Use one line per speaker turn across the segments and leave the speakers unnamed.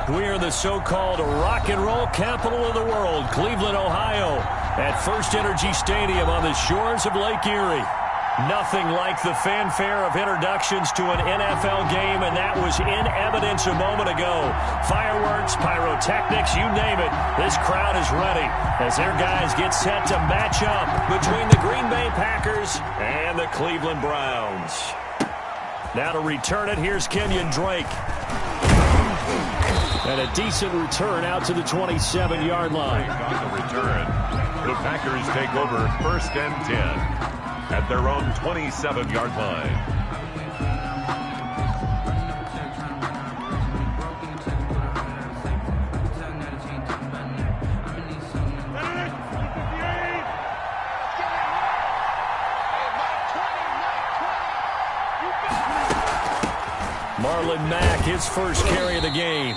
We're in the so-called rock and roll capital of the world, Cleveland, Ohio, at First Energy Stadium on the shores of Lake Erie. Nothing like the fanfare of introductions to an NFL game, and that was in evidence a moment ago. Fireworks, pyrotechnics, you name it. This crowd is ready as their guys get set to match up between the Green Bay Packers and the Cleveland Browns. Now to return it, here's Kenyon Drake. And a decent return out to the 27-yard line.
On the return, the Packers take over 1st and 10. At their own 27-yard line.
Marlon Mack, his first carry of the game.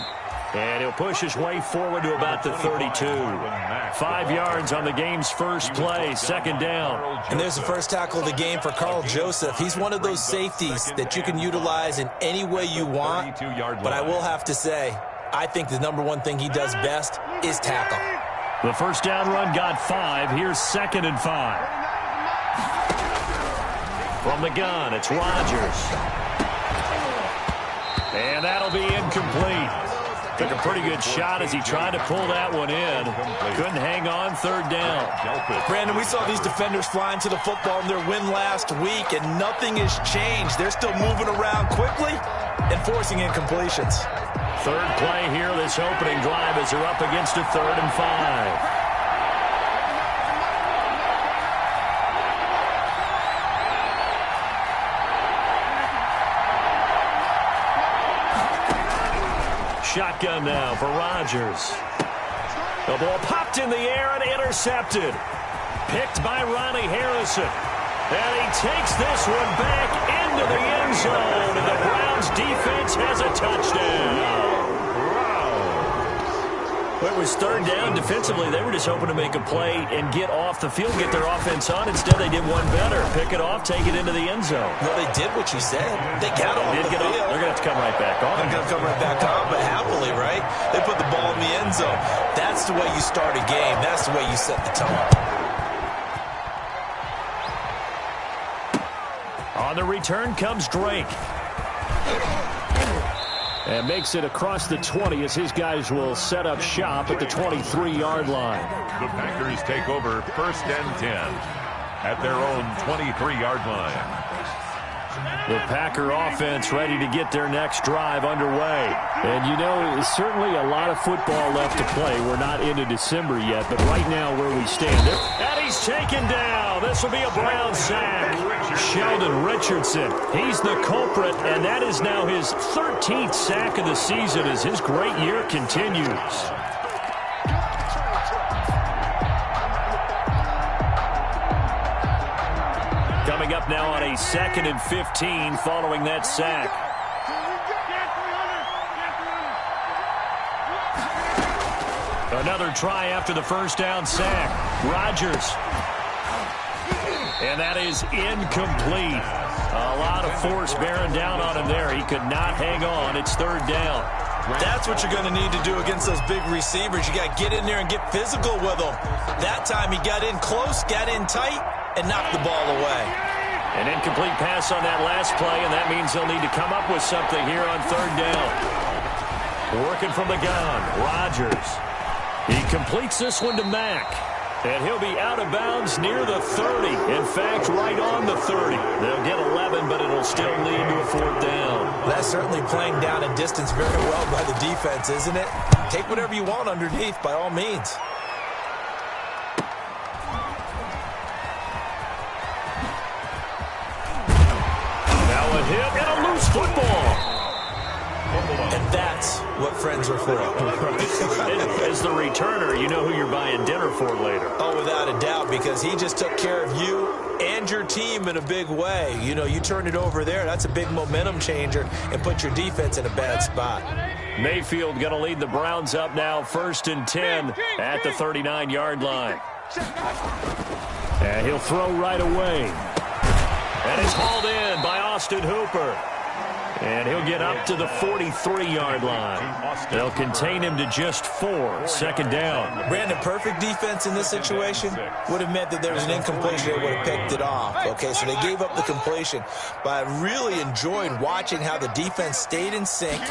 And he'll push his way forward to about the 32. 5 yards on the game's first play, 2nd down.
And there's the first tackle of the game for Carl Joseph. He's one of those safeties that you can utilize in any way you want. But I will have to say, I think the number one thing he does best is tackle.
The first down run got 5. Here's 2nd and 5. From the gun, it's Rodgers. And that'll be incomplete. Took a pretty good shot as he tried to pull that one in. Couldn't hang on, 3rd down.
Brandon, we saw these defenders flying to the football in their win last week, and nothing has changed. They're still moving around quickly and forcing incompletions.
3rd play here, this opening drive, as they're up against a 3rd and 5. Shotgun now for Rodgers. The ball popped in the air and intercepted. Picked by Ronnie Harrison. And he takes this one back into the end zone. And the Browns defense has a touchdown. Well, it was 3rd down. Defensively, they were just hoping to make a play and get off the field, get their offense on. Instead, they did one better. Pick it off, take it into the end zone.
Well, they did what you said. They got off the field.
They're going to have to come right back on.
They're going to come right back on, but happily, right? They put the ball in the end zone. That's the way you start a game. That's the way you set the tone.
On the return comes Drake. And makes it across the 20 as his guys will set up shop at the 23-yard line.
The Packers take over 1st and 10 at their own 23-yard line.
The Packer offense ready to get their next drive underway. And, you know, there's certainly a lot of football left to play. We're not into December yet, but right now where we stand. And he's taken down. This will be a Brown sack. Sheldon Richardson, he's the culprit, and that is now his 13th sack of the season as his great year continues. Coming up now on a 2nd and 15 following that sack. Another try after the first down sack. Rodgers. And that is incomplete. A lot of force bearing down on him there. He could not hang on. It's 3rd down.
That's what you're going to need to do against those big receivers. You got to get in there and get physical with them. That time he got in close, got in tight, and knocked the ball away.
An incomplete pass on that last play, and that means they'll need to come up with something here on 3rd down. Working from the gun, Rodgers. He completes this one to Mack. And he'll be out of bounds near the 30. In fact, right on the 30. They'll get 11, but it'll still lead to a 4th down.
That's certainly playing down a distance very well by the defense, isn't it? Take whatever you want underneath, by all means.
Now a hit and a loose football.
And that's what friends are for.
As the returner, you know who you're buying dinner for later.
Oh, without a doubt, because he just took care of you and your team in a big way. You know, you turn it over there, that's a big momentum changer and put your defense in a bad spot.
Mayfield going to lead the Browns up now, 1st and 10 at the 39-yard line. And he'll throw right away. And it's hauled in by Austin Hooper. And he'll get up to the 43-yard line. They'll contain him to just 4. Second down.
Brandon, perfect defense in this situation would have meant that there was an incompletion. They would have picked it off. Okay, so they gave up the completion. But I really enjoyed watching how the defense stayed in sync,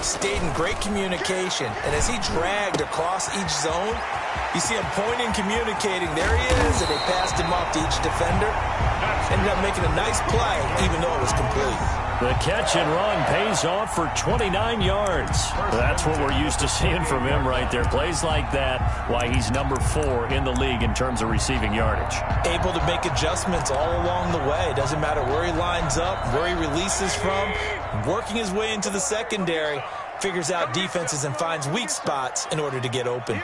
stayed in great communication. And as he dragged across each zone, you see him pointing, communicating. There he is, and they passed him off to each defender. Ended up making a nice play, even though it was complete.
The catch and run pays off for 29 yards. That's what we're used to seeing from him right there. Plays like that, why he's number 4 in the league in terms of receiving yardage.
Able to make adjustments all along the way. Doesn't matter where he lines up, where he releases from. Working his way into the secondary, figures out defenses and finds weak spots in order to get open.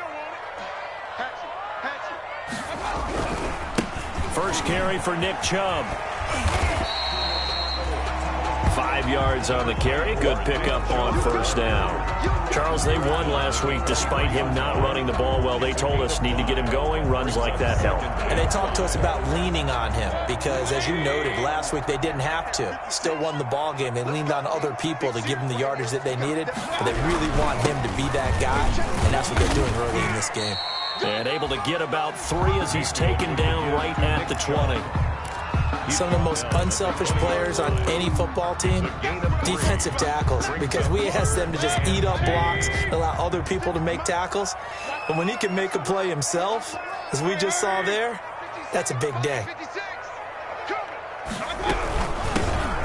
First carry for Nick Chubb. 5 yards on the carry. Good pickup on first down. Charles, they won last week despite him not running the ball well. They told us need to get him going. Runs like that help.
And they talked to us about leaning on him because, as you noted, last week they didn't have to. Still won the ball game. They leaned on other people to give them the yardage that they needed. But they really want him to be that guy, and that's what they're doing early in this game.
And able to get about 3 as he's taken down right at the 20.
Some of the most unselfish players on any football team, defensive tackles, because we ask them to just eat up blocks and allow other people to make tackles. But when he can make a play himself, as we just saw there, that's a big day.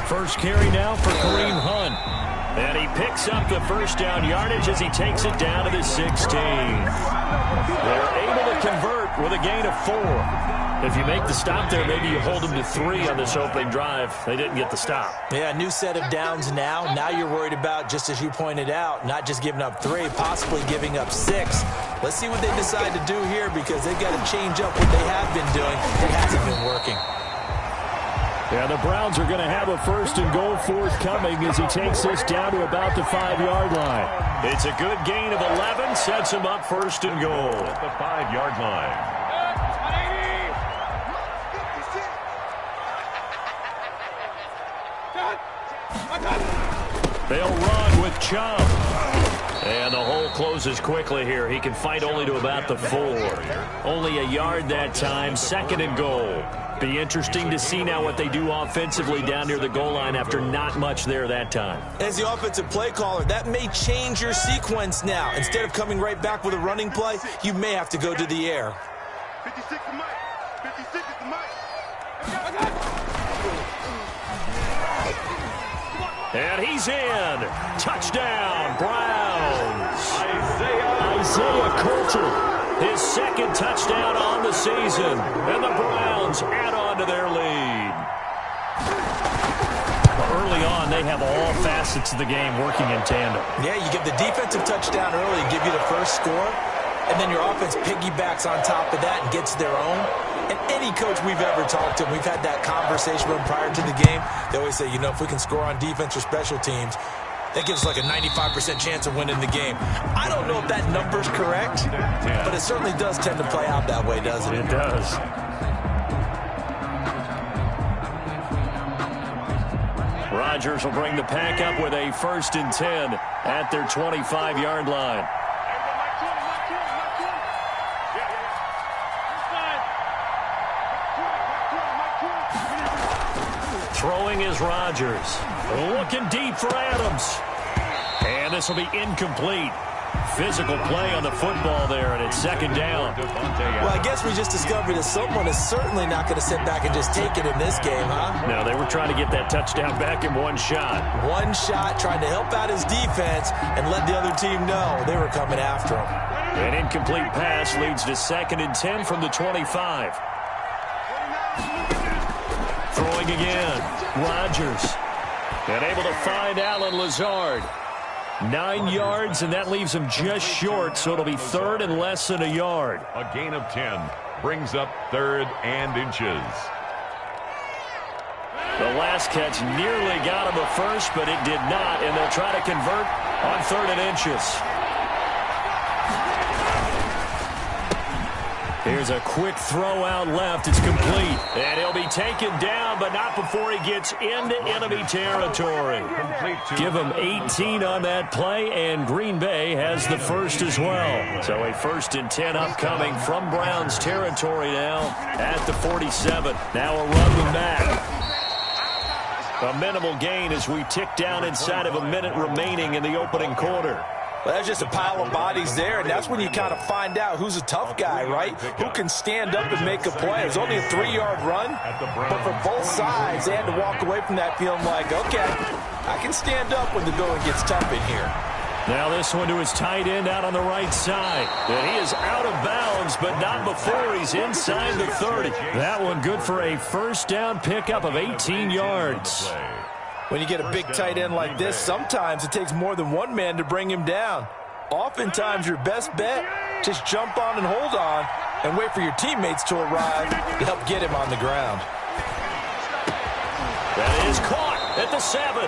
First carry now for Kareem Hunt. And he picks up the first down yardage as he takes it down to the 16. They're able to convert with a gain of 4. If you make the stop there, maybe you hold them to 3 on this opening drive. They didn't get the stop.
Yeah, new set of downs now. Now you're worried about, just as you pointed out, not just giving up 3, possibly giving up 6. Let's see what they decide to do here because they've got to change up what they have been doing. It hasn't been working.
Yeah, the Browns are going to have a first and goal forthcoming as he takes this down to about the 5-yard line. It's a good gain of 11, sets him up first and goal
at the 5-yard line.
They'll run with Chubb. And the hole closes quickly here. He can fight only to about the 4. Only a yard that time, second and goal. Be interesting to see now what they do offensively down near the goal line after not much there that time.
As the offensive play caller, that may change your sequence now. Instead of coming right back with a running play, you may have to go to the air.
56 is Mike. 56 is the Mike.
And he's in. Touchdown, Browns. Isaiah Coulter. His second touchdown on the season. And the Browns add on to their lead. Early on, they have all facets of the game working in tandem.
Yeah, you give the defensive touchdown early, give you the first score, and then your offense piggybacks on top of that and gets their own. And any coach we've ever talked to, we've had that conversation with them prior to the game, they always say, you know, if we can score on defense or special teams, that gives us like a 95% chance of winning the game. I don't know if that number's correct, but it certainly does tend to play out that way, doesn't it?
It does. Rodgers will bring the pack up with a 1st and 10 at their 25-yard line. Throwing is Rodgers. Looking deep for Adams. And this will be incomplete. Physical play on the football there, and it's second down.
Well, I guess we just discovered that someone is certainly not going to sit back and just take it in this game, huh?
No, they were trying to get that touchdown back in one shot.
One shot, trying to help out his defense and let the other team know they were coming after him.
An incomplete pass leads to 2nd and 10 from the 25. Throwing again. Rodgers. And able to find Allen Lazard. 9 yards, and that leaves him just short, so it'll be 3rd and less than a yard.
A gain of 10 brings up 3rd and inches.
The last catch nearly got him a first, but it did not, and they'll try to convert on 3rd and inches. Here's a quick throw out left. It's complete. And he'll be taken down, but not before he gets into enemy territory. Give him 18 on that play, and Green Bay has the first as well. So a 1st and 10 upcoming from Browns territory now at the 47. Now a run with Mack. A minimal gain as we tick down inside of a minute remaining in the opening quarter.
Well, that's just a pile of bodies there, and that's when you kind of find out who's a tough guy, right? Who can stand up and make a play. It was only a 3-yard run, but for both sides, they had to walk away from that feeling like, okay, I can stand up when the going gets tough in here.
Now this one to his tight end out on the right side. And he is out of bounds, but not before he's inside the 30. That one good for a first down pickup of 18 yards.
When you get a big tight end like this, sometimes it takes more than one man to bring him down. Oftentimes, your best bet, just jump on and hold on and wait for your teammates to arrive to help get him on the ground.
That is caught at the 7.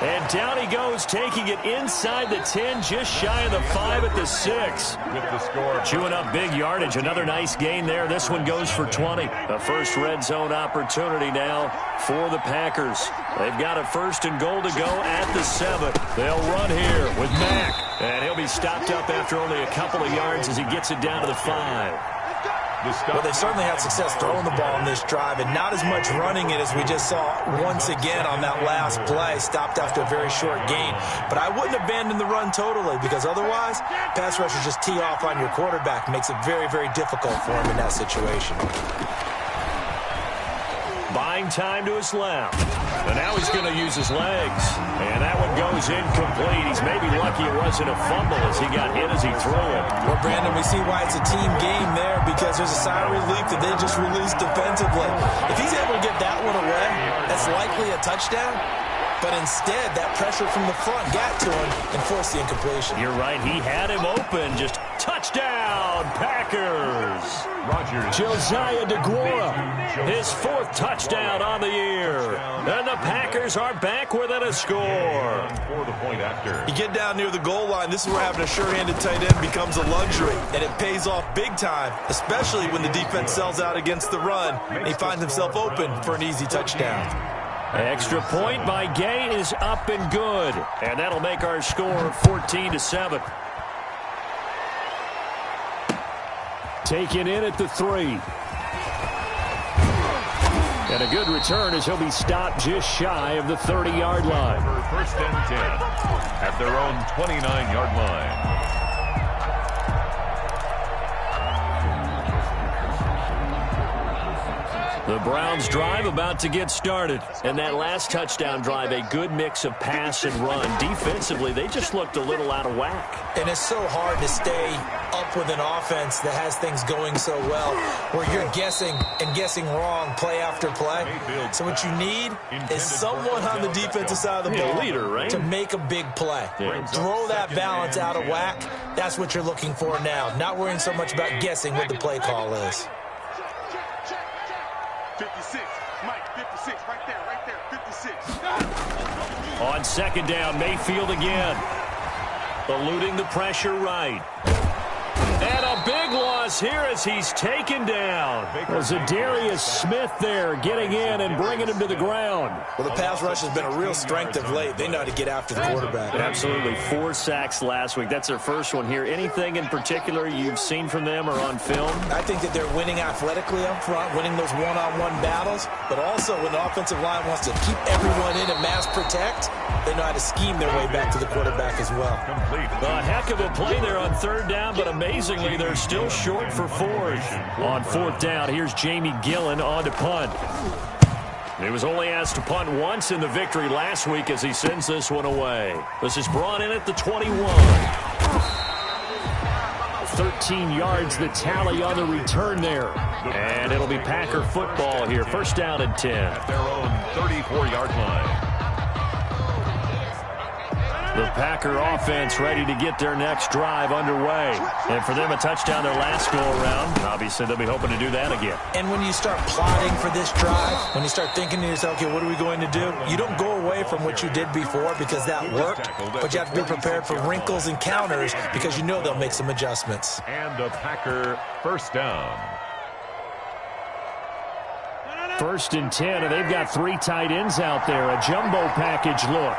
And down he goes, taking it inside the 10, just shy of the 5 at the 6.
With the score.
Chewing up big yardage. Another nice gain there. This one goes for 20. A first red zone opportunity now for the Packers. They've got a 1st and goal to go at the 7. They'll run here with Mack. And he'll be stopped up after only a couple of yards as he gets it down to the 5.
Well, they certainly had success throwing the ball in this drive, and not as much running it as we just saw once again on that last play. Stopped after a very short gain. But I wouldn't abandon the run totally, because otherwise, pass rushers just tee off on your quarterback. Makes it very, very difficult for him in that situation.
Buying time to his left. And now he's going to use his legs. And that one goes incomplete. He's maybe lucky it wasn't a fumble as he got hit as he threw it.
Well, Brandon, we see why it's a team game there, because there's a sigh of relief that they just released defensively. If he's able to get that one away, that's likely a touchdown. But instead, that pressure from the front got to him and forced the incompletion.
You're right. He had him open. Just touchdown, Packers. Josiah DeGuara, his 4th touchdown on the year. And the Packers are back within a score.
For the point after.
You get down near the goal line, this is where having a sure-handed tight end becomes a luxury. And it pays off big time, especially when the defense sells out against the run. And he finds himself open for an easy touchdown.
Extra point by Gay is up and good. And that'll make our score 14-7. Taken in at the 3. And a good return as he'll be stopped just shy of the 30-yard line.
1st and 10 at their own 29-yard line.
The Browns drive about to get started. And that last touchdown drive, a good mix of pass and run. Defensively, they just looked a little out of whack.
And it's so hard to stay up with an offense that has things going so well, where you're guessing and guessing wrong play after play. So what you need is someone on the defensive side of the ball
leader, right?
to make a big play. Throw that balance out of whack. That's what you're looking for now. Not worrying so much about guessing what the play call is.
56, Mike, 56, right there, 56.
On 2nd down, Mayfield again. Eluding the pressure right. And a big loss here as he's taken down. Was Zadarius Smith there getting in and bringing him to the ground.
Well, the pass rush has been a real strength of late. They know how to get after the quarterback.
Absolutely. 4 sacks last week. That's their first one here. Anything in particular you've seen from them or on film?
I think that they're winning athletically up front, winning those one-on-one battles, but also when the offensive line wants to keep everyone in and mass protect, they know how to scheme their way back to the quarterback as well.
A heck of a play there on 3rd down, but amazingly, they're still short for 4th. On 4th down, here's Jamie Gillen on to punt. He was only asked to punt once in the victory last week as he sends this one away. This is brought in at the 21. 13 yards the tally on the return there. And it'll be Packer football here. 1st down and 10.
At their own 34-yard line.
The Packer offense ready to get their next drive underway. And for them, a touchdown their last go-around. Obviously, they'll be hoping to do that again.
And when you start plotting for this drive, when you start thinking to yourself, okay, what are we going to do? You don't go away from what you did before because that worked, but you have to be prepared for wrinkles and counters because you know they'll make some adjustments.
And a Packer first down.
1st and 10, and they've got 3 tight ends out there. A jumbo package look.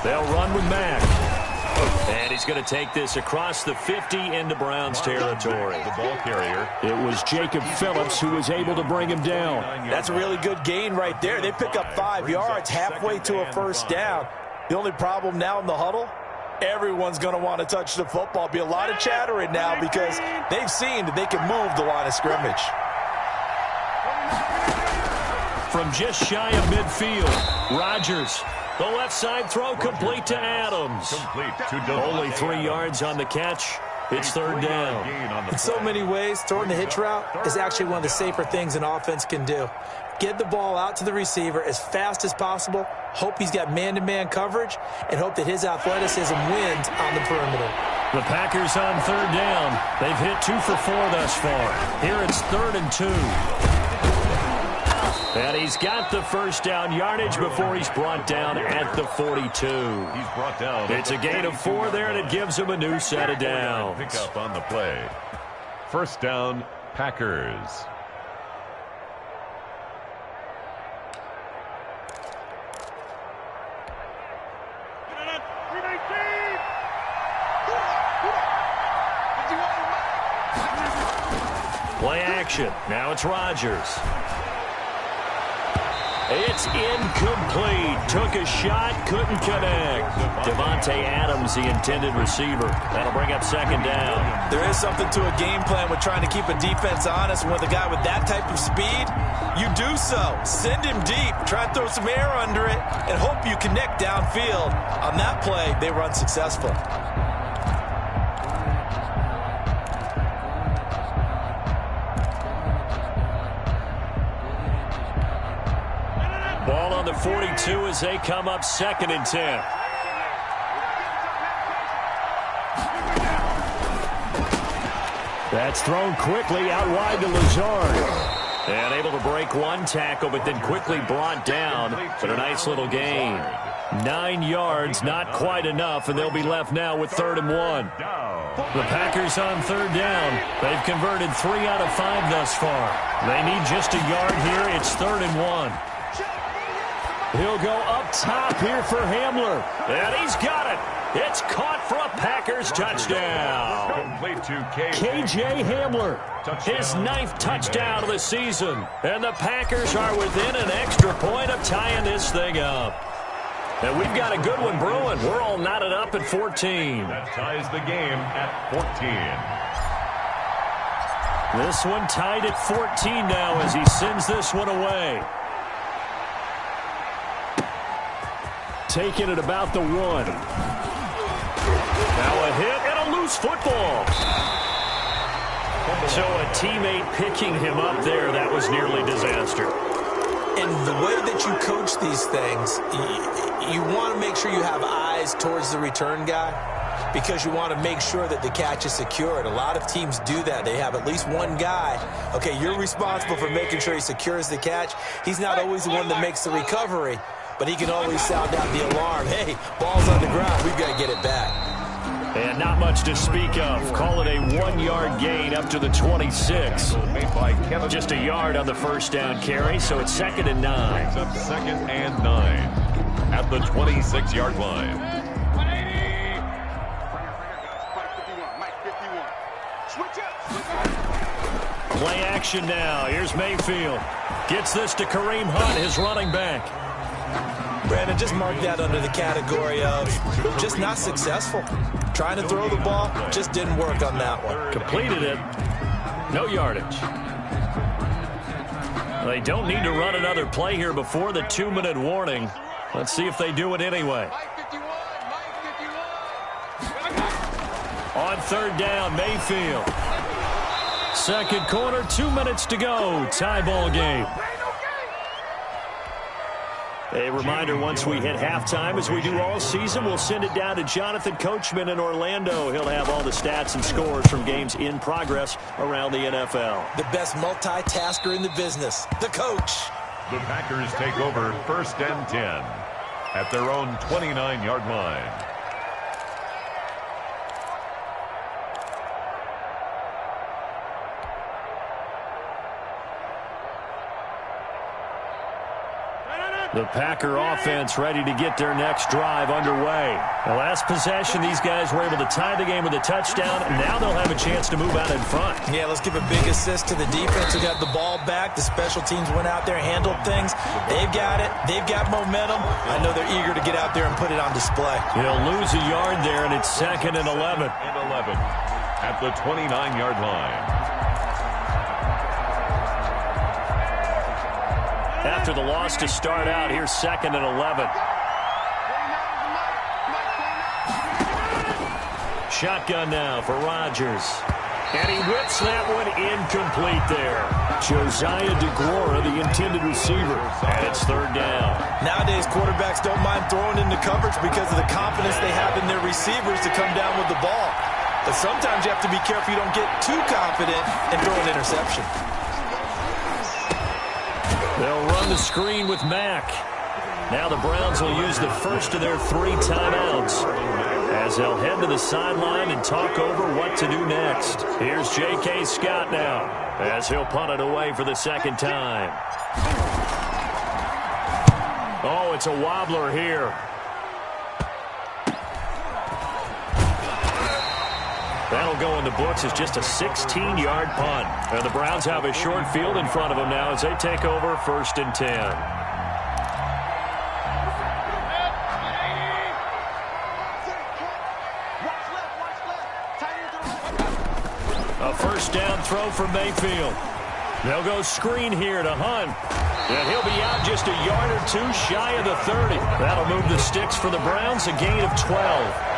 They'll run with Mack. And he's going to take this across the 50 into Browns territory.
The ball carrier.
It was Jacob Phillips who was able to bring him down.
That's a really good gain right there. They pick up 5 yards halfway to a first down. The only problem now in the huddle, everyone's going to want to touch the football. Be a lot of chattering now because they've seen that they can move the line of scrimmage.
From just shy of midfield, Rodgers. The left side throw complete to Adams. Only 3 yards on the catch. It's 3rd down.
In so many ways, throwing the hitch route is actually one of the safer things an offense can do. Get the ball out to the receiver as fast as possible, hope he's got man-to-man coverage, and hope that his athleticism wins on the perimeter.
The Packers on 3rd down. They've hit 2 for 4 thus far. Here it's 3rd and 2. And he's got the first down yardage before he's brought down at the 42.
He's brought down.
It's a gain of 4 there, and it gives him a new set of downs.
Pick up on the play. First down, Packers.
Play action. Now it's Rodgers. It's incomplete. Took a shot, couldn't connect. Devontae Adams, the intended receiver. That'll bring up 2nd down.
There is something to a game plan with trying to keep a defense honest. And with a guy with that type of speed, you do so. Send him deep. Try and throw some air under it and hope you connect downfield. On that play, they were unsuccessful.
Ball on the 42 as they come up 2nd and 10. That's thrown quickly out wide to Lazard. And able to break 1 tackle, but then quickly brought down. But a nice little gain. 9 yards, not quite enough, and they'll be left now with 3rd and 1. The Packers on 3rd down. They've converted 3 out of 5 thus far. They need just a yard here. It's 3rd and 1. He'll go up top here for Hamler. And he's got it. It's caught for a Packers touchdown. K.J. Hamler, his 9th touchdown of the season. And the Packers are within an extra point of tying this thing up. And we've got a good one brewing. We're all knotted up at 14.
That ties the game at 14.
This one tied at 14 now as he sends this one away. Taking it about the 1. Now a hit and a loose football. So a teammate picking him up there, that was nearly disaster.
And the way that you coach these things, you want to make sure you have eyes towards the return guy because you want to make sure that the catch is secured. A lot of teams do that. They have at least one guy. Okay, you're responsible for making sure he secures the catch. He's not always the one that makes the recovery, but he can always sound out the alarm. Hey, ball's on the ground. We've got to get it back.
And not much to speak of. Call it a 1-yard gain up to the 26. Just a yard on the first down carry, so it's 2nd and 9.
It's up 2nd and 9 at the 26-yard line.
Play action now. Here's Mayfield. Gets this to Kareem Hunt, his running back.
Brandon, just mark that under the category of just not successful. Trying to throw the ball, just didn't work on that one.
Completed it. No yardage. They don't need to run another play here before the 2-minute warning. Let's see if they do it anyway. On 3rd down, Mayfield. Second quarter, 2 minutes to go. Tie ball game. A reminder, once we hit halftime, as we do all season, we'll send it down to Jonathan Coachman in Orlando. He'll have all the stats and scores from games in progress around the NFL.
The best multitasker in the business, the coach.
The Packers take over 1st and 10 at their own 29-yard line.
The Packer offense ready to get their next drive underway. The last possession, these guys were able to tie the game with a touchdown, and now they'll have a chance to move out in front.
Yeah, let's give a big assist to the defense who got the ball back. The special teams went out there, handled things. They've got it. They've got momentum. I know they're eager to get out there and put it on display.
They'll lose a yard there, and it's 2nd and 11.
At the 29-yard line.
After the loss to start out, here's 2nd and 11. Shotgun now for Rodgers. And he whips that one incomplete there. Josiah DeGuara, the intended receiver. And it's 3rd down.
Nowadays, quarterbacks don't mind throwing into coverage because of the confidence they have in their receivers to come down with the ball. But sometimes you have to be careful you don't get too confident and throw an interception.
They'll run the screen with Mack. Now the Browns will use the first of their 3 timeouts as they'll head to the sideline and talk over what to do next. Here's J.K. Scott now as he'll punt it away for the 2nd time. Oh, it's a wobbler here. That'll go in the books as just a 16-yard punt. And the Browns have a short field in front of them now as they take over 1st and 10. A 1st down throw for Mayfield. They'll go screen here to Hunt. And he'll be out just a yard or 2 shy of the 30. That'll move the sticks for the Browns, a gain of 12.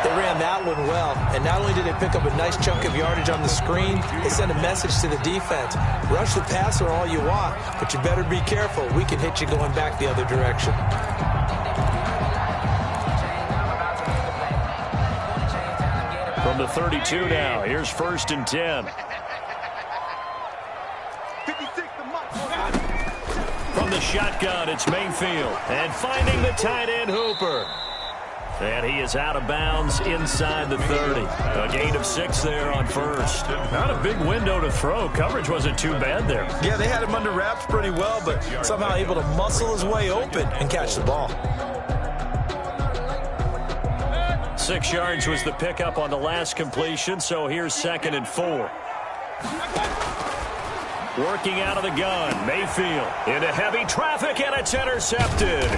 They ran that one well, and not only did they pick up a nice chunk of yardage on the screen, they sent a message to the defense. Rush the passer all you want, but you better be careful. We can hit you going back the other direction.
From the 32 now, here's 1st and 10. From the shotgun, it's Mayfield. And finding the tight end, Hooper. And he is out of bounds inside the 30. A gain of 6 there on 1st. Not a big window to throw. Coverage wasn't too bad there.
Yeah, they had him under wraps pretty well, but somehow able to muscle his way open and catch the ball.
6 yards was the pickup on the last completion, so here's 2nd and 4. Working out of the gun, Mayfield into heavy traffic, and it's intercepted.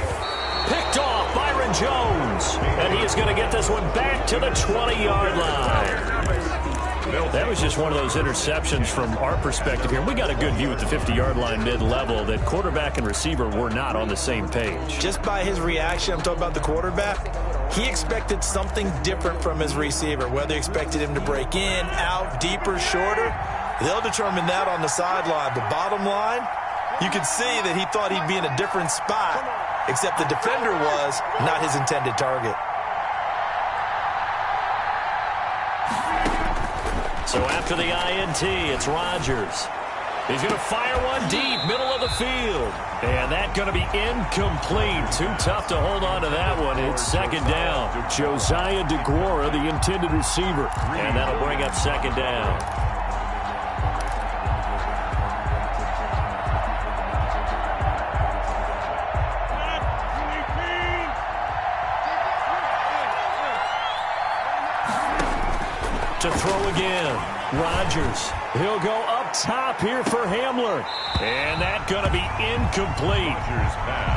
Picked off Byron Jones, and he is going to get this one back to the 20-yard line. That was just one of those interceptions from our perspective here. We got a good view at the 50-yard line mid-level that quarterback and receiver were not on the same page.
Just by his reaction, I'm talking about the quarterback, he expected something different from his receiver, whether he expected him to break in, out, deeper, shorter. They'll determine that on the sideline. But bottom line, you could see that he thought he'd be in a different spot, except the defender was not his intended target.
So after the INT, it's Rodgers. He's going to fire one deep, middle of the field. And that's going to be incomplete. Too tough to hold on to that one. It's 2nd down. Josiah DeGuara, the intended receiver. And that'll bring up 2nd down. To throw again, Rodgers. He'll go up top here for Hamler. And that's going to be incomplete.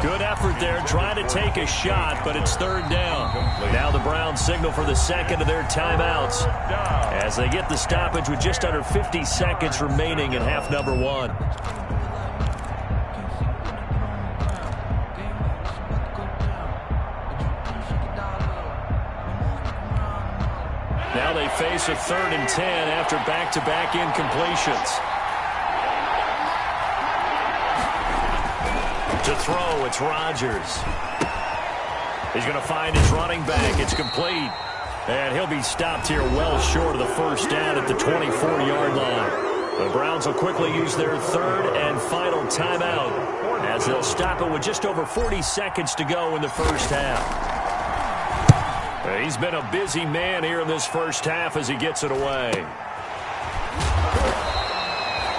Good effort there, trying to take a shot, but it's 3rd down. Now the Browns signal for the 2nd of their timeouts as they get the stoppage with just under 50 seconds remaining in half number 1. Now they face a 3rd and 10 after back-to-back incompletions. To throw, it's Rodgers. He's going to find his running back. It's complete. And he'll be stopped here well short of the first down at the 24-yard line. The Browns will quickly use their third and final timeout as they'll stop it with just over 40 seconds to go in the first half. He's been a busy man here in this first half as he gets it away.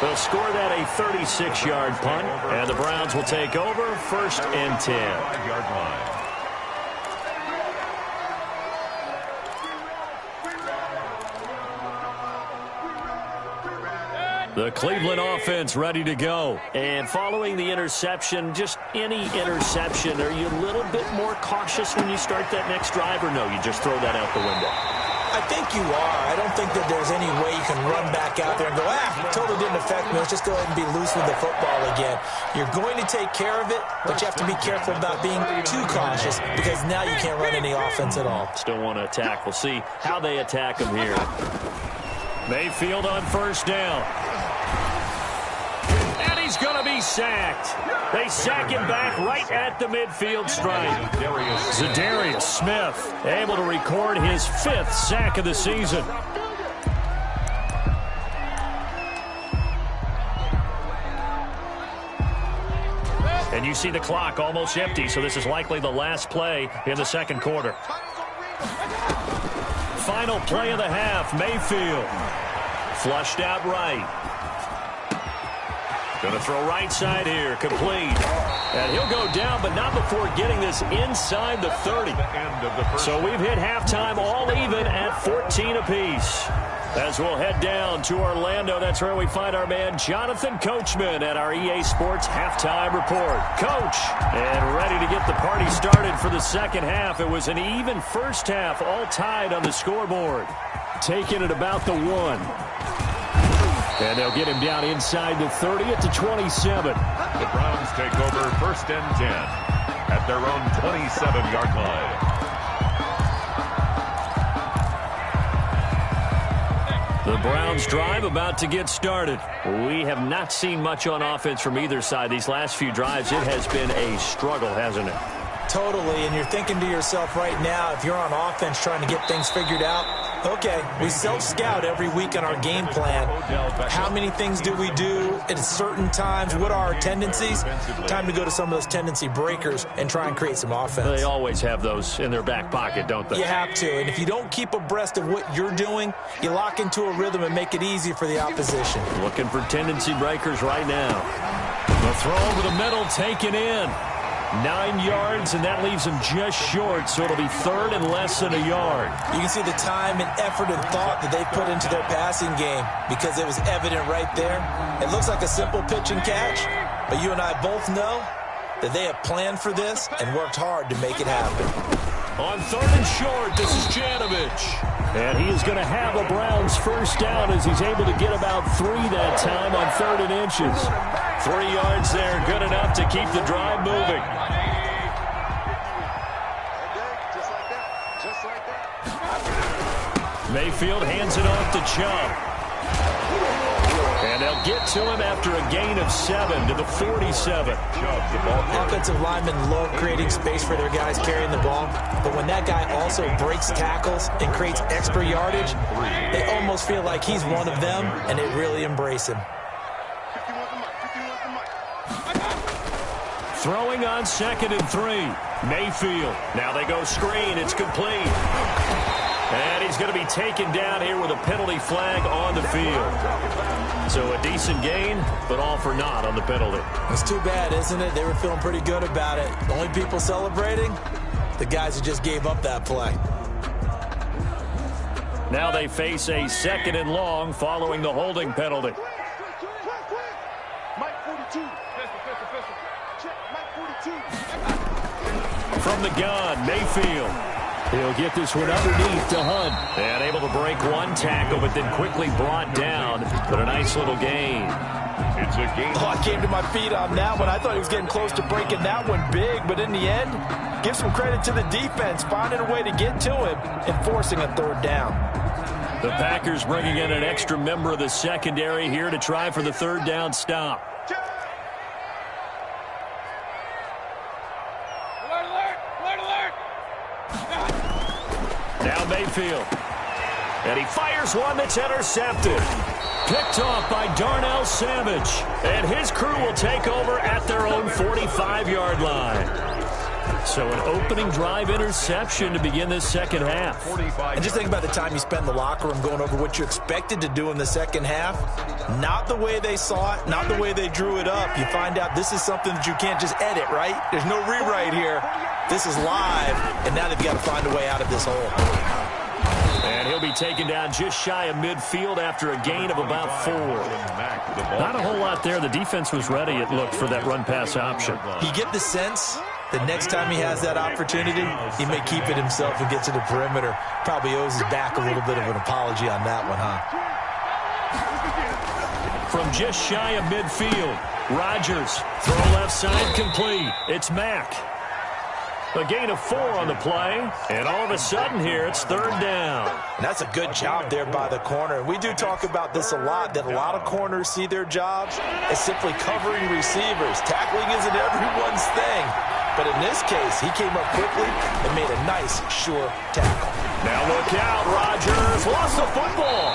They'll score that a 36-yard punt, and the Browns will take over first and 10.
5-yard line.
The Cleveland offense ready to go. And following the interception, just any interception, are you a little bit more cautious when you start that next drive, or no, you just throw that out the window?
I think you are. I don't think that there's any way you can run back out there and go, it totally didn't affect me. Let's just go ahead and be loose with the football again. You're going to take care of it, but you have to be careful about being too cautious because now you can't run any offense at all.
Still want to attack. We'll see how they attack him here. Mayfield on first down. And he's going to be sacked. They sack him back right at the midfield stripe. Zadarius Smith able to record his 5th sack of the season. And you see the clock almost empty, so this is likely the last play in the second quarter. Final play of the half, Mayfield. Flushed out right. Going to throw right side here, complete. And he'll go down, but not before getting this inside the 30. So we've hit halftime all even at 14 apiece. As we'll head down to Orlando, that's where we find our man Jonathan Coachman at our EA Sports Halftime Report. Coach, and ready to get the party started for the second half. It was an even first half, all tied on the scoreboard. Taking it about the 1. And they'll get him down inside the 30 at the 27.
The Browns take over first and 10 at their own 27-yard line.
The Browns drive about to get started. We have not seen much on offense from either side. These last few drives, it has been a struggle, hasn't it?
Totally, and you're thinking to yourself right now, if you're on offense trying to get things figured out, okay, we self-scout every week on our game plan. How many things do we do at certain times? What are our tendencies? Time to go to some of those tendency breakers and try and create some offense.
They always have those in their back pocket, don't they?
You have to, and if you don't keep abreast of what you're doing, you lock into a rhythm and make it easy for the opposition.
Looking for tendency breakers right now. The throw over the middle, taken in. 9 yards, and that leaves him just short, so it'll be third and less than a yard.
You can see the time and effort and thought that they put into their passing game because it was evident right there. It looks like a simple pitch and catch, but you and I both know that they have planned for this and worked hard to make it happen.
On third and short, this is Janovich. And he is going to have a Browns first down as he's able to get about 3 that time on 3rd and inches. 3 yards there, good enough to keep the drive moving. Mayfield hands it off to Chubb. And they'll get to him after a gain of 7 to the 47.
Offensive linemen love creating space for their guys carrying the ball, but when that guy also breaks tackles and creates extra yardage, they almost feel like he's one of them, and they really embrace him.
Throwing on 2nd and 3. Mayfield. Now they go screen. It's complete. And he's going to be taken down here with a penalty flag on the field. So a decent gain, but all for naught on the penalty.
It's too bad, isn't it? They were feeling pretty good about it. The only people celebrating, the guys who just gave up that play.
Now they face a 2nd and long following the holding penalty. From the gun, Mayfield. He'll get this one underneath to Hunt. And able to break one tackle, but then quickly brought down. But a nice little gain.
It's a gain.
Oh, I came to my feet on that one. I thought he was getting close to breaking that one big. But in the end, give some credit to the defense, finding a way to get to him and forcing a 3rd down.
The Packers bringing in an extra member of the secondary here to try for the 3rd down stop. backfield. And he fires one that's intercepted. Picked off by Darnell Savage. And his crew will take over at their own 45-yard line. So an opening drive interception to begin this second half.
And just think about the time you spend in the locker room going over what you expected to do in the second half. Not the way they saw it, not the way they drew it up. You find out this is something that you can't just edit, right? There's no rewrite here. This is live, and now they've got to find a way out of this hole.
And he'll be taken down just shy of midfield after a gain of about 4. Not a whole lot there. The defense was ready, it looked, for that run-pass option.
You get the sense that next time he has that opportunity, he may keep it himself and get to the perimeter. Probably owes his back a little bit of an apology on that one, huh?
From just shy of midfield, Rodgers, throw left side complete. It's Mack. A gain of 4 on the play, and all of a sudden here, it's 3rd down.
And that's a good job there by the corner. And we do talk about this a lot, that a lot of corners see their jobs as simply covering receivers. Tackling isn't everyone's thing. But in this case, he came up quickly and made a nice, sure tackle.
Now look out, Rodgers lost the football.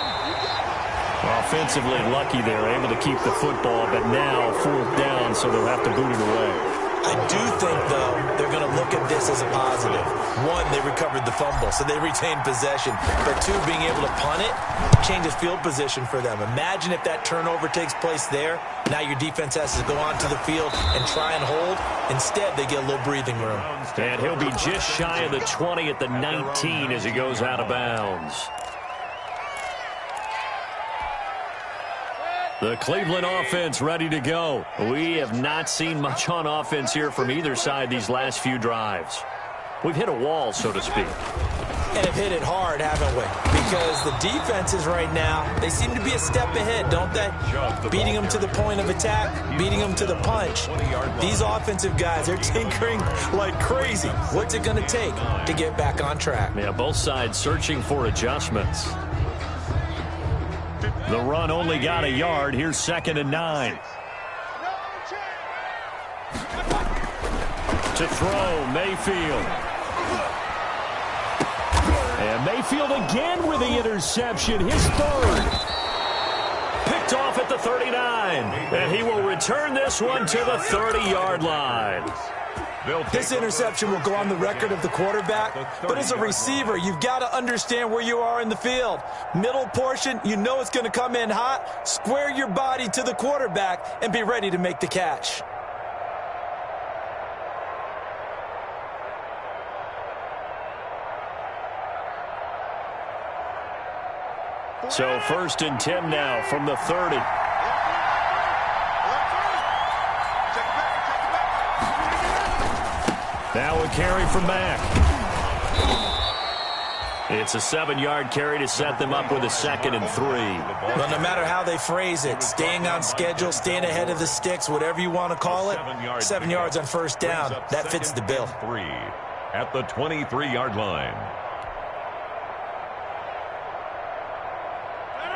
Offensively lucky they're able to keep the football, but now 4th down, so they'll have to boot it away.
I do think, though, they're going to look at this as a positive. 1, they recovered the fumble, so they retained possession. But 2, being able to punt it changes field position for them. Imagine if that turnover takes place there. Now your defense has to go onto the field and try and hold. Instead, they get a little breathing room.
And he'll be just shy of the 20 at the 19 as he goes out of bounds. The Cleveland offense ready to go. We have not seen much on offense here from either side these last few drives. We've hit a wall, so to speak.
And have hit it hard, haven't we? Because the defenses right now, they seem to be a step ahead, don't they? Beating them to the point of attack, beating them to the punch. These offensive guys, they're tinkering like crazy. What's it going to take to get back on track?
Yeah, both sides searching for adjustments. The run only got a yard. Here's 2nd and 9. To throw, Mayfield. And Mayfield again with the interception. His 3rd. Picked off at the 39. And he will return this one to the 30-yard line.
This interception will go on the record of the quarterback, but as a receiver, you've got to understand where you are in the field. Middle portion, you know it's going to come in hot. Square your body to the quarterback and be ready to make the catch.
So 1st and 10 now from the 30. Now a carry from Mack. It's a 7-yard carry to set them up with a 2nd and 3.
Well, no matter how they phrase it, staying on schedule, staying ahead of the sticks, whatever you want to call it, 7 yards on 1st down, that fits the bill.
3 at the 23-yard line.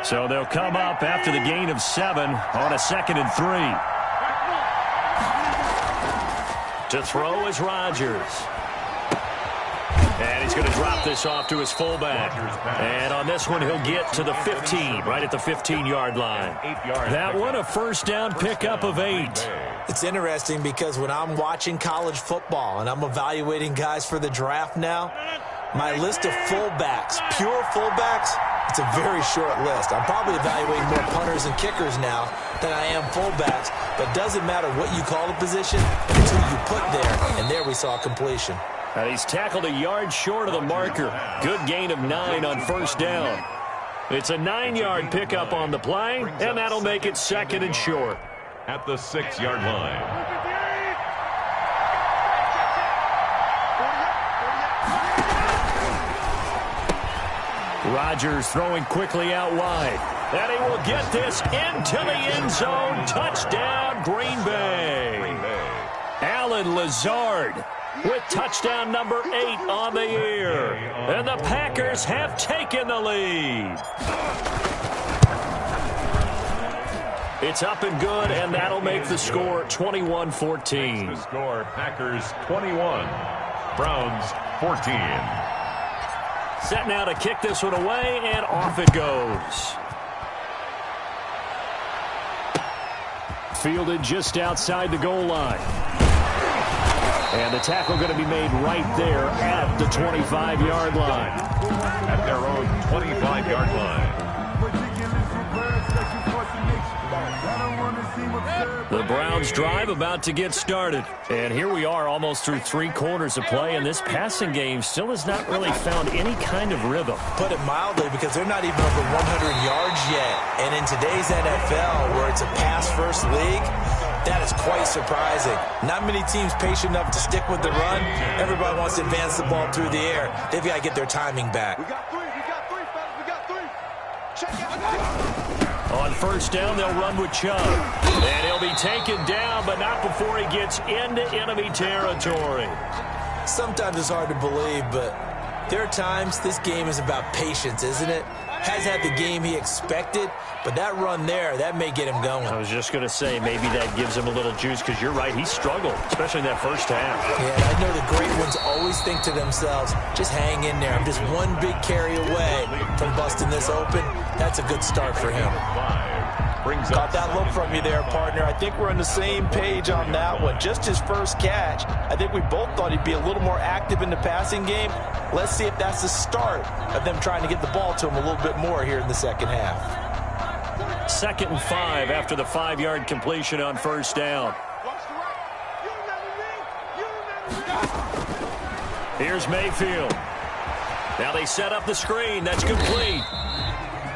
So they'll come up after the gain of 7 on a 2nd and 3. To throw is Rodgers. And he's going to drop this off to his fullback. And on this one, he'll get to the 15, right at the 15-yard line. That one, a 1st down pickup of 8.
It's interesting because when I'm watching college football and I'm evaluating guys for the draft now, my list of fullbacks, pure fullbacks, it's a very short list. I'm probably evaluating more punters and kickers now than I am fullbacks, but it doesn't matter what you call the position, it's who you put there, and there we saw completion.
And he's tackled a yard short of the marker. Good gain of 9 on 1st down. It's a 9-yard pickup on the play, and that'll make it 2nd and short.
At the 6-yard line.
Rodgers throwing quickly out wide. And he will get this into the end zone. Touchdown, Green Bay. Allen Lazard with touchdown number 8 on the year. And the Packers have taken the lead. It's up and good, and that'll make the score 21-14.
The score, Packers 21, Browns 14.
Set now to kick this one away, and off it goes. Fielded just outside the goal line. And the tackle going to be made right there at the 25-yard line.
At their own 25-yard line.
The Browns drive about to get started. And here we are almost through 3 quarters of play, and this passing game still has not really found any kind of rhythm.
Put it mildly, because they're not even over 100 yards yet. And in today's NFL, where it's a pass-first league, that is quite surprising. Not many teams patient enough to stick with the run. Everybody wants to advance the ball through the air. They've got to get their timing back.
We got 3, fellas. We got 3. Check out.
On first down, they'll run with Chubb. And he'll be taken down, but not before he gets into enemy territory.
Sometimes it's hard to believe, but there are times this game is about patience, isn't it? Has had the game he expected, but that run there, that may get him going.
I was just going to say, maybe that gives him a little juice, because you're right, he struggled, especially in that first half.
Yeah, I know the great ones always think to themselves, just hang in there. I'm just one big carry away from busting this open. That's a good start for him.
Got that look from you there, partner. I think we're on the same page on that one. Just his first catch. I think we both thought he'd be a little more active in the passing game. Let's see if that's the start of them trying to get the ball to him a little bit more here in the second half.
2nd and 5 after the 5-yard completion on first down. Here's Mayfield. Now they set up the screen. That's complete.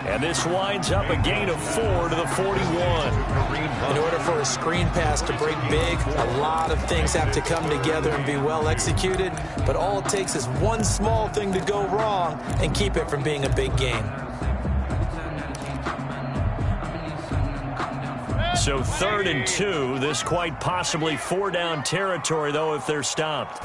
And this winds up a gain of 4 to the 41.
In order for a screen pass to break big, a lot of things have to come together and be well executed. But all it takes is one small thing to go wrong and keep it from being a big game.
So 3rd and 2. This quite possibly 4-down territory, though, if they're stopped.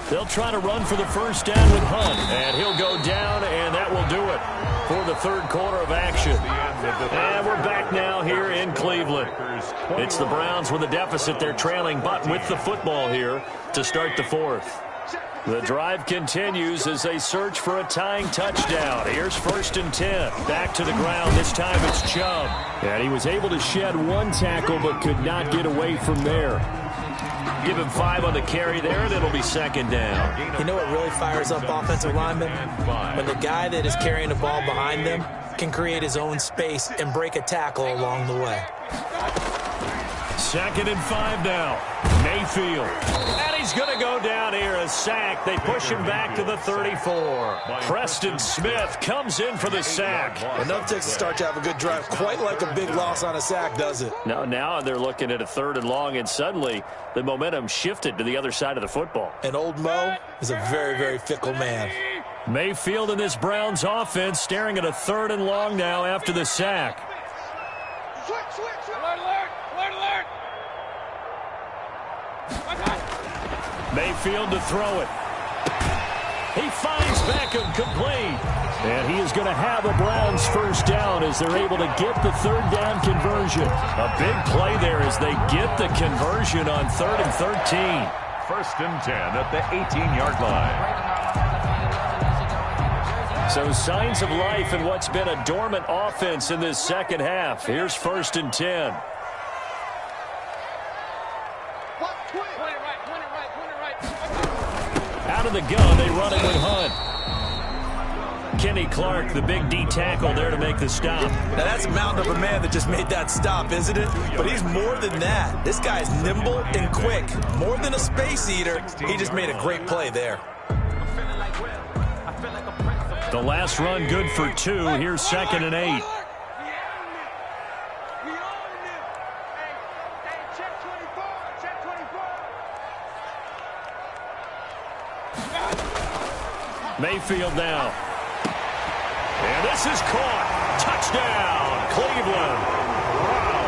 They'll try to run for the first down with Hunt. And he'll go down, and that will do it for the 3rd quarter of action. And we're back now here in Cleveland. It's the Browns with a deficit. They're trailing, but with the football here to start the 4th. The drive continues as they search for a tying touchdown. Here's 1st and 10. Back to the ground. This time it's Chubb. And he was able to shed 1 tackle, but could not get away from there. Give him 5 on the carry there, and it'll be 2nd down.
You know what really fires up offensive linemen? When the guy that is carrying the ball behind them can create his own space and break a tackle along the way.
2nd and 5 now. Mayfield. And he's going to go down here, a sack. They push him back to the 34. Preston Smith comes in for the sack.
Enough takes to start to have a good drive. Quite like a big loss on a sack, does it?
Now they're looking at a 3rd and long, and suddenly the momentum shifted to the other side of the football.
And old Mo is a very, very fickle man.
Mayfield in this Browns offense staring at a 3rd and long now after the sack. Mayfield to throw it. He finds Beckham complete. And he is going to have a Browns first down as they're able to get the 3rd down conversion. A big play there as they get the conversion on 3rd and 13.
1st and 10 at the 18-yard line.
So signs of life in what's been a dormant offense in this second half. Here's 1st and 10. Out of the gun, they run it with Hunt. Kenny Clark, the big D tackle there to make the stop.
Now that's a mountain of a man that just made that stop, isn't it? But he's more than that. This guy's nimble and quick. More than a space eater, he just made a great play there.
The last run good for 2. Here's 2nd and 8. Mayfield now. And this is caught. Touchdown, Cleveland.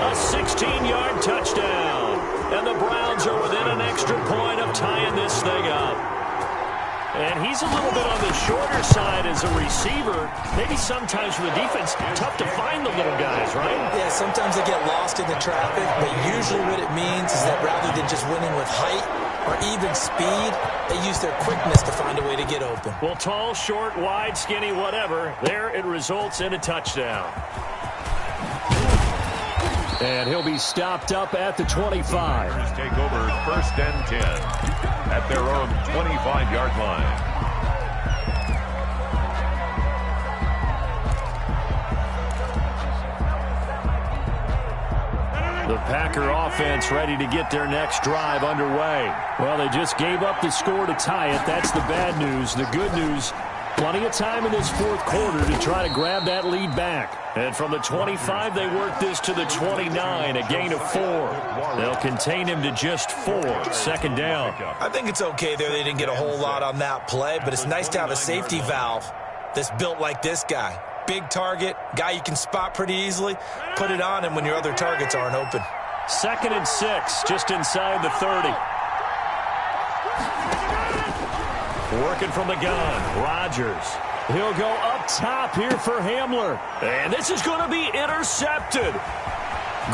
A 16-yard touchdown. And the Browns are within an extra point of tying this thing up. And he's a little bit on the shorter side as a receiver. Maybe sometimes for the defense, tough to find the little guys, right?
Yeah, sometimes they get lost in the traffic, but usually what it means is that rather than just winning with height, or even speed, they use their quickness to find a way to get open.
Well, tall, short, wide, skinny, whatever, there it results in a touchdown. And he'll be stopped up at the 25.
Take over 1st and 10 at their own 25-yard line.
The Packer offense ready to get their next drive underway. Well, they just gave up the score to tie it. That's the bad news. The good news, plenty of time in this fourth quarter to try to grab that lead back. And from the 25, they work this to the 29, a gain of 4. They'll contain him to just 4. 2nd down.
I think it's okay there. They didn't get a whole lot on that play, but it's nice to have a safety valve that's built like this guy. Big target, guy you can spot pretty easily. Put it on him when your other targets aren't open.
2nd and 6, just inside the 30. Working from the gun, Rodgers. He'll go up top here for Hamler. And this is going to be intercepted.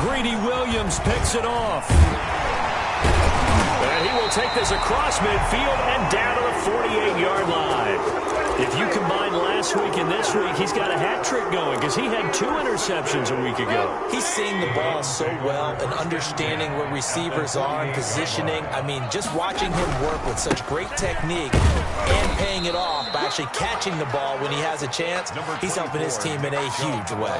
Greedy Williams picks it off. And he will take this across midfield and down to the 48-yard line. If you combine last week and this week, he's got a hat trick going because he had 2 interceptions a week ago.
He's seeing the ball so well and understanding where receivers are and positioning. I mean, just watching him work with such great technique and paying it off by actually catching the ball when he has a chance, he's helping his team in a huge way.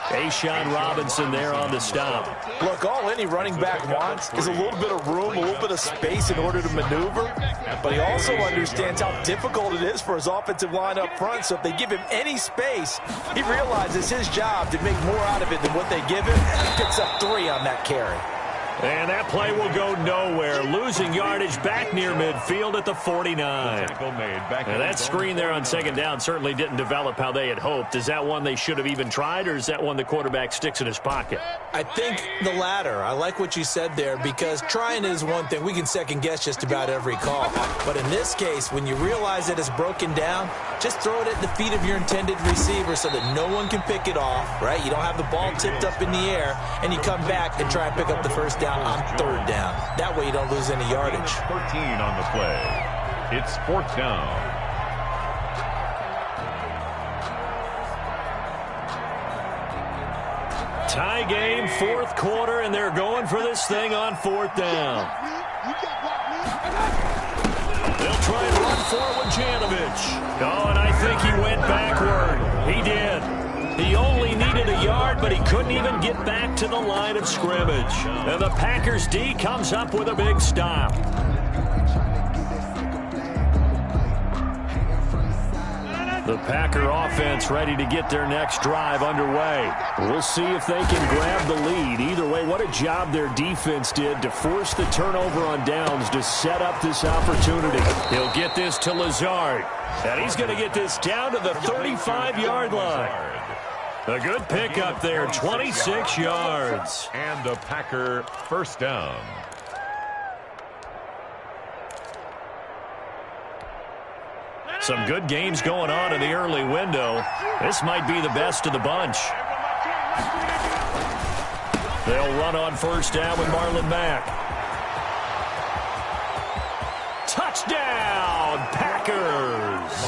A'Shawn Robinson there on the stop.
Look, all any running back wants is a little bit of room, a little bit of space in order to maneuver, but he also understands how difficult it is for his offensive line up front, so if they give him any space, he realizes his job to make more out of it than what they give him. He picks up 3 on that carry.
And that play will go nowhere. Losing yardage back near midfield at the 49. And that screen there on 2nd down certainly didn't develop how they had hoped. Is that one they should have even tried, or is that one the quarterback sticks in his pocket?
I think the latter. I like what you said there, because trying is one thing. We can second-guess just about every call. But in this case, when you realize that it's broken down, just throw it at the feet of your intended receiver so that no one can pick it off, right? You don't have the ball tipped up in the air, and you come back and try and pick up the first down on 3rd down. That way you don't lose any yardage.
13 on the play. It's 4th down.
Tie game, 4th quarter, and they're going for this thing on 4th down. They'll try and run forward with Janovich. Oh, and I think he went backward. He did. He only needed a yard, but he couldn't even get back to the line of scrimmage. And the Packers D comes up with a big stop. The Packer offense ready to get their next drive underway. We'll see if they can grab the lead. Either way, what a job their defense did to force the turnover on downs to set up this opportunity. He'll get this to Lazard. And he's going to get this down to the 35-yard line. A good pickup there, 26 yards.
And a Packer 1st down.
Some good games going on in the early window. This might be the best of the bunch. They'll run on 1st down with Marlon Mack. Touchdown, Packers!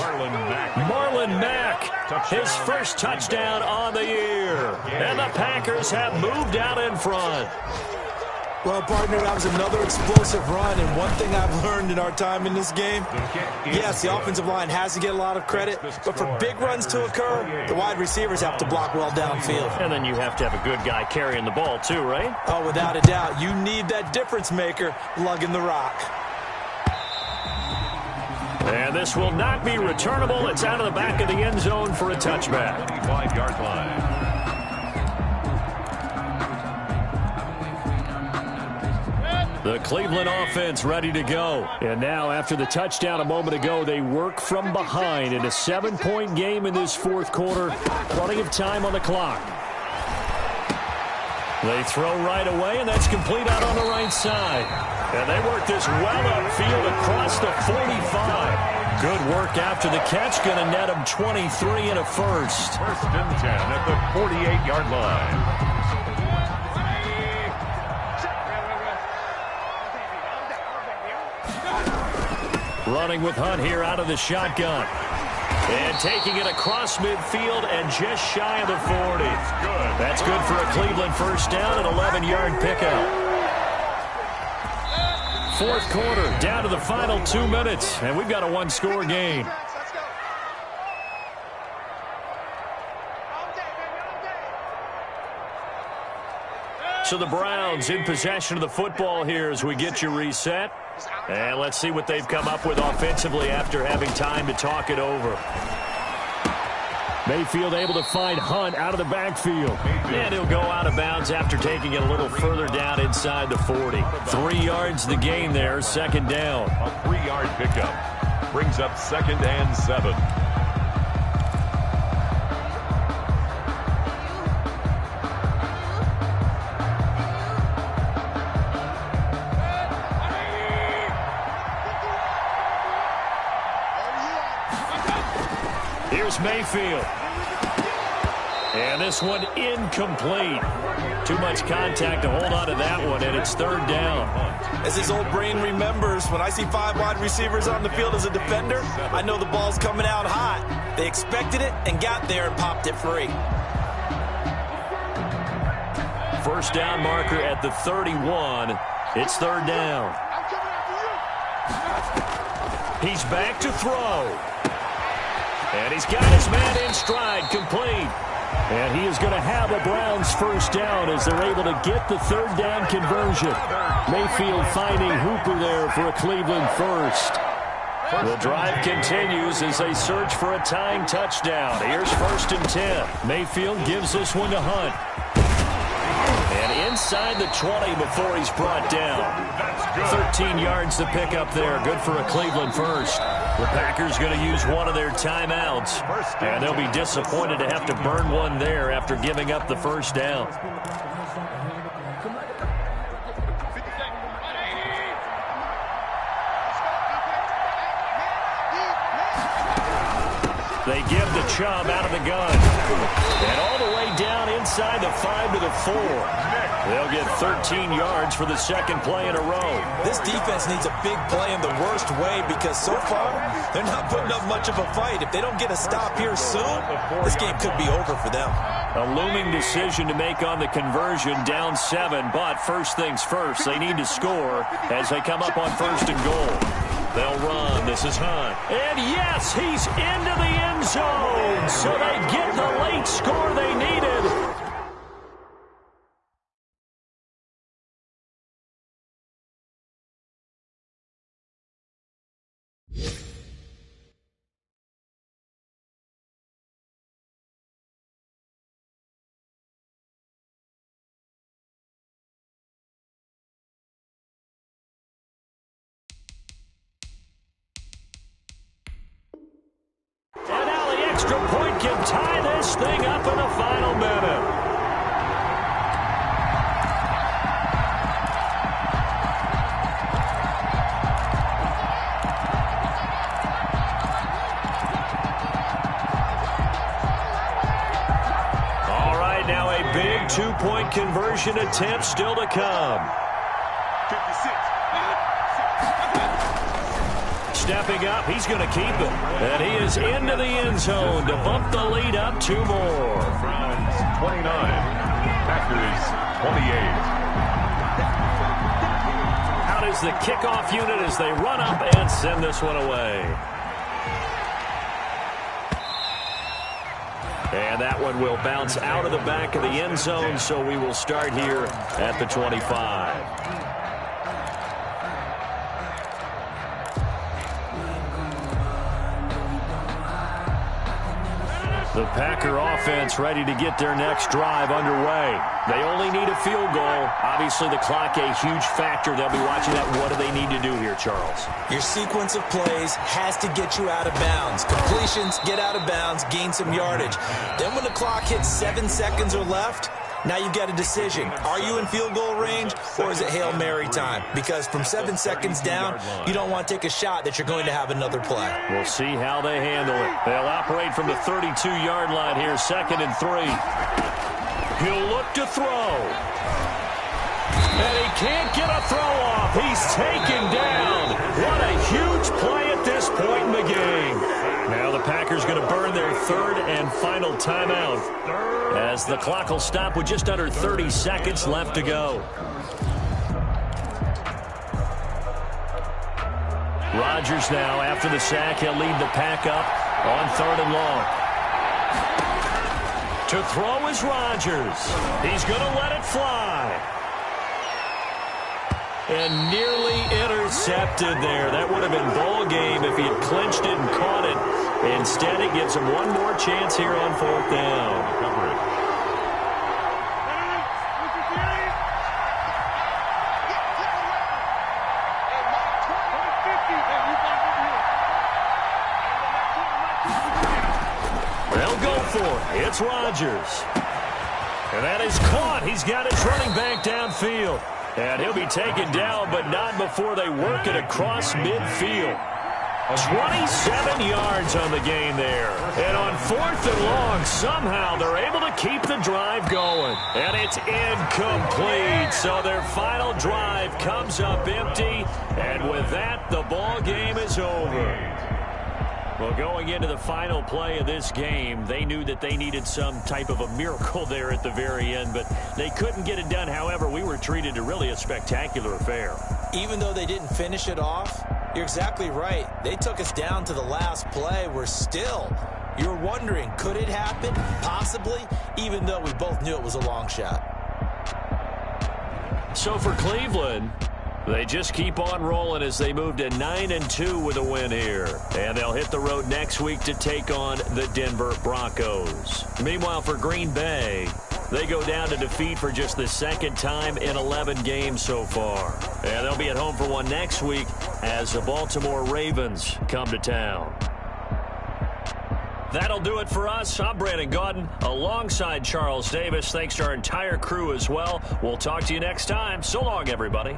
Marlon Mack, his first touchdown on the year. And the Packers have moved out in front.
Well, partner, that was another explosive run, and one thing I've learned in our time in this game, yes, the offensive line has to get a lot of credit, but for big runs to occur, the wide receivers have to block well downfield.
And then you have to have a good guy carrying the ball too, right?
Oh, without a doubt. You need that difference maker lugging the rock.
And this will not be returnable. It's out of the back of the end zone for a touchback.
25-yard line.
The Cleveland offense ready to go. And now, after the touchdown a moment ago, they work from behind in a 7-point game in this 4th quarter. Plenty of time on the clock. They throw right away, and that's complete out on the right side. And they work this well upfield across the 45. Good work after the catch. Going to net them 23 and a first.
1st and 10 at the 48-yard line.
running with Hunt here out of the shotgun. And taking it across midfield and just shy of the 40. That's good for a Cleveland first down, an 11-yard pickup. Fourth quarter, down to the final 2 minutes, and we've got a one-score game. So the Browns in possession of the football here as we get you reset. And let's see what they've come up with offensively after having time to talk it over. Mayfield able to find Hunt out of the backfield. And he'll go out of bounds after taking it a little further down inside the 40. 3 yards the gain there, second down.
A 3-yard pickup brings up 2nd and 7.
Here's Mayfield. And this one incomplete. Too much contact to hold on to that one, and it's third down.
As his old brain remembers, when I see 5 wide receivers on the field as a defender, I know the ball's coming out hot. They expected it and got there and popped it free.
First down marker at the 31. It's third down. He's back to throw. And he's got his man in stride, complete. And he is going to have a Browns first down as they're able to get the third down conversion. Mayfield finding Hooper there for a Cleveland first. The drive continues as they search for a tying touchdown. Here's 1st and 10. Mayfield gives this one to Hunt. And inside the 20 before he's brought down. 13 yards to pick up there. Good for a Cleveland first. The Packers going to use one of their timeouts. And they'll be disappointed to have to burn one there after giving up the first down. They give the Chubb out of the gun. And all the way down inside the 5 to the 4. They'll get 13 yards for the second play in a row.
This defense needs a big play in the worst way because so far they're not putting up much of a fight. If they don't get a stop here soon, this game could be over for them.
A looming decision to make on the conversion, down 7. But first things first, they need to score as they come up on 1st and goal. They'll run. This is Hunt. And yes, he's into the end zone. So they get the late score they needed. And now the extra point can tie this thing up in the final minute. All right, now a big two-point conversion attempt still to come.
56.
Stepping up, he's going to keep it. And he is into the end zone to bump the lead up 2 more.
Browns 29, Packers 28.
Out is the kickoff unit as they run up and send this one away. And that one will bounce out of the back of the end zone, so we will start here at the 25. The Packer offense ready to get their next drive underway. They only need a field goal. Obviously, the clock a huge factor. They'll be watching that. What do they need to do here, Charles?
Your sequence of plays has to get you out of bounds. Completions, get out of bounds, gain some yardage. Then when the clock hits 7 seconds or left, now you've got a decision. Are you in field goal range or is it Hail Mary time? Because from 7 seconds down, you don't want to take a shot that you're going to have another play.
We'll see how they handle it. They'll operate from the 32-yard line here, 2nd and 3. He'll look to throw. And he can't get a throw off. He's taken down. What a huge play at this point in the game. Now the Packers going to burn their third and final timeout as the clock will stop with just under 30 seconds left to go. Rodgers now, after the sack, he'll lead the pack up on 3rd and long. To throw is Rodgers. He's going to let it fly. And nearly intercepted there. That would have been ball game if he had clinched it and caught it. Instead, it gives him one more chance here on 4th down. They'll go for it. It's Rodgers. And that is caught. He's got his running back downfield. And he'll be taken down, but not before they work it across midfield. 27 yards on the game there. And on 4th and long, somehow they're able to keep the drive going. And it's incomplete. So their final drive comes up empty. And with that, the ball game is over. Well, going into the final play of this game, they knew that they needed some type of a miracle there at the very end, but they couldn't get it done. However, we were treated to really a spectacular affair.
Even though they didn't finish it off, you're exactly right. They took us down to the last play. We're still, you're wondering, could it happen? Possibly, even though we both knew it was a long shot.
So for Cleveland, they just keep on rolling as they move to 9-2 with a win here. And they'll hit the road next week to take on the Denver Broncos. Meanwhile, for Green Bay, they go down to defeat for just the second time in 11 games so far. And they'll be at home for one next week as the Baltimore Ravens come to town. That'll do it for us. I'm Brandon Gaudin alongside Charles Davis. Thanks to our entire crew as well. We'll talk to you next time. So long, everybody.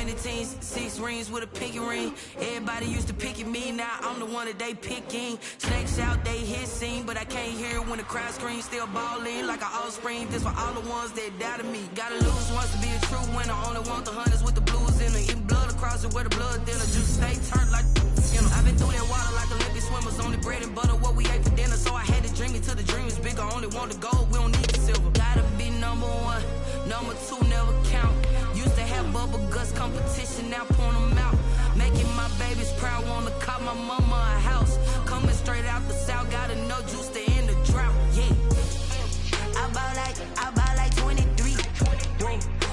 many teams, 6 rings with a pinky ring. Everybody used to pick at me, now I'm the one that they picking. Snakes out, they hit scene, but I can't hear when the crowd screams. Still ballin' like an offspring. This for all the ones that doubted me. Gotta lose once to be a true winner. Only want the hunters with the blues in them. Eating blood across it where the blood thinner. Just stay turned like I've been through that water like Olympic swimmers. Only bread and butter, what we ate for dinner. So I had to dream it till the dream is bigger. Only want the gold, we don't need the silver. Gotta be number 1, number 2 never count. Used to have bubble guts competition, now point them out. Making my babies proud, wanna cop my mama a house. Coming straight out the south, got enough juice to end the drought. Yeah, I buy like 23.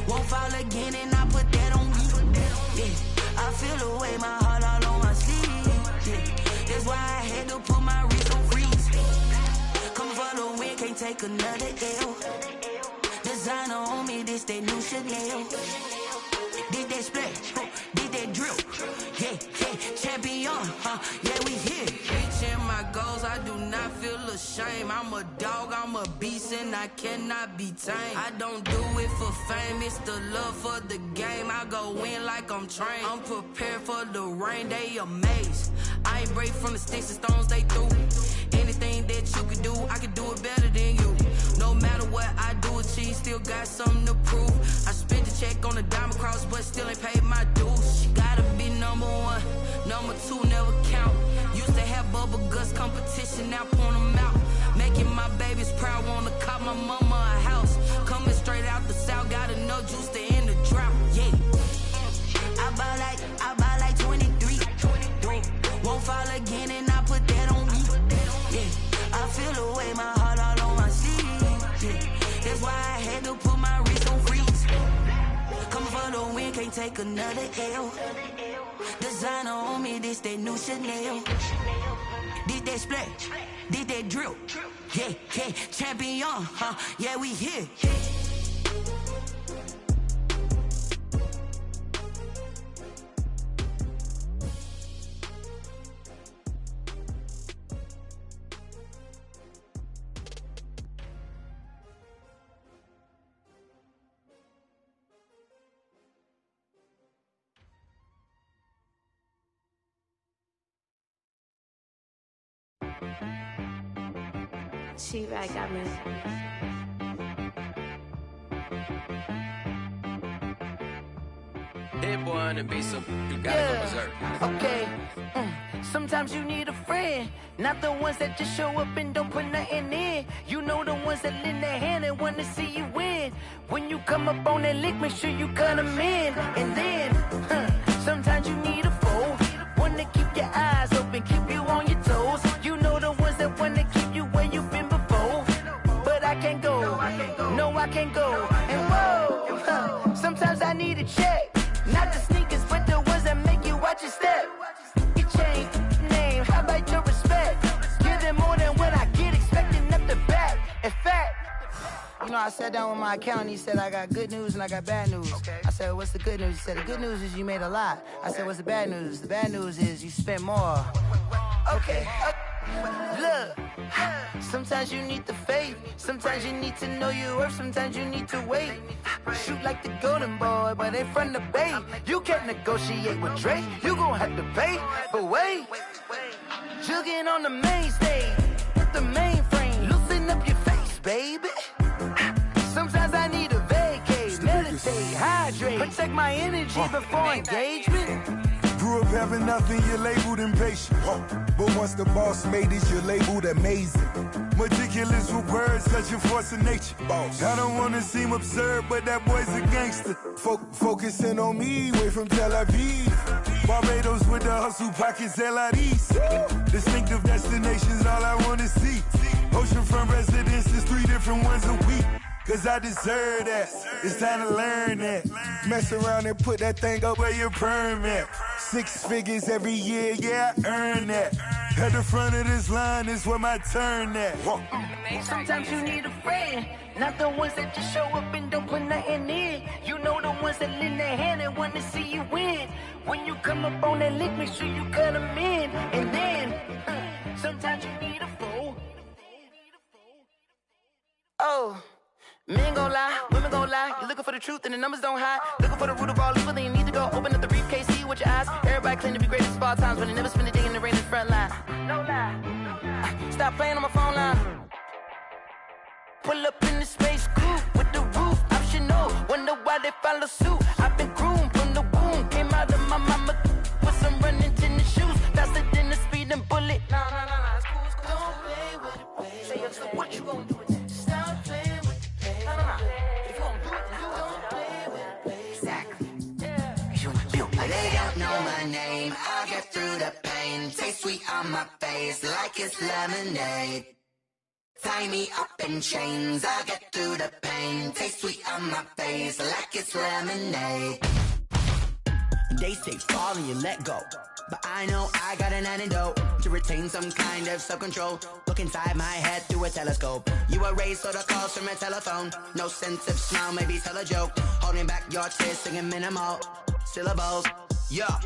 Won't fall again, and I put that on me. Yeah, I feel the way, my heart all on my sleeve. Yeah, that's why I had to put my wrist on freeze. Coming for the win, can't take another L. Designer on me, this that new Chanel. Did that split, did that drill. Yeah, champion, yeah, we here. Reaching my goals, I do not feel ashamed. I'm a dog, I'm a beast, and I cannot be tamed. I don't do it for fame, it's the love for the game. I go in like I'm trained. I'm prepared for the rain, they amazed. I ain't break from the sticks and stones they threw. Anything that you can do, I can do it better than you. No matter what I do, achieve, still got something to prove. I spent the check on the diamond cross, but still ain't paid my dues. Gotta be number 1, number 2 never count. Used to have bubble guts competition, now point them out. Making my babies proud, wanna cop my mama a house. Coming straight out the south, got enough juice to end the drought. Yeah, I buy like 23. Won't fall again, and I put that on me. Yeah, I feel the way, my heart all on my sleeve. Yeah, that's why I had to put my wrist on freeze. Coming for the win, can't take another L. Designer on me, this that new Chanel. Did that split, did that drill. Yeah, champion, yeah, we here.
She-Rag got me.
Dead boy on the beat, so you gotta go berserk.
Okay. Sometimes you need a friend, not the ones that just show up and don't put nothing in. You know the ones that lend their hand and want to see you win. When you come up on that lick, make sure you cut them in. And then, sometimes you need a foe, one to keep your eyes open, keep you on your toes. You know the ones that want to keep you where you've been before. But I can't go, no I can't go. And whoa, sometimes I need a check. Not the sneakers, but the ones that make you watch your step. Your chain, name, how about your respect? Give them more than what I get, expecting up the back. In fact, you know, I sat down with my accountant, he said I got good news and I got bad news. I said, what's the good news? He said, the good news is you made a lot. I said, what's the bad news? The bad news is you spent more. Okay. Look, sometimes you need the faith, sometimes you need to know your worth, sometimes you need to wait. Shoot like the golden boy, but in front of the bay. You can't negotiate with Drake, you gon' have to pay. But wait, jugging on the main stage, with the mainframe, loosen up your face, baby. Sometimes I need a vacate, meditate, hydrate, protect my energy before engagement.
Grew up having nothing, you're labeled impatient. But once the boss made it, you're labeled amazing. Meticulous with words, such a force of nature. I don't wanna seem absurd, but that boy's a gangster. Focusing on me, way from Tel Aviv. Barbados with the hustle pockets, LIDs. Distinctive destinations, all I wanna see. Oceanfront residences, 3 different ones a week. Cause I deserve that, it's time to learn that. Mess around and put that thing up where your perm at. 6 figures every year, yeah, I earn that. At the front of this line is where my turn at.
Sometimes you need a friend, not the ones that just show up and don't put nothing in. You know the ones that lend their hand and want to see you win. When you come up on that lick, make sure you cut them in. And then, sometimes you need a fool. Oh. Men gon' lie, women gon' lie. You're looking for the truth and the numbers don't hide. Looking for the root of all evil, then you need to go open hard times, but I never spend a day in the rain in the front line. No lie. Stop playing on my phone line. Pull up in the space coupe with the roof optional. Wonder why they follow suit. I've been groomed from the womb. Came out of my mama with some running tennis shoes. Faster than the speeding bullet. No, it's cool, it's cool. Don't play with it, baby. Say, what you gonna do with it? Stop playing with it, baby. No. If you gonna do it, then don't play with it, baby. Exactly.
They don't know my name. I'll get through the pain. Taste sweet on my face like it's lemonade. Tie me up in chains, I'll get through the pain. Taste sweet on my face like it's lemonade.
They say fall and you let go, but I know I got an antidote to retain some kind of self-control. Look inside my head through a telescope. You erase all the calls from a telephone. No sense of smile, maybe tell a joke. Holding back your tears, singing minimal syllables. Yeah.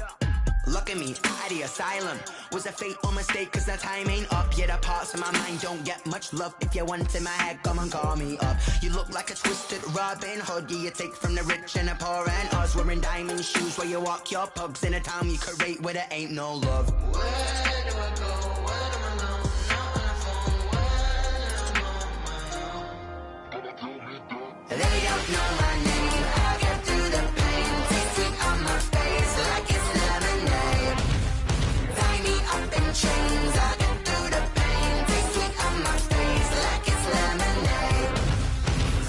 Look at me, out the asylum. Was a fate or mistake, cause the time ain't up. Yeah, the parts of my mind don't get much love. If you want in my head, come and call me up. You look like a twisted Robin Hood. Yeah, you take from the rich and the poor and us. Wearing diamond shoes where you walk your pugs in a town you create where there ain't no love.
Where do I go? Where am I alone? Not on the phone. When I'm on my own. They don't know my name. I get through the pain. Taste sweet on my face like it's lemonade. Tie me up in chains. I get through the pain. Taste sweet on my face like it's lemonade.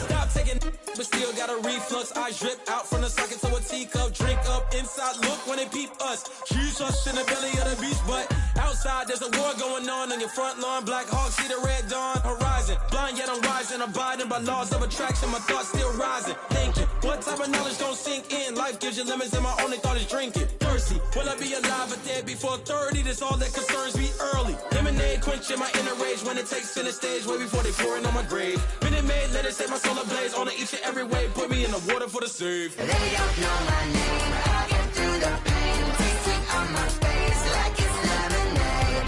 Stop taking, but still got a reflux. I drip out from the socket to a teacup. Drink up inside, look when they peep us. Choose us in the belly of the beast, but outside there's a war going on your front lawn. Black Hawk, see the red dawn horizon. Blind yet I'm rising, abiding by laws of attraction. My thoughts still rising, thinking what type of knowledge don't sink in? Life gives you lemons and my only thought is drinking. Thirsty, will I be alive or dead before 30? That's all that concerns me early. Lemonade quenching my inner rage when it takes center stage way before they pour it on my grave. Minute Maid, let it set my soul ablaze on each and every way. Put me in the water for the save.
They don't know my name. I get through the pain. Taste sweet on my face like it's lemonade.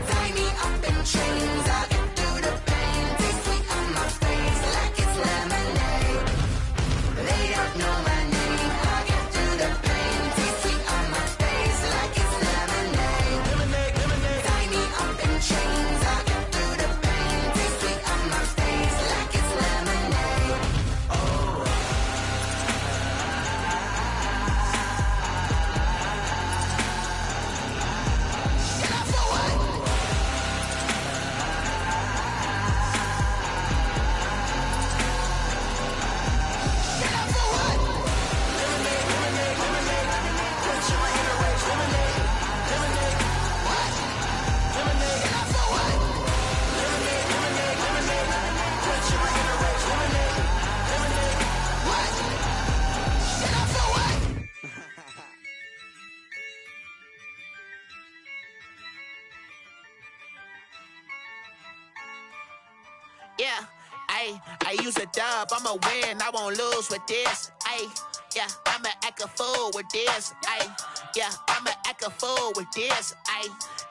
Tie me up in chains. I get through the pain. Taste sweet on my face like it's lemonade. They don't know my name. I get through the pain. Taste sweet on my face like it's lemonade. Lemonade. Tie me up in chains. I get through the pain. Taste sweet on my face like it's lemonade. Oh.
Yeah, I use a dub, I'ma win, I won't lose with this. Yeah, I'ma act a fool with this. Yeah, I'ma act a fool with this.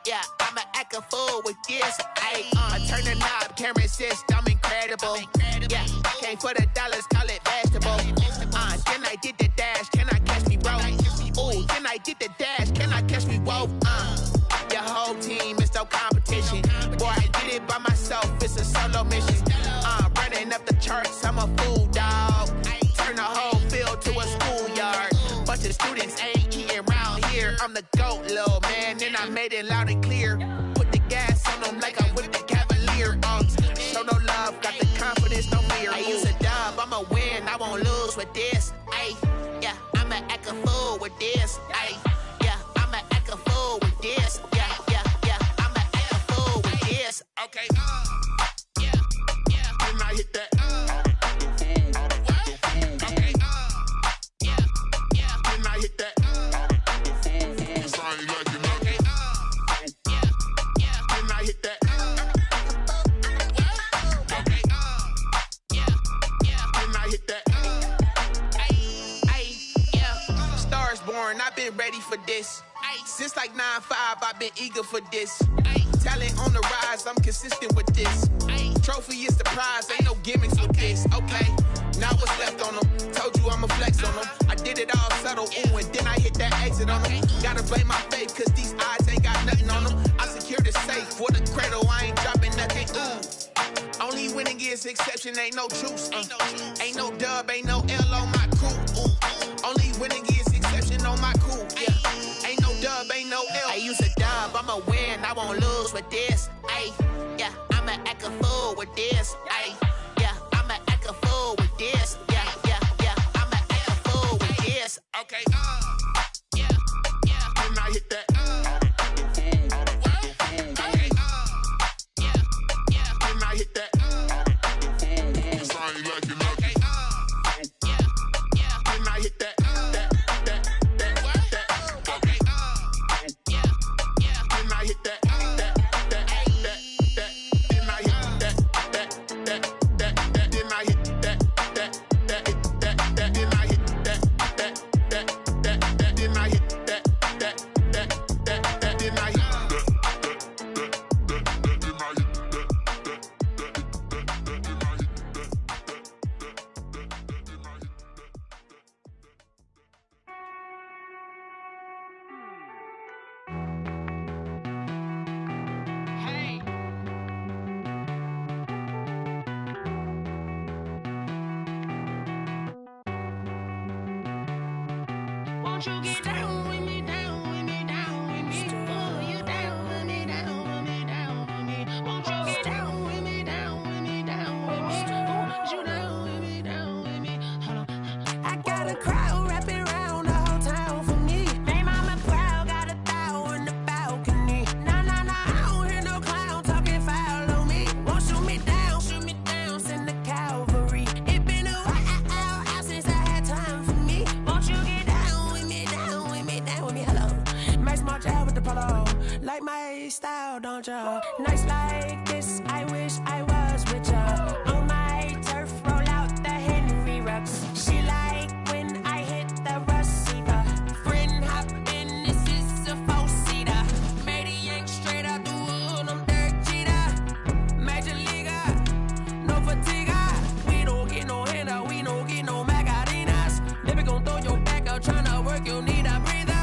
Yeah, I'ma act a fool with this. I turn the knob, camera assist, I'm incredible. Yeah, came for the dollars, call it vegetable. Then I did the dash, can I catch me, bro? Ooh, then I did the dash, can I catch me, whoa? Your whole team is no competition. Boy, I did it by myself, it's a solo mission. Running up the charts, I'm a fool, dog. Turn the whole field to a schoolyard. Bunch of students ain't eating round here. I'm the GOAT, little man, and I made it loud and clear. Put the gas on them like I'm with the Cavalier. Show no love, got the confidence, no fear. I use a dub, I'ma win, I won't lose with this. Yeah, I'ma act a fool with this. Yeah, I'ma act a fool with this. Yeah, I'ma act a fool with this.
Okay. Then I hit that. Okay. Then I hit that. Cause I ain't like it. Okay. Then I hit that. Okay. Then I hit that.
Yeah. Stars born, I've been ready for this. Since like 9-5, I've been eager for this. Talent on the rise, I'm consistent with this. Trophy is the prize, ain't no gimmicks with this. Okay, now what's left on them? Told you I'ma flex on them. I did it all subtle, ooh, and then I hit that. that exit on them. Gotta blame my faith, cause these odds ain't got nothing on them. I secure the safe for the cradle, I ain't dropping nothing. Only winning is exception, ain't no truce. Ain't no dub, ain't no L on my crew. Only winning is exception on my crew. Yeah. Ain't no dub, ain't no L. I use a dub, I'ma win, I won't lose with this. Ay, yeah, I'ma act a fool with this. Ay, yeah, I'ma act a fool with this. Yeah, yeah, yeah, I'ma act a fool with this. Okay, yeah, yeah. Then I hit that. Hit that. Sound like you know. Okay. Yeah, yeah. Then I hit that. Okay. Yeah, yeah. Then I hit that. Then I hit that. Then I hit that. Then I hit that. Then I hit that.
Won't you get down with me, down with me, down with me? Oh, you down with me, down with me, down with me. Won't you get down with me, down with me, down with me? Oh, you down with me, down with me? Hold on. I got a crowd wrapping around the whole town for me. They mama proud, got a thou on the balcony. Nah, nah, nah, I don't hear no clown talking foul on me. Won't shoot me down, send the cavalry. It been a while since I had time for me. Won't you get down with me, down with me, down with me? Hello. Max March out with the polo. Like my style, don't ya? Nights like this, I wish I was with ya. On my turf, roll out the Henry Rux. She like when I hit the receiver. Friend hop in, this is a four-seater. Made a yank straight out the wood, I'm Derek Jeter. Major leaguer, no fatigue. We don't get no handout, we don't get no Macarinas. Baby gon' throw your back out, tryna work, you need a breather.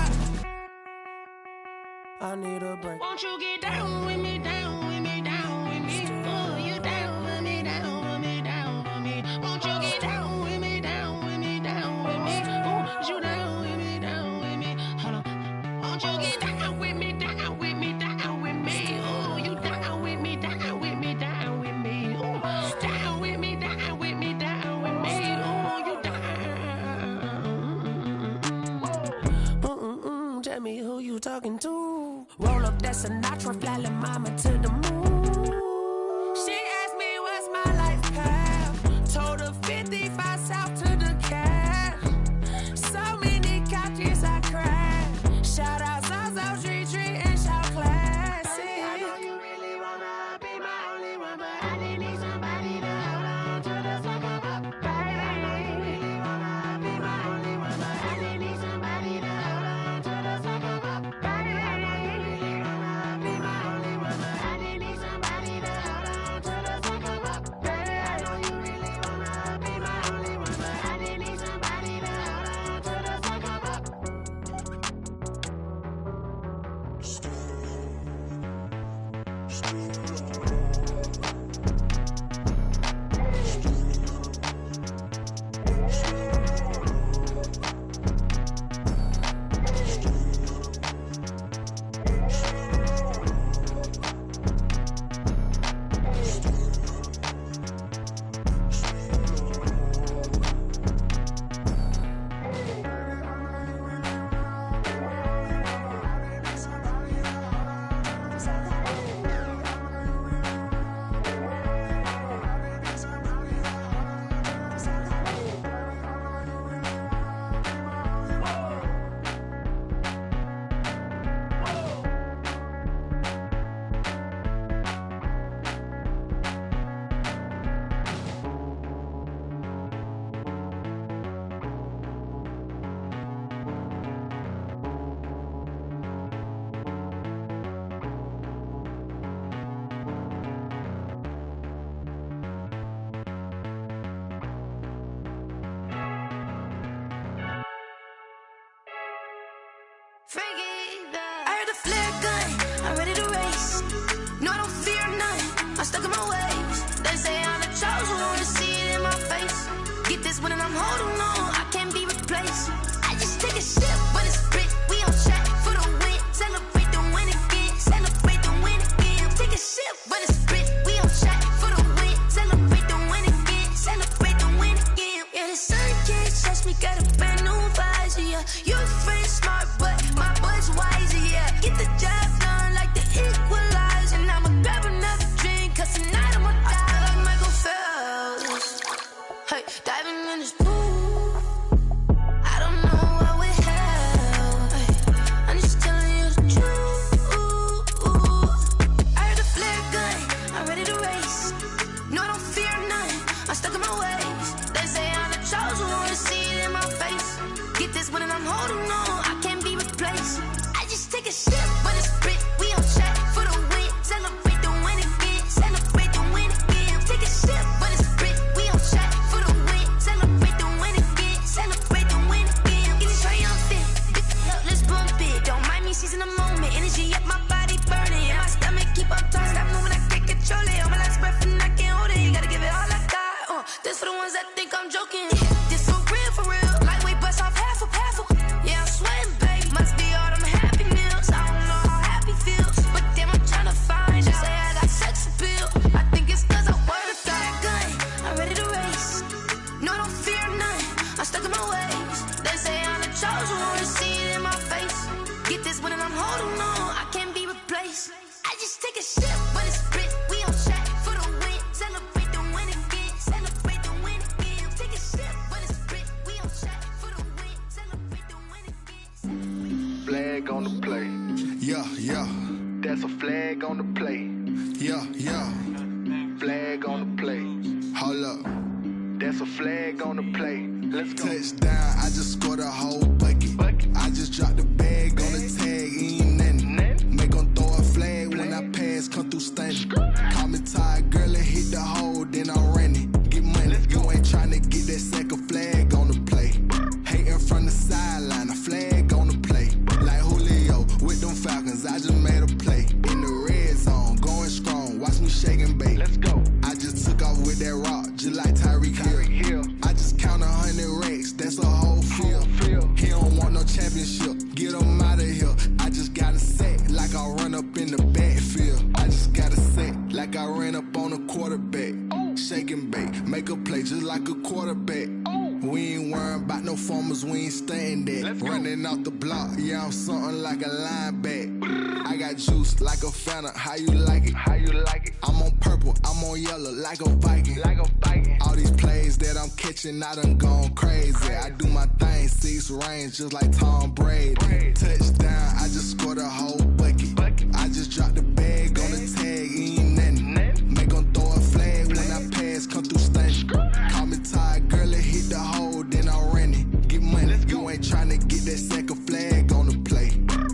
I need a break. Won't you get down with me, down with me, down with me? Oh, you down with me, down with me, down with me? Won't you get down with me, down with me, down with me? Oh, you down with me, down with me? Hold on. Won't you get down with me, down with me, down with me? Oh, you down with me, down with me, down with me? Oh, down with me, down with me, down with me? Oh, you down. Tell me who you talking to. Roll up that Sinatra, fly la mama to the moon. She asked me what's my life path. Told her 55 south to the cat. So many couches I cried. Shout out Zazo, Tree, and shout classic. I know you really wanna be my only one, but I didn't need somebody to hold on to the sucker up. Baby, I know you really wanna be my only one, but I didn't need somebody to hold on to the sucker up. Baby, I know you really wanna be my only one, but I didn't need I heard the flare gun, I'm ready to race. No, I don't fear none, I'm stuck in my ways. They say I'm the chosen one, to see it in my face. Get this one and I'm holding on, I can't be replaced. I just take a sip, but it's split, we on track for the win. Celebrate the win again, celebrate the win again. Take a sip, but it's split, we on track for the win. Celebrate the win again, celebrate the win again. Yeah, the sun can't touch me, got a brand new visor, yeah. You're friend smart, but my boy's wiser, yeah. Get the job done like the equalizer. And I'ma grab another drink, cause tonight I'ma die like Michael Phelps. Hey, diving in this pool, I don't know what we have. Hey, I'm just telling you the truth. I heard the flare gun, I'm ready to race. No, I don't fear none, I'm stuck in my ways. They say I'm the chosen one, to see it in my face. Get this one and I'm holding on, I can't be replaced. I just take a sip, but it's split, we on track for the win. Celebrate the win again, celebrate the win again. Take a sip, but it's split, we on track for the win. Celebrate the win again, celebrate the win again. Get it triumphant, let's bump it. Don't mind me seizing the moment, energy up my body burning. And my stomach keep up talking, stop moving, I can't control it. On my last breath and I can't hold it, gotta give it all I got. This for the ones that think I'm joking. This for real, lightweight bust off half a. Yeah, I'm sweating, babe. Must be all them happy meals. I don't know how happy feels, but damn, I'm trying to find. They say I got sex appeal. I think it's cause I wear the fire gun. I'm ready to race. No, I don't fear none, I'm stuck in my ways. They say I'm the chosen one, to see it in my face. Get this one and I'm holding on, I can't be replaced. I just take a sip, but it's split, we on track for the win. Celebrate the win again, celebrate the win again. Take a sip, but it's split, we on track for the win. Celebrate the win again.
Flag on the play.
Yeah, yeah.
That's a flag on the play.
Yeah, yeah.
Flag on the play.
Hold up.
That's a flag on the play. Let's go.
Touchdown, I just scored a whole bucket. I just dropped the bag on the tag, ain't nothing. Make 'em throw a flag when I pass, come through stunning. Call me tired, girl, and hit the hole, then I'm running. Get money, you ain't tryna get that second flag on the play. Hating from the sideline, a flag on the play. Like Julio with them Falcons, I just made a play. In the red zone, going strong, watch me shake and bake.
Let's go.
I just took off with that rock, just like Tyreek Hill. I just count 100 racks, that's a whole field. He don't want no championship, get him out of here. I just gotta set like I run up in the backfield. I just gotta set like I ran up on a quarterback. Shake and bake, make a play just like a quarterback. We ain't worrying about no formers, we ain't staying there. Running off the block, yeah, I'm something like a linebacker. I got juice like a Fanta, how you like it?
How you like it?
I'm on purple, I'm on yellow, like a Viking.
Like a Viking.
All these plays that I'm catching, I done gone crazy. I do my thing, 6 range, just like Tom Brady. Touchdown, I just scored a whole bucket. I just dropped the bag on the tag, ain't nothing. Make 'em throw a flag when I pass, come through stunning. Call me tired, girl, and hit the hole, then I'm running. Get money, you ain't tryna get that second flag on the play.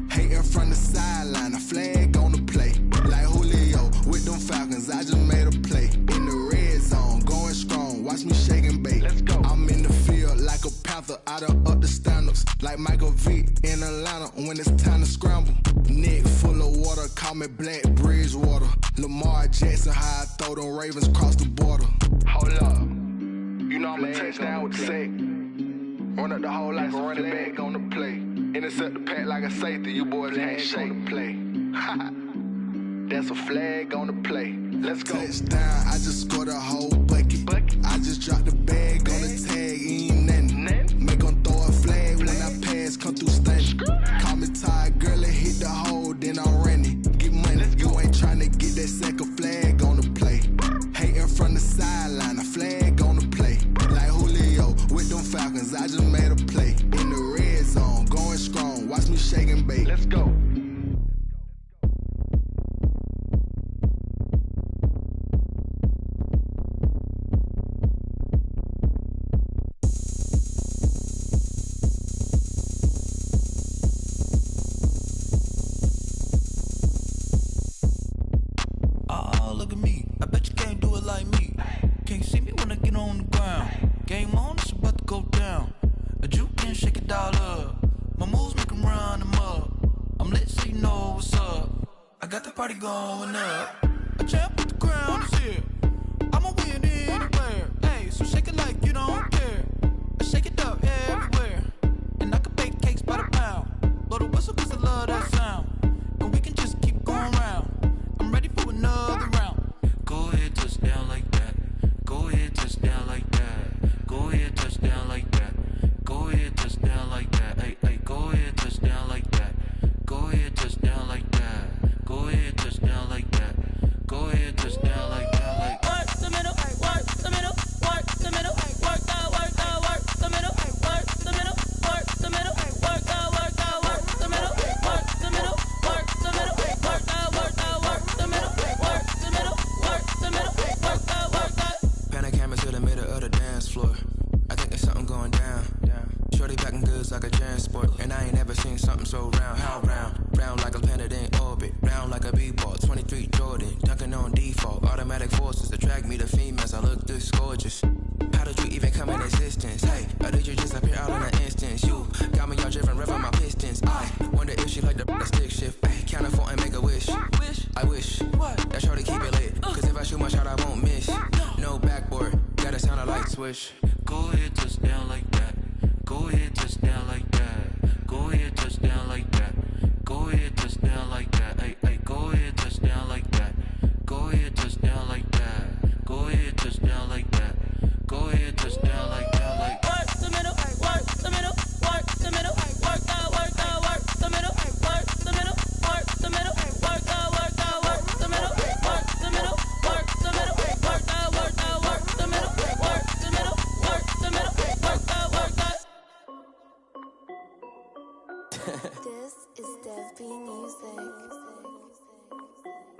Hating from the sideline, a flag on the play. Like Julio with them Falcons, I just made a play. In the red zone, going strong, watch me shake and bake.
Let's go.
I'm in the field like a panther, I done up the standards. Like Michael Vick in Atlanta when it's time to scramble. Neck full of water, call me Black Bridgewater. Lamar Jackson, how I throw them Ravens across the border.
Hold up. You know I'm a touchdown with the sack. Run up the hole like a running back on the play. Intercept the pack like a safety, you boys ain't shake the play. That's a flag on the play. Let's go.
Touchdown, I just scored a whole bucket. I just dropped the bag on the tag, ain't nothing. Make 'em throw a flag when I pass, come through stunning. Call me tired, girl, and hit the hole, then I'm running. Get money, you ain't tryna get that second flag on the play. Hating from the sideline, a flag on the play. Like Julio with them Falcons, I just made a play. In the red zone, going strong, watch me shake and bake.
Let's go.
Look at me, I bet you can't do it like me. Can't see me when I get on the ground. Game on, it's about to go down. A juke and shake it all up. My moves make 'em run them up. got the party going up. A champ with the crown is here. I'ma win anywhere. Hey, so shake it like you don't care. I shake it up everywhere. And I can bake cakes by the pound. Blow the whistle cause I love that sound. And we can just keep going round. I'm ready for another round.
Go ahead, touch down like that. Go ahead, touch down like that. Go ahead, touch down like that. Go ahead, touch down like that. Hey, hey, go ahead, touch down like that. Go ahead, touch down like that. Go ahead, touch down like that. Go ahead, touch down like that. Like
work the middle, work the middle, work the middle, work the middle, work the middle, work the middle, work the middle, work the middle, work the middle, work the middle, work the middle, work the middle, work the middle, work the.
Pan a camera to the middle of the dance floor. I think there's something going down. Shorty packing goods like a transport, and I ain't never seen something so round. How round? Round like a planet in orbit, round like a b-ball. 23 Jordan, dunking on default. Automatic forces attract me to females. I look this gorgeous. How did you even come in existence? Hey, or did you just appear out in an instance? You got me all driven, revving my pistons. I wonder if she like the stick shift. Ay, count her 4 and make a wish. I wish that shorty keep it lit, cause if I shoot my shot, I won't miss. No backboard, gotta sound a light switch.
go ahead, touch down like that. Go ahead, touch down like that. Go ahead, touch down like that. Go ahead, touch down like that. Hey, hey, go ahead, touch down like that. Go ahead, touch down like that. Go ahead, touch down like that. Go ahead, touch down like that. Like
work the middle, work the middle, work the middle, work the middle, work the middle, work the middle, work the middle, work the middle, work the middle, work the middle, work the middle, work the middle, work the middle, work the middle, work the.
This is Dev B Music.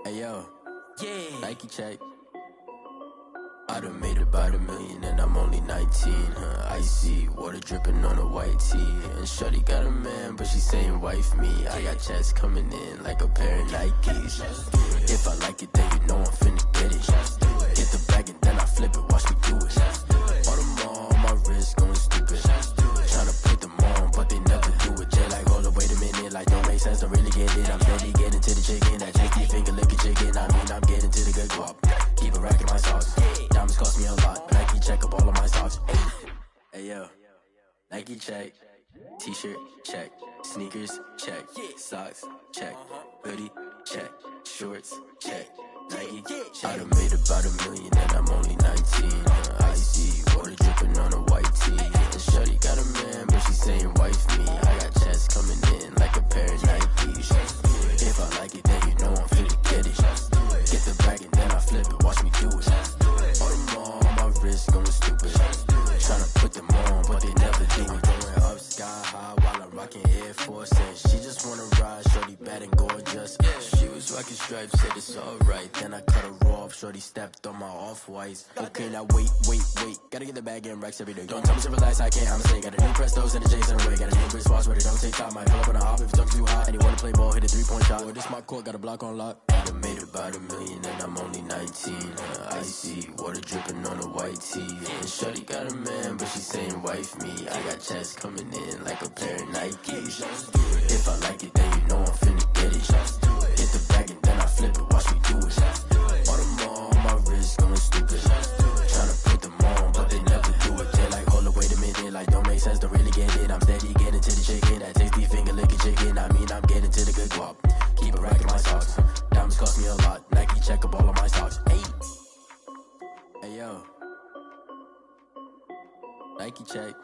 Hey yo, yeah, Nike check. I done made about $1 million and I'm only 19, icy, water dripping on a white tee. And shorty got a man, but she saying wife me. I got checks coming in like a pair of Nikes. If I like it, then you know I'm finna get it. Get the bag and then I flip it, watch me do it. All them on my wrist going stupid. Tryna put them on, but they never do it. Jay like, hold up, wait a minute, like don't make sense, don't really get it. I'm steady getting to the chicken, that tasty finger licking chicken. I mean, I'm getting to the good guap. Keep a rack in my socks. Diamonds cost me a lot. Nike check up all of my socks. Hey yo, Nike check. T-shirt check. Sneakers check. Socks check. Hoodie check. Shorts check. Nike check. I done made about $1 million and I'm only 19. Icy, water dripping on a white tee. And shorty got a man, but she saying wife me. I got checks coming in like a pair of Nikes. If I like it, then you know I'm finna get it. Get the bag and then I flip it, watch me do it. All them on my wrist going stupid. Tryna put them on, but they never do it. Going up sky high while I'm rocking Air Force. And she just wanna ride, shorty bad and gorgeous. She was rocking stripes, said it's alright. Then I cut her off, shorty stepped on my off-whites. Okay, now wait. Gotta get the bag and racks every day. Don't tell me to relax, I can't, I'ma say. Got a new Prestos and a J's in a way. Got a new Chris Foss, but it don't take time. Might pull up on a hop if it's too hot. And you wanna play ball, hit a 3-point shot. Or this my court, got a block on lock. I done made about $1 million and I'm only 19. Icy, water dripping on a white tee. And shorty got a man, but she saying wife me. I got checks coming in like a pair of Nikes. If I like it, then you know I'm finna get it. Hit the bag and then I flip it, watch me do it. All them on my wrist going stupid. Tryna put them on, but they never do it. They like, hold up, wait a minute, like don't make sense, don't really get it. I'm steady getting to the chicken, that tasty finger licking chicken. I mean, I'm getting to the good guap. Keep a rack in my socks. Diamonds cost me a lot. Nike check up all of my socks. Hey yo, Nike check.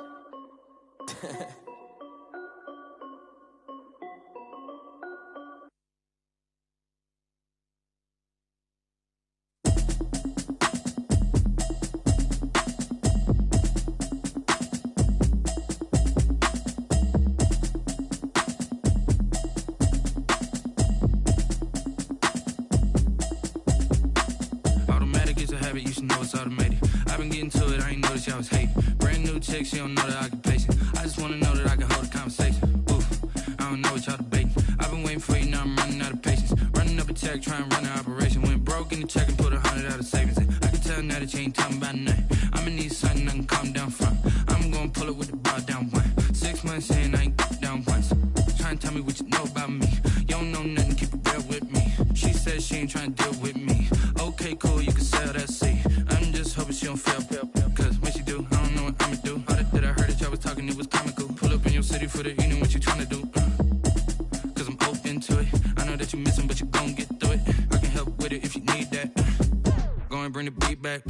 You should know it's automated. I've been getting to it, I ain't noticed y'all was hating. Brand new chick, she don't know the occupation. I just wanna know that I can hold a conversation. Oof, I don't know what y'all debating. I've been waiting for you, now I'm running out of patience. Running up a check, trying to run an operation. Went broke in the check and put 100 out of savings in. I can tell now that you ain't talking about nothing. I'ma need something I can calm down from. I'm gonna pull it with the bar down one. 6 months in, I ain't down once. Trying to tell me what you know about me. You don't know nothing, keep it real with me. ain't trying to deal with me. Okay, cool, you can sell that seat. I'm just hoping she don't fail. Cause when she do, I don't know what I'ma do. All that I heard that y'all was talking, it was comical. Pull up in your city for the evening, what you tryna do? Cause I'm open to it. I know that you missing, but you gon' get through it. I can help with it if you need that. Go and bring the beat back.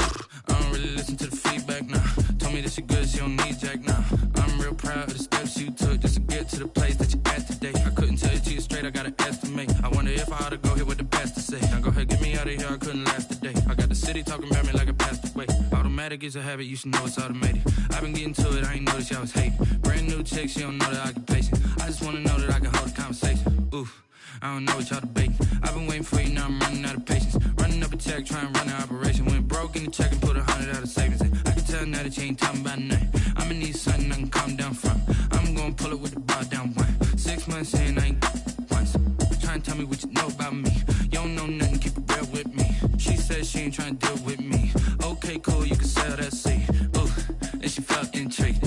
I don't really listen to the feedback, nah. Told me that she good, she don't need jack, nah. I'm real proud of the steps you took just to get to the place that you at today. I couldn't tell you to you straight, I gotta estimate. I wonder if I ought to go here with the best to say. Now go ahead, get me out of here, I couldn't last today. I got the city talking about me like a passed away. Automatic is a habit, you should know it's automated. I've been getting to it, I ain't noticed y'all was hating. Brand new chick, she don't know the occupation. I just wanna know that I can hold a conversation. Oof, I don't know what y'all debating. I've been waiting for you, now I'm running out of patience. Running up a check, trying to run an operation. Went broke in the check and put 100 out of savings in. I can tell now that you ain't talking about nothing. I'ma need something I can calm down from. I'm gonna pull it with the bar down one. 6 months in, I ain't once. Trying to tell me what you know about me. You don't know nothing, keep it real with me. She said she ain't trying to deal with me. Okay, cool, you can sell that seat. Ooh, and she felt intrigued.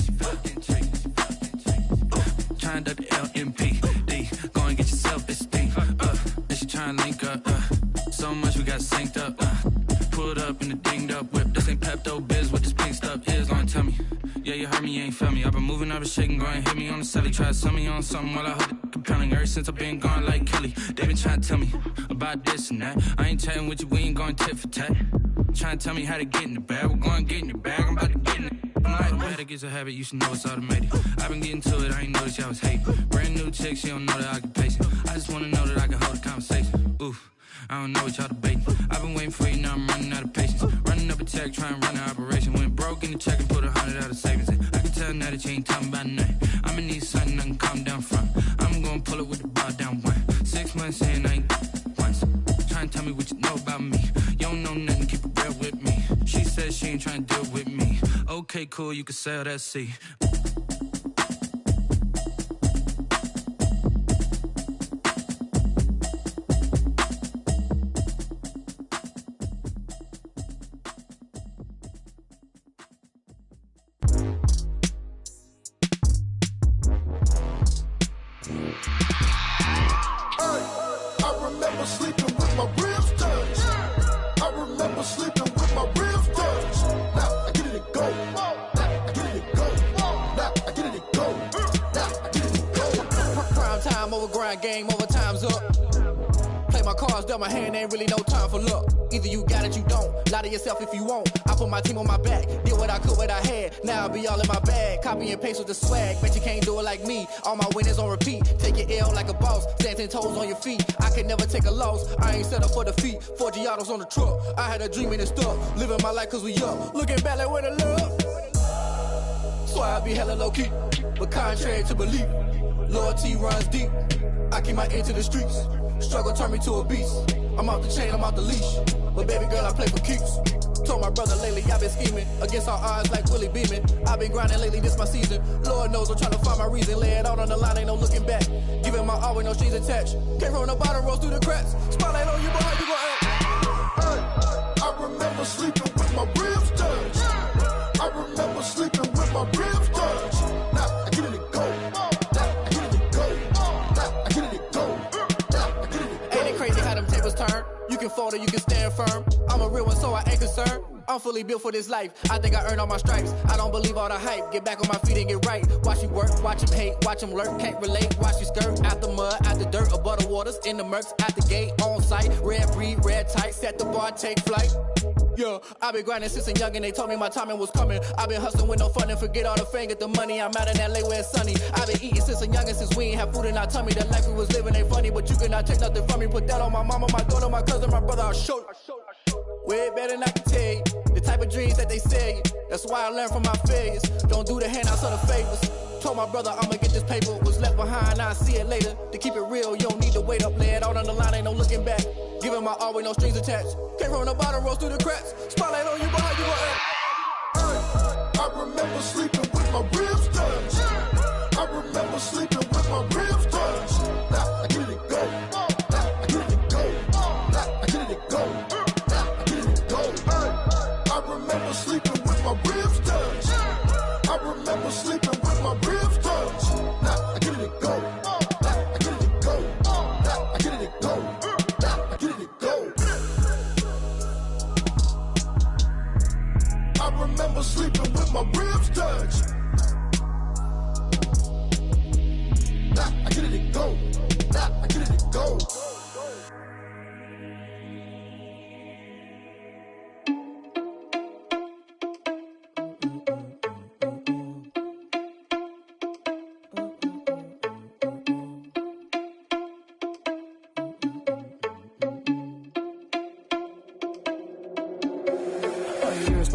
Trying to the LMPD. Go and get yourself esteem. And she trying to link up. So much we got synced up. Pulled up in the dinged up whip. This ain't Pepto-Biz, what this pink stuff is. Long tell me. Yeah, you heard me, you ain't felt me. I've been moving, I've been shaking, go and hit me on the celly. Try to sell me on something while I hold it compelling. Ever since I've been gone like Kelly, they been trying to tell me about this and that. I ain't chatting with you, we ain't going tit for tat. Trying to tell me how to get in the bag. We're going to get in the bag, I'm about to get in it. Automatic is a habit, you should know it's automated. I've been getting to it, I ain't noticed y'all was hating. Brand new chick, she don't know the occupation. I just wanna know that I can hold a conversation. Oof, I don't know what y'all debating. I've been waiting for you, now I'm running out of patience. Running up a check, trying to run an operation. Went broke in the check and put 100 out of savings in. I can tell now that you ain't talking about nothing. I'ma need something I can calm down from. I'm gonna pull it with the bar down one. 6 months in, I ain't once. Trying to tell me what you know about me. You don't know nothing, keep it real with me. She said she ain't trying to deal with me. Okay, cool, you can sell that seat.
Game over, time's up. Play my cards, dealt my hand, ain't really no time for luck. Either you got it, you don't. Lie to yourself if you won't. I put my team on my back, did what I could, what I had. Now I'll be all in my bag, copy and paste with the swag. Bet you can't do it like me. All my winners on repeat. Take your L like a boss, stand 10 toes on your feet. I can never take a loss. I ain't set up for defeat. 4 Giottos on the truck. I had a dream and it stuck. Living my life cause we up. Looking back like where the love. So I be hella low key, but contrary to belief, loyalty runs deep. I keep my ear to the streets. Struggle turned me to a beast. I'm off the chain, I'm off the leash. But baby girl, I play for keeps. Told my brother lately, I've been scheming against all odds like Willie Beeman. I've been grinding lately, this my season. Lord knows I'm trying to find my reason. Lay it out on the line, ain't no looking back. Giving my all with no strings attached. Came from the bottom, rose through the cracks. Spotlight on you, but how you gon' act?
Hey, I remember sleeping with my ribs touched. I remember sleeping with my ribs touched. Now I get it to go.
Turn. You can fold or you can stand firm. I'm a real one, so I ain't concerned. I'm fully built for this life. I think I earned all my stripes. I don't believe all the hype. Get back on my feet and get right. Watch you work, watch him hate, watch him lurk. Can't relate, watch you skirt. Out the mud, out the dirt, above the waters, in the murks, at the gate, on site. Red breed, red tight, set the bar, take flight. Yeah, I've been grinding since a young and they told me my timing was coming. I've been hustling with no fun and forget all the fame, get the money. I'm out in LA where it's sunny. I've been eating since a young and since we ain't have food in our tummy. The life we was living ain't funny, but you cannot take nothing from me. Put that on my mama, my daughter, my cousin, my brother, I'll show you. Way better than I can tell you. The type of dreams that they sell you. That's why I learned from my failures. Don't do the handouts or the favors. Told my brother I'ma get this paper. Was left behind, I'll see it later. To keep it real, you don't need to wait up. Lay it out on the line, ain't no looking back. Giving my all with no strings attached. Came from the bottom, rose through the cracks. Spotlight on you, but how you gon' act?
Hey, I remember sleeping with my ribs touched. I remember sleeping with my ribs touched. Now I get it to go. Now I get it to go. Now I get it to go. Now I get it to go. Hey, I remember sleeping with my ribs touched. I remember sleeping with my ribs touched. Now I get it to go. Now I get it to go. Now I get it to go. Now I get it to go.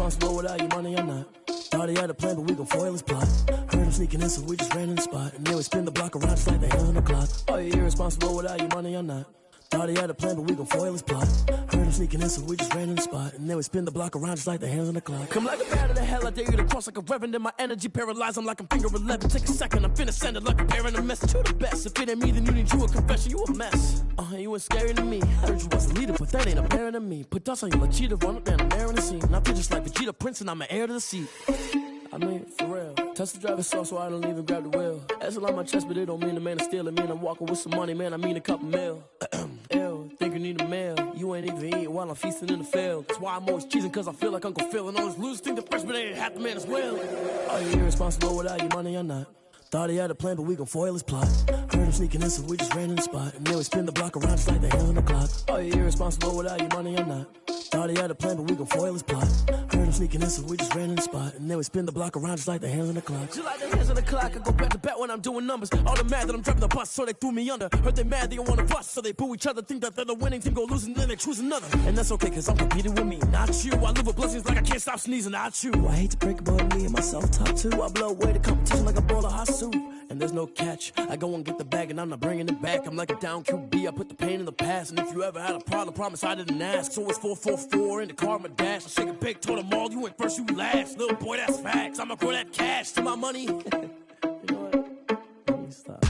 irresponsible without your money or not. Thought he had a plan, but we gon' foil his plot. Heard him sneaking in, so we just ran in the spot. And then we spin the block around just like the hands on the clock. Are you irresponsible without your money or not? Thought he had a plan, but we gon' foil his plot. Heard him sneaking in, so we just ran in the spot. And then we spin the block around just like the hands on the clock. Come like a bat of the hell, I dare you to cross like a reverend. In my energy paralyzed, I'm like I'm finger 11. Take a second, I'm finna send it like a parent a message to the best. If it ain't me, then you need you a confession, you a mess. You ain't scary to me. I heard you was a leader, but that ain't apparent to me. Put dust on you like cheetah, run up down the air in the scene. I feel just like Vegeta Prince, and I'm an heir to the seat. I mean, for real. Touch the driver's soft, so I don't even grab the wheel. That's a lot on my chest, but it don't mean the man is stealing. Mean I'm walking with some money, man. I mean a couple mil. Ew, think you need a meal. You ain't even eating while I'm feasting in the field. That's why I'm always cheesing, cause I feel like Uncle Phil. And all those losers think the freshman ain't half the man as well. Are you irresponsible without your money or not? Thought he had a plan, but we gon' foil his plot. Heard him sneaking in, so we just ran in the spot. And then we spin the block around just like the hands on the clock. Are you irresponsible without your money or not? Thought he had a plan, but we gon' foil his plot. Heard him sneaking in, so we just ran in the spot. And then we spin the block around just like the hands on the clock. Just like the hands on the clock, I go back to back when I'm doing numbers. All the mad that I'm driving the bus, so they threw me under. Heard they mad, they don't wanna bust, so they boo each other. Think that they're the winning team, go losing, then they choose another. And that's okay, cause I'm competing with me, not you. I live with blessings like I can't stop sneezing, not you. I hate to break it, but me and myself top two. I blow away the competition like a bowl of hot soup. And there's no catch. I go and get the bag and I'm not bringing it back. I'm like a down QB, I put the pain in the past. And if you ever had a problem, promise I didn't ask. So it's 444 in the car, my dash. I shake a big, told them all, you went first, you last. Little boy, that's facts. I'ma grow that cash to my money. You know what? Let me stop.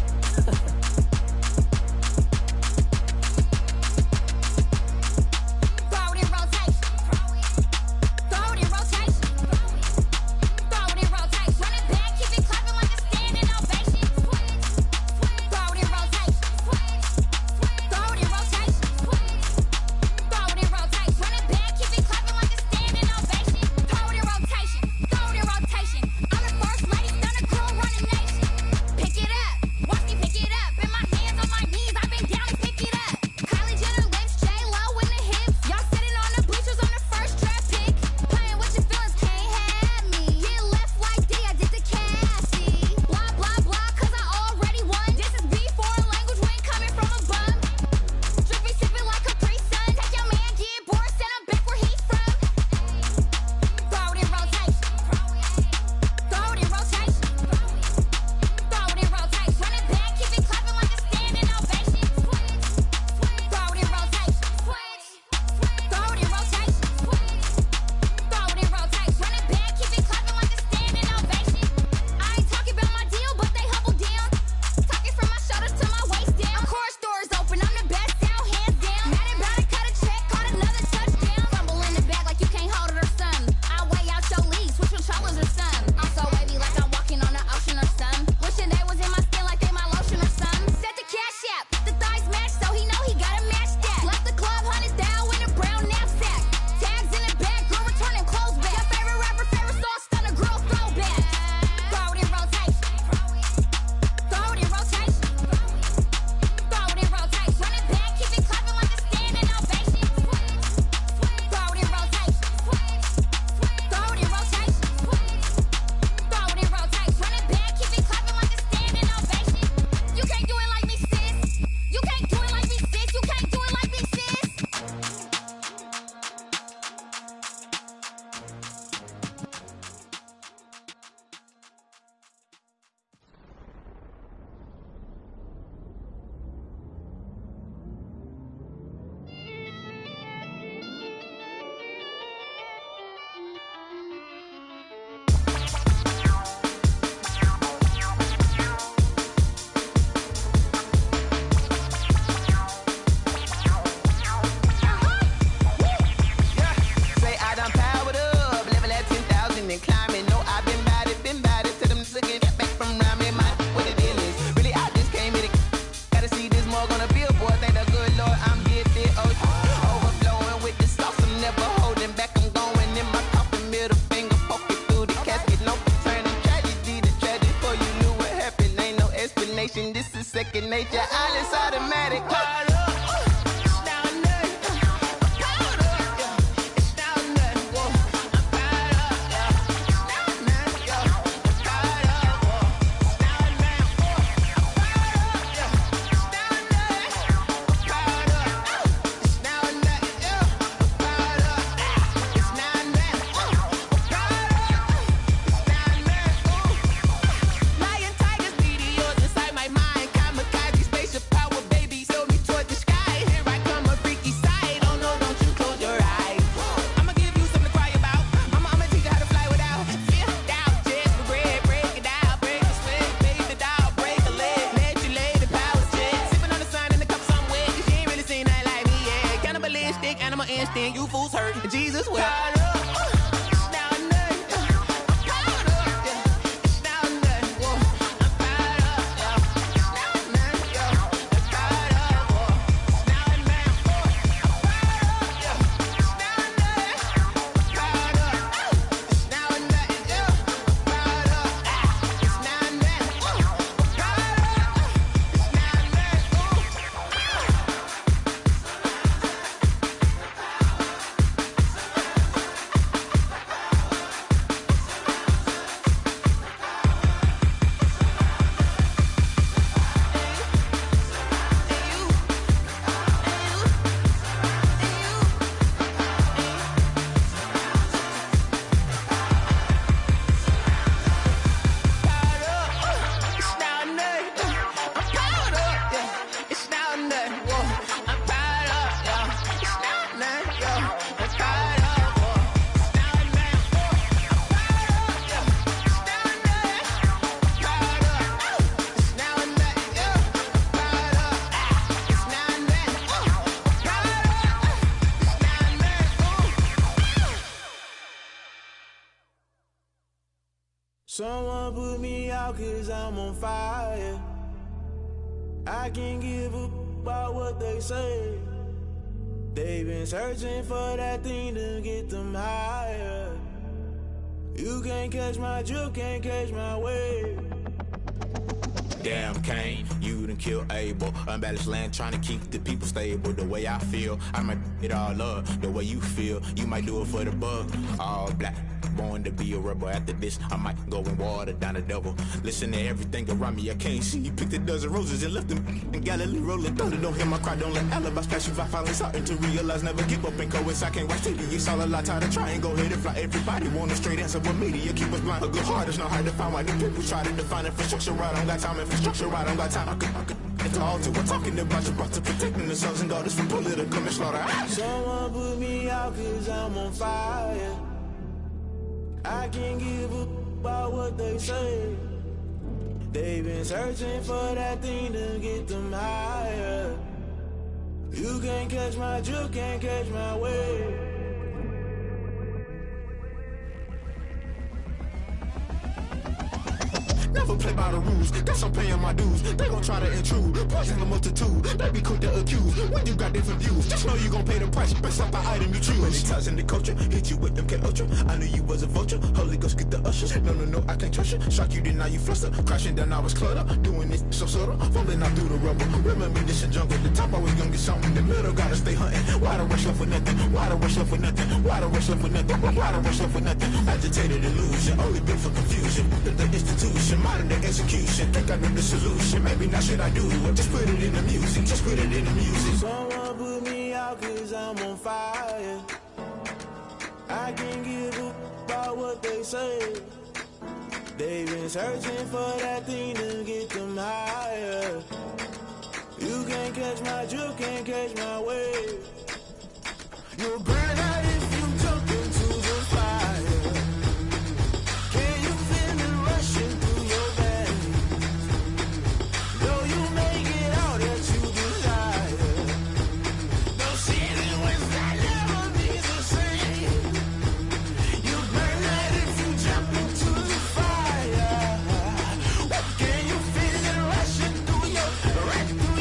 Second nature, all is automatic. then you fools hurt. Jesus wept.
Someone put me out 'cause I'm on fire. I can't give a about what they say. They've been searching for that thing to get them higher. You can't catch my drift, can't catch my wave.
Damn, Kane, you done killed Abel. Unbalanced land, trying to keep the people stable. The way I feel, I might it all up. The way you feel, you might do it for the buck. All black, born to be a rebel. After this, I might go and water down the devil. Listen to everything around me, I can't see. Picked a dozen roses and left them in Galilee rolling thunder. Don't hear my cry, don't let alibis pass you. I finally starting to realize, never give up and coincide. Can't watch TV, it's all a lot. Tired of trying, go ahead and fly. Everybody want a straight answer, but media keep us blind. A good heart is not hard to find. Why the people try to define infrastructure right? I don't got time, infrastructure right, I don't got time. I could it's all to. We're talking about you, brought to protecting the sons and daughters from political and slaughter.
Someone put me out 'cause I'm on fire. I can't give a about what they say. They've been searching for that thing to get them higher. You can't catch my drift, can't catch my wave.
Never play by the rules, guess I'm paying my dues. They gon' try to intrude, poison the multitude. They be quick to accuse when you got different views. Just know you gon' pay the price, based off the item you choose. Many times in the culture, hit you with them K Ultra. I knew you was a vulture, Holy Ghost get the ushers. No, I can't trust you. Shock you, then now you fluster. Crashing down, I was cluttered. Doing this so subtle, falling out through the rubble. Remember this in jungle, the top I was young, get something. The middle gotta stay hunting. Why the rush left for nothing? Why the rush left for nothing? Why the rush left for nothing? Why the rush left for nothing? Agitated illusion, only built for confusion. The institution, modern day execution. Think I know the solution. Maybe now should I do it? Just put it in the music. Just put it in the music.
Someone put me out 'cause I'm on fire. I can't give a about what they say. They've been searching for that thing to get them higher. You can't catch my drift, can't catch my wave. You'll burn out if you jump into the fire. Can you feel it rushing through your veins? Though you make it all that you desire. No ceiling when that never be the same. You burn out if you jump into the fire. Can you feel it rushing through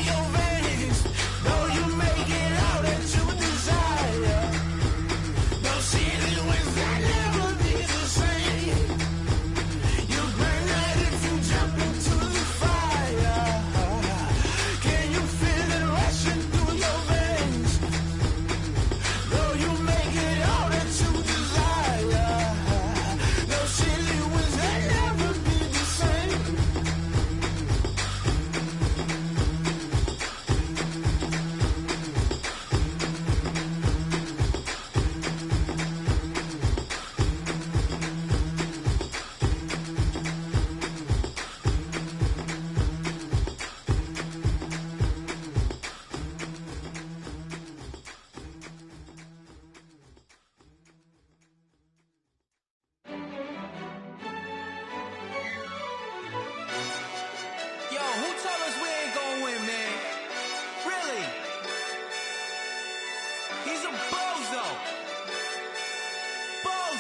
your veins? Though you make it all that you desire.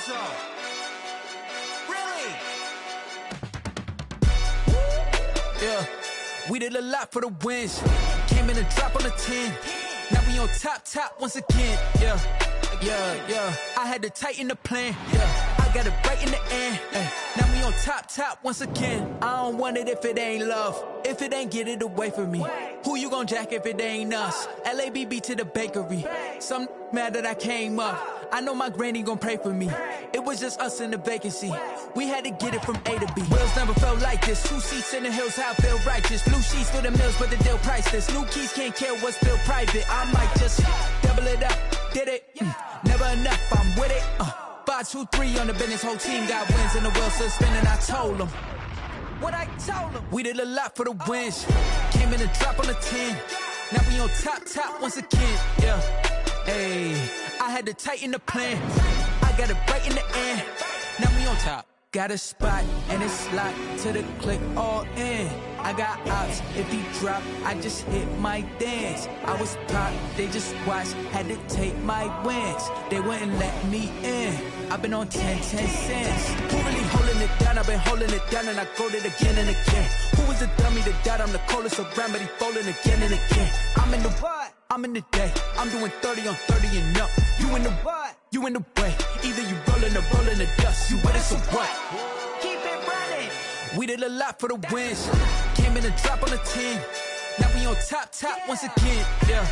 so. Really?
Yeah, we did a lot for the wins. Came in a drop on a 10. Now we on top once again. Yeah. I had to tighten the plan. Yeah, I got it right in the end. Now we on top once again. I don't want it if it ain't love. If it ain't, get it away from me. Who you gon' jack if it ain't us? LABB to the bakery. Some mad that I came up. I know my granny gon' pray for me. It was just us in the vacancy. We had to get it from A to B. Wheels never felt like this. 2 seats in the hills, how I feel righteous. Blue sheets for the mills, but the deal priceless. New keys can't care what's still private. I might just double it up. Did it? Never enough, I'm with it. 5, 2, 3 on the business. Whole team got wins and the wheels still spinning. I told them what I told them. We did a lot for the wins. Came in a drop on a 10. Now we on top once again. Yeah. Hey, I had to tighten the plan. I got it right in the end. Now we on top. Got a spot and it's locked to the click all in. I got ops, if he drop, I just hit my dance. I was pop, they just watched, had to take my wins. They wouldn't let me in. I've been on 10 cents. Who really holding it down? I've been holding it down and I go it again and again. Who was the dummy that died? I'm the coldest around, but he folding again and again. I'm in the what? I'm in the day. I'm doing 30 on 30 and up. You in the what? You in the way. Either you rolling or rolling the dust. You with it, so what? Keep it running. We did a lot for the wins. Came in a drop on a 10. Now we on top once again. Yeah.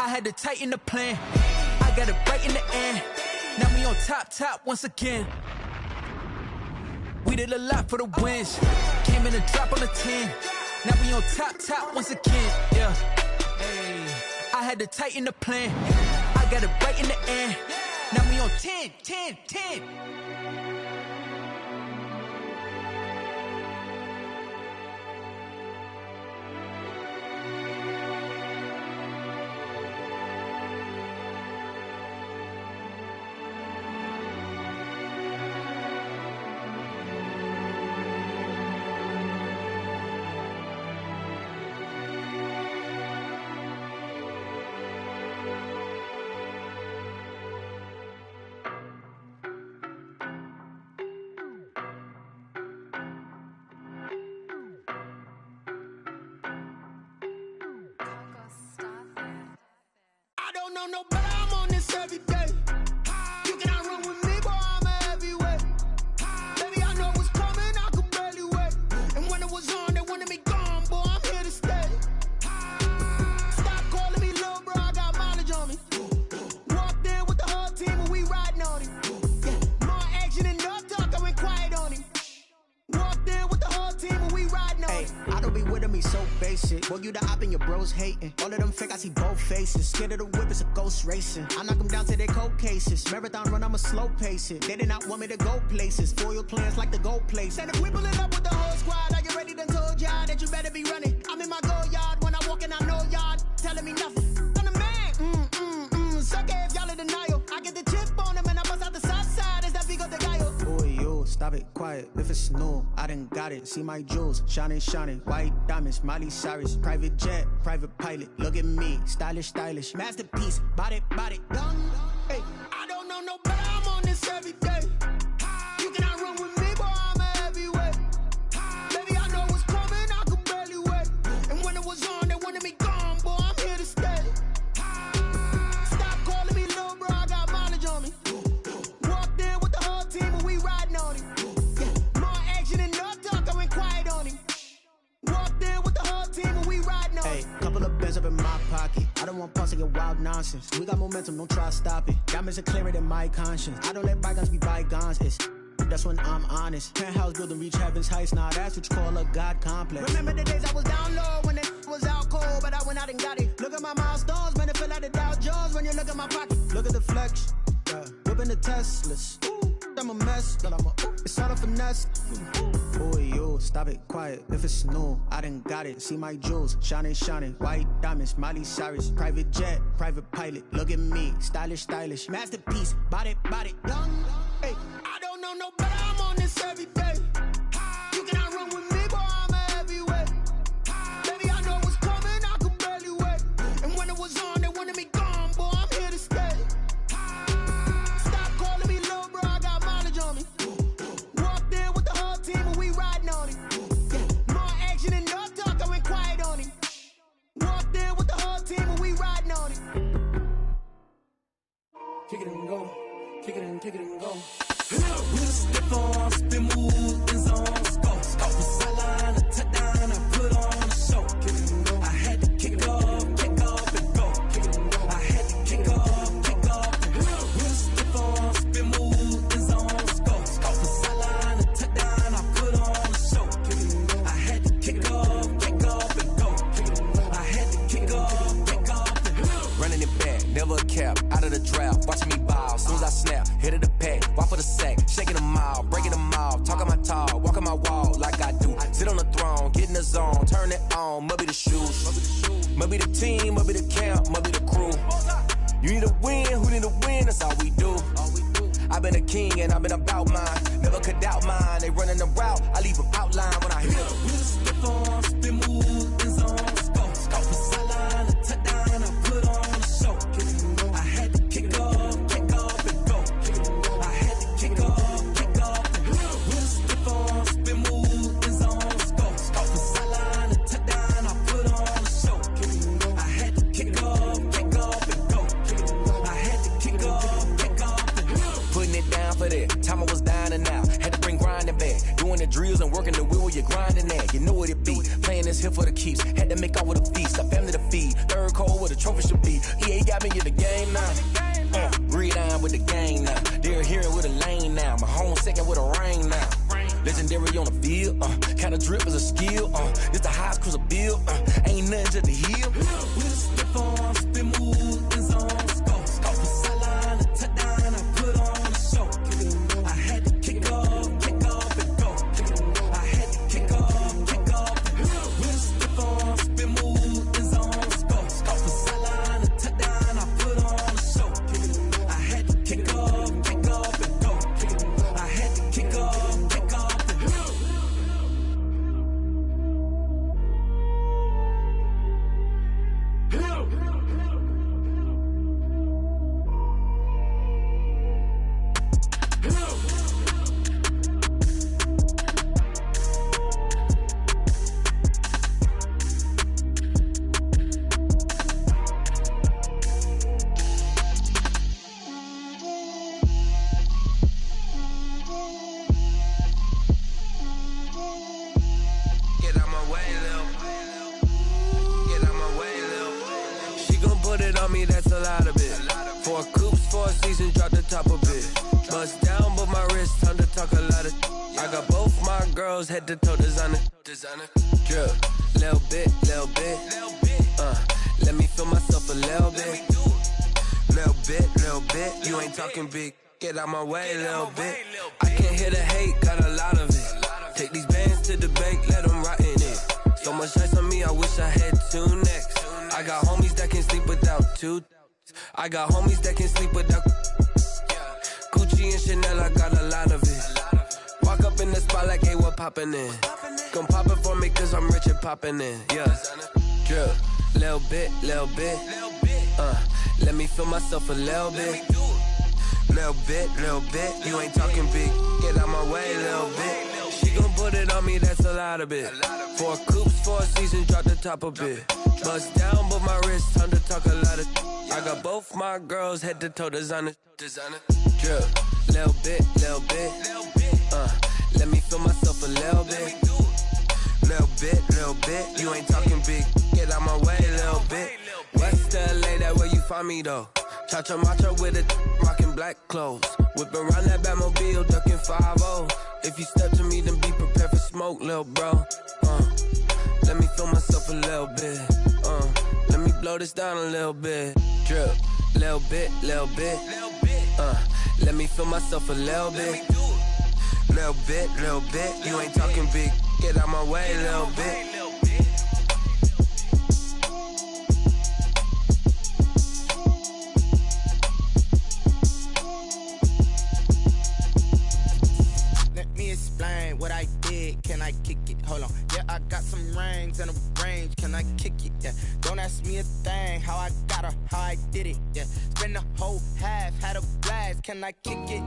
I had to tighten the plan. I got it right in the end. Now we on top once again. We did a lot for the wins. Came in a drop on a 10. Now we on top once again. Yeah. Hey, I had to tighten the plan. I got it right in the end. Now we on 10.
No, but I'm on this every day. You cannot run with me, boy, I'm a heavyweight. Baby, I know what's coming, I could barely wait. And when it was on, they wanted me gone, boy, I'm here to stay. Stop calling me little bro, I got mileage on me. Walked in with the whole team and we riding on him. Yeah, more action and no talk, I went quiet on him. Walked in with the whole team and we riding on him.
I don't be with me so basic. Boy, you the op and your bros hating. All of them fake, I see both faces. Scared of the whip, it's a ghost racing. I knock them down to their cold cases. Marathon run, I'ma slow pace it. They did not want me to go places. Foil plans like the gold place.
And if we pulling up with the whole squad, are you ready? Done told y'all that you better be running. I'm in my go yard. When I walk in, I know y'all telling me nothing. I'm the man. Suck it if y'all in denial. I get the chip on them and I bust out the south side. Is that Vigo de Gallo?
Boy, yo, stop it, quiet. If it's new, I done got it. See my jewels, shining. White diamonds, Miley Cyrus. Private jet, private pilot. Look at me, stylish. Masterpiece, body, done.
Hey, I don't know no better. I'm on this every day. You cannot run with me, boy, I'm a heavyweight. Baby, I know what's coming, I could barely wait. And when it was on, they wanted me gone, boy, I'm here to stay. Stop calling me little bro, I got mileage on me. Walked in with the whole team and we riding on him. Yeah, more action and no talk, I went quiet on him. Walked in with the whole team and we riding on him.
Couple of bands up in my pocket. I don't want pause to get wild nonsense. We got momentum, don't try to stop it. Diamonds are clearer than my conscience. I don't let bygones be bygones. That's when I'm honest. Penthouse building, reach heaven's heights. Nah, that's what you call a God complex.
Remember the days I was down low when it was out cold, but I went out and got it. Look at my milestones, man, it feel like the Dow Jones when you look at my pocket.
Look at the flex, whipping the Teslas. I'm a mess, but it's all a finesse. Boy, yo, stop it, quiet. If it's new, I done got it. See my jewels, shining. White diamonds, Miley Cyrus. Private jet, private pilot. Look at me, stylish. Masterpiece, body, done.
Hey, I don't know no better. I'm on this every day. You cannot run with me, boy, I'm a heavyweight. Baby, I know what's coming, I could barely wait. And when it was on, they wanted me gone, boy, I'm here to stay. Stop calling me
rap, watching me ball. Soon as I snap, hit of the pack, walk for the sack, shaking them all, breaking them all, talking my talk, walking my wall like I do. Sit on the throne, get in the zone, turn it on, must be the shoes, must be the team, must be the camp, must be the crew. You need a win, who need a win? That's all we do. I've been a king and I've been about mine. Never could doubt mine. They running the route, I leave them outline when I hit them.
We just step on, spin, move, in zone, scope. Scope the sideline, a touchdown, I put on a show. I had to kick off and go. I had to kick off and go. We just step on, spin, move, in zone, scope. Scope the sideline, a touchdown, I put on a show. I had to kick off and go. I had to kick off and go.
Putting it down for that. Time I was down and out. Had to bring grinding back. Doing the drills and working the wheel where you're grinding at. You know what it be. Playing this here for the keeps. Had to make out with a feast. A family to feed. Third cold where the trophy should be. EA got me in the game now. Read on with the game now. They're hearing with a lane now. My home second with a rain now. Legendary on the field. Kind of drip is a skill. This the highest cruiser bill. Ain't nothing just the heel.
We just step on, spin, move, in zone, scope. Scope the sideline, a touchdown, I put on a show. I had to kick off and go. I had to kick off. We just step on, spin, move, in zone, scope. Scope the sideline, a touchdown, I put on a show. I had to kick off and go. I had to kick off and go.
Get out my way, Lil. Get out my way, Lil. She gon' put it on me, that's a lot of it. 4 coops, 4 seasons, drop the top a bit. Bust down, but my wrist, time to talk a lot of. I got both my girls head to toe designer. Drip, little bit. Let me feel myself a little bit. Little bit. You ain't talking big. Get out my way, little bit. I can't hear the hate, got a lot of it. Take these bands to the bank, let them rot in it. So much ice on me, I wish I had 2 necks. I got homies that can sleep without 2. I got homies that can sleep without Gucci and Chanel, I got a lot of it. Walk up in the spot like, hey, what poppin' in? Gon' pop it for me cause I'm rich and poppin' in, yeah. Drip, little bit. Let me feel myself a little bit. Little bit. You ain't talking big. Get out my way, little bit. She gon' put it on me, that's a lot of it. 4 coops, 4 seasons, drop the top a bit. Bust down, but my wrist, time to talk a lot of. I got both my girls head to toe designer. Drip, little bit. Let me feel myself a little bit. Little bit. You ain't talking big. Get out my way, little bit. West LA, that where you find me though. Cha-cha macha with it, rockin' black clothes. Whip around that Batmobile, ducking 5-0. If you step to me, then be prepared for smoke, lil' bro. Let me feel myself a little bit. Let me blow this down a little bit. Drip, little bit. Let me feel myself a little bit. Little bit. You ain't talking big. Get out my way, little bit.
Explain what I did, can I kick it? Hold on, yeah, I got some rings and a range, can I kick it? Yeah, don't ask me a thing, how I got her, how I did it, yeah. Spend the whole half, had a blast, can I kick it?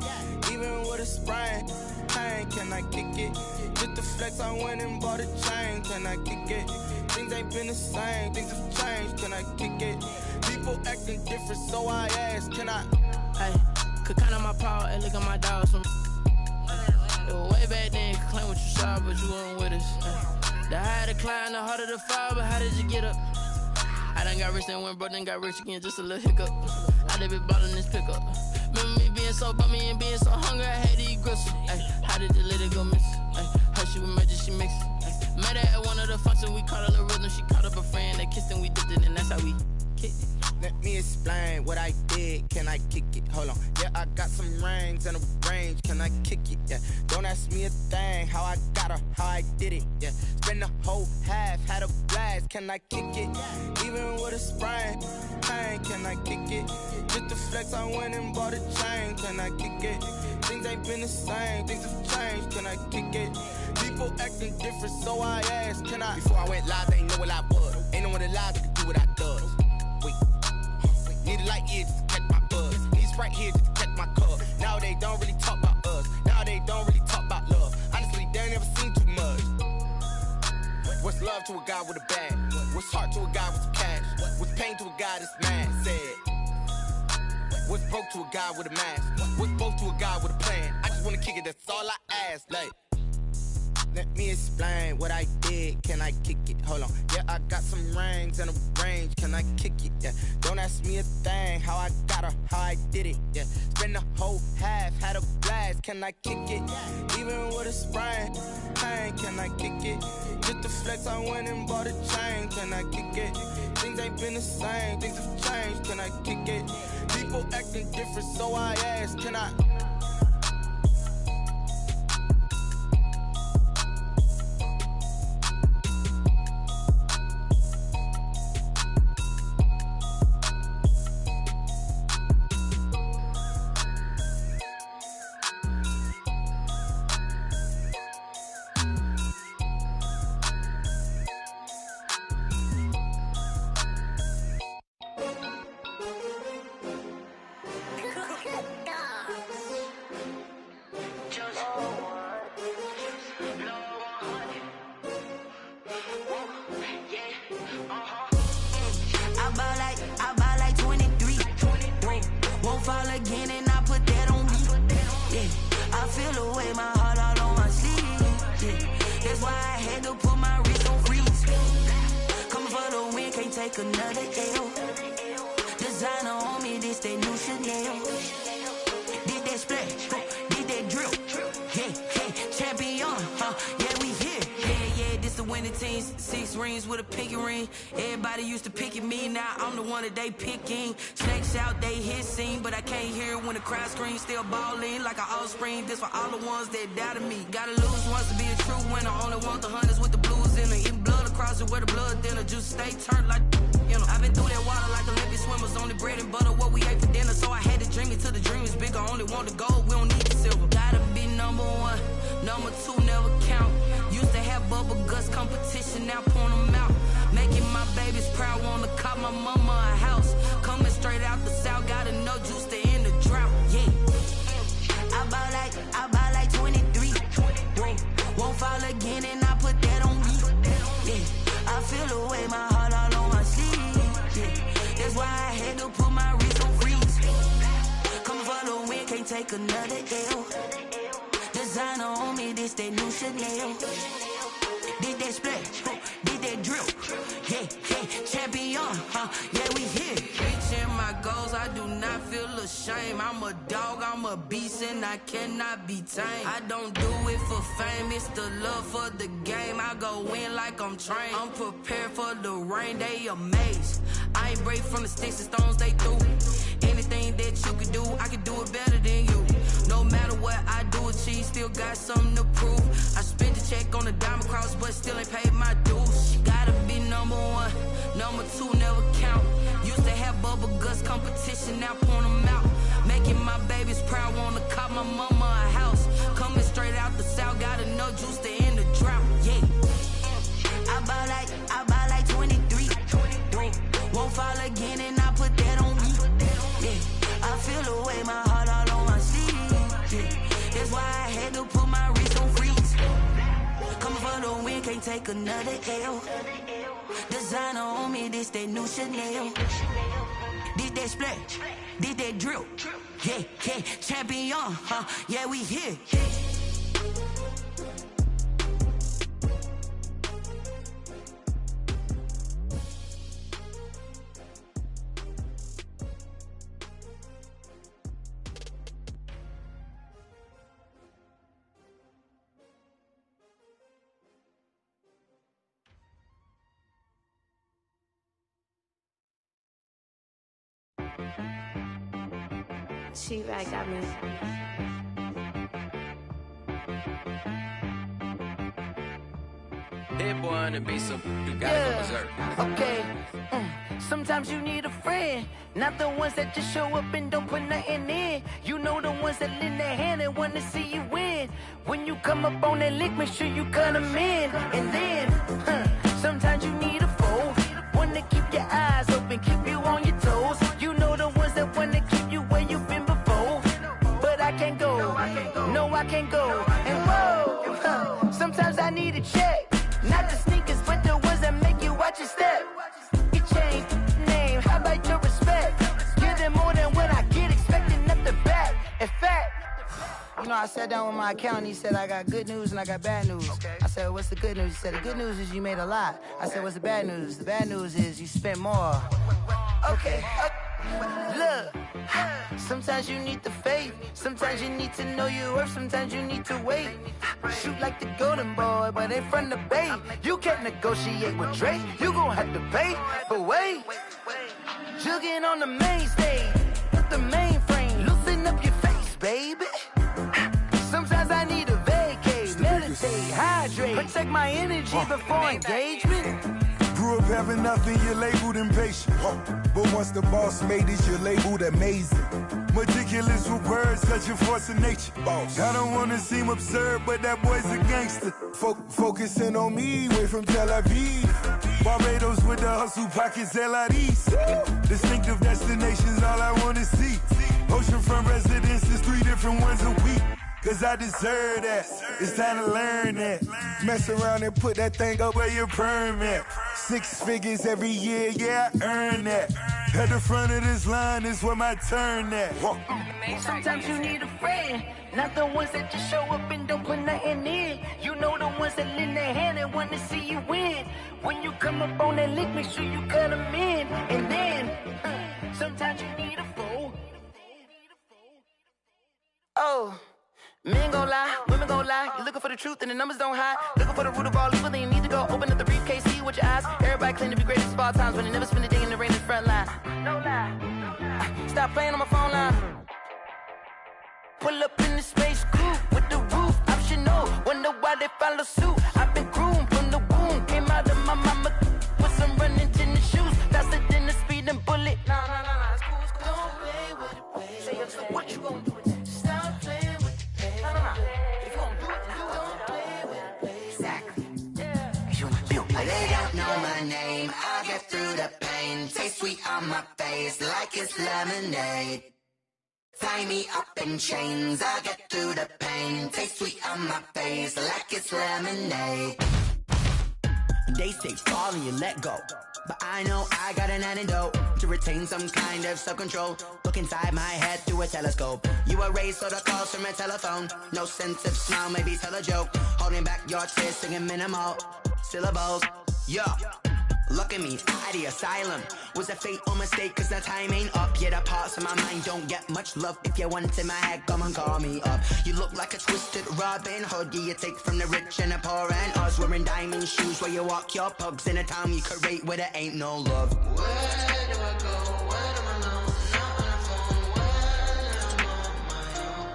Even with a sprain, pain, can I kick it? Just the flex, I went and bought a chain, can I kick it? Things ain't been the same, things have changed, can I kick it? People acting different, so I ask, can I?
Hey, could count on my power and look at my dogs from. It was way back then, you could claim what you saw, but you weren't with us. The higher the climb, the harder the fall, but how did you get up? I done got rich, then went broke, then got rich again, just a little hiccup. I done been ballin' this pickup. Remember me being so bummy and being so hungry, I had to eat gristle. Ay, how did the lady go miss? Her she was magic, she mixed. Met her at one of the functions, we caught her little rhythm. She caught up a friend, they kissed and we dipped it, and that's how we kicked it.
Let me explain what I did, can I kick it? Hold on, yeah, I got some rings and a range, can I kick it? Yeah, don't ask me a thing, how I got her, how I did it. Yeah, spend the whole half, had a blast, can I kick it? Even with a sprain, pain, can I kick it? Just to flex, I went and bought a chain, can I kick it? Things ain't been the same, things have changed, can I kick it? People acting different, so I asked, can I? Before I went live, they ain't know what I was. Ain't no one alive that could do what I does. Wait, need a light here just to catch my buzz. Need Sprite here just to catch my cup. Now they don't really talk about us. Now they don't really talk about love. Honestly, they ain't never seen too much. What's love to a guy with a bag? What's heart to a guy with some cash? What's pain to a guy that's mad? Said. What's broke to a guy with a mask? What's both to a guy with a plan? I just wanna kick it, that's all I ask. Like, let me explain what I did, can I kick it? Hold on, yeah, I got some rings and a range, can I kick it? Yeah, don't ask me a thing, how I got her, how I did it. Yeah, spend the whole half, had a blast, can I kick it? Even with a sprain, pain, can I kick it? Just to flex, I went and bought a chain, can I kick it? Things ain't been the same, things have changed, can I kick it? People acting different, so I asked, can I?
They picking snakes out, they hissing, but I can't hear when the crowd screams. Still balling like an offspring. This for all the ones that doubted me. Gotta lose once to be a true winner. Only want the hunters with the blues in it. Eating blood across it where the blood thinner. Juice stay turned like you know. I've been through that water like Olympic swimmers. Only bread and butter what we ate for dinner. So I had to dream it till the dream is bigger. Only want the gold, we don't need the silver. Gotta be number one, number two never count. Used to have bubble guts competition, now point them out. Making my babies proud, wanna cop my mama a house. Coming straight out the south, gotta know juice to end the drought. Yeah, I buy like 23. Won't fall again, and I put that on me. Yeah, I feel the way, my heart all on my sleeve. Yeah, that's why I had to put my wrist on freeze. Coming for the win, can't take another L. Designer on me, this that new Chanel. Did that splash, did that drill. Yeah, champion, yeah, we here. Reaching my goals, I do not feel ashamed. I'm a dog, I'm a beast, and I cannot be tamed. I don't do it for fame, it's the love for the game. I go in like I'm trained. I'm prepared for the rain, they amazed. I ain't break from the sticks and stones they threw. Anything that you can do, I can do it better than you. No matter what I do, achieve, still got something to prove. I spent the check on the diamond cross, but still ain't paid my dues. Gotta be number one, number two never count. Used to have bubble guts competition, now point them out. Making my babies proud, wanna cop my mama a house. Coming straight out the south, gotta know juice to end the drought. Yeah, I buy like 23. Won't fall again, and I put that on me. Yeah, I feel the way, my heart all on my sleeve. Yeah, that's why I had to put my wrist on freeze. Coming for the win, can't take another L. Designer on me, this that new Chanel. Did that splash, did that drill. Yeah, champion, yeah, we here.
Cheap Rag got me.
Hit boy on the beat, so you gotta go berserk.
Okay. Sometimes you need a friend, not the ones that just show up and don't put nothing in. You know the ones that lend their hand and wanna see you win. When you come up on that lick, make sure you cut them in. And then, sometimes you need a foe, one to keep your eyes open, keep you on your toes. You know the ones that wanna keep you where you've been before. But I can't go, no I can't go. And whoa, sometimes I need a check, not the sneakers, but the ones that make you watch your step. Change name, how about your respect? Give them more than what I get, expecting nothing back. In fact, you know, I sat down with my accountant, he said, I got good news and I got bad news. Okay. I said, what's the good news? He said, the good news is you made a lot. I said, what's the bad news? The bad news is you spent more. Okay. Look, sometimes you need the faith, sometimes you need to know your worth, sometimes you need to wait. Shoot like the golden boy, but ain't from the bay. You can't negotiate with Drake, you gon' have to pay. But wait, jugging on the main stage, with the mainframe, loosen up your face, baby. Sometimes I need a vacate, meditate, hydrate, protect my energy before engagement.
Grew up having nothing, you're labeled impatient. But once the boss made it, you're labeled amazing. Meticulous with words, such a force of nature. I don't wanna seem absurd, but that boy's a gangster. Focusing on me, way from Tel Aviv. Barbados with the hustle pockets, LIDs. Distinctive destinations, all I wanna see. Oceanfront residences, 3 different ones a week. Cause I deserve that, it's time to learn that. Mess around and put that thing up where your permit. 6 figures every year, yeah, I earn that. At the front of this line is where my turn at.
Sometimes you need a friend, not the ones that just show up and don't put nothing in. You know the ones that lend their hand and want to see you win. When you come up on that lick, make sure you cut them in. And then, sometimes you need a foe. Oh. Men gon' lie, women gon' lie. You're looking for the truth and the numbers don't hide. Looking for the root of all evil, then you need to go open up the briefcase, see with your eyes. Everybody claim to be greatest of all times, but they never spend a day in the rain in the front line. No lie. Stop playing on my phone line. Pull up in the space coupe with the roof optional. Wonder why they follow suit. I've been groomed from the womb. Came out of my mama with some running tennis shoes. Faster than the speeding bullet. No, it's cool, it's cool. Don't play with it, play. Say it, so what you gon' do? Stop playing.
They don't know my name, I'll get through the pain. Taste sweet on my face like it's lemonade. Tie me up in chains, I'll get through the pain. Taste sweet on my face like it's lemonade.
They say fall and you let go, but I know I got an antidote to retain some kind of self-control. Look inside my head through a telescope. You erase all the calls from a telephone. No sense of smile, maybe tell a joke. Holding back your tears, singing minimal syllables. Yeah, look at me, at the asylum. Was a fate or mistake, cause the time ain't up. Yeah, the parts of my mind don't get much love. If you want in my head, come and call me up. You look like a twisted Robin Hood. Yeah, you take from the rich and the poor and us. Wearing diamond shoes where you walk your pugs in a town you create where there ain't no love.
Where do I go? Where do I know? Not on the phone, when I'm on my own.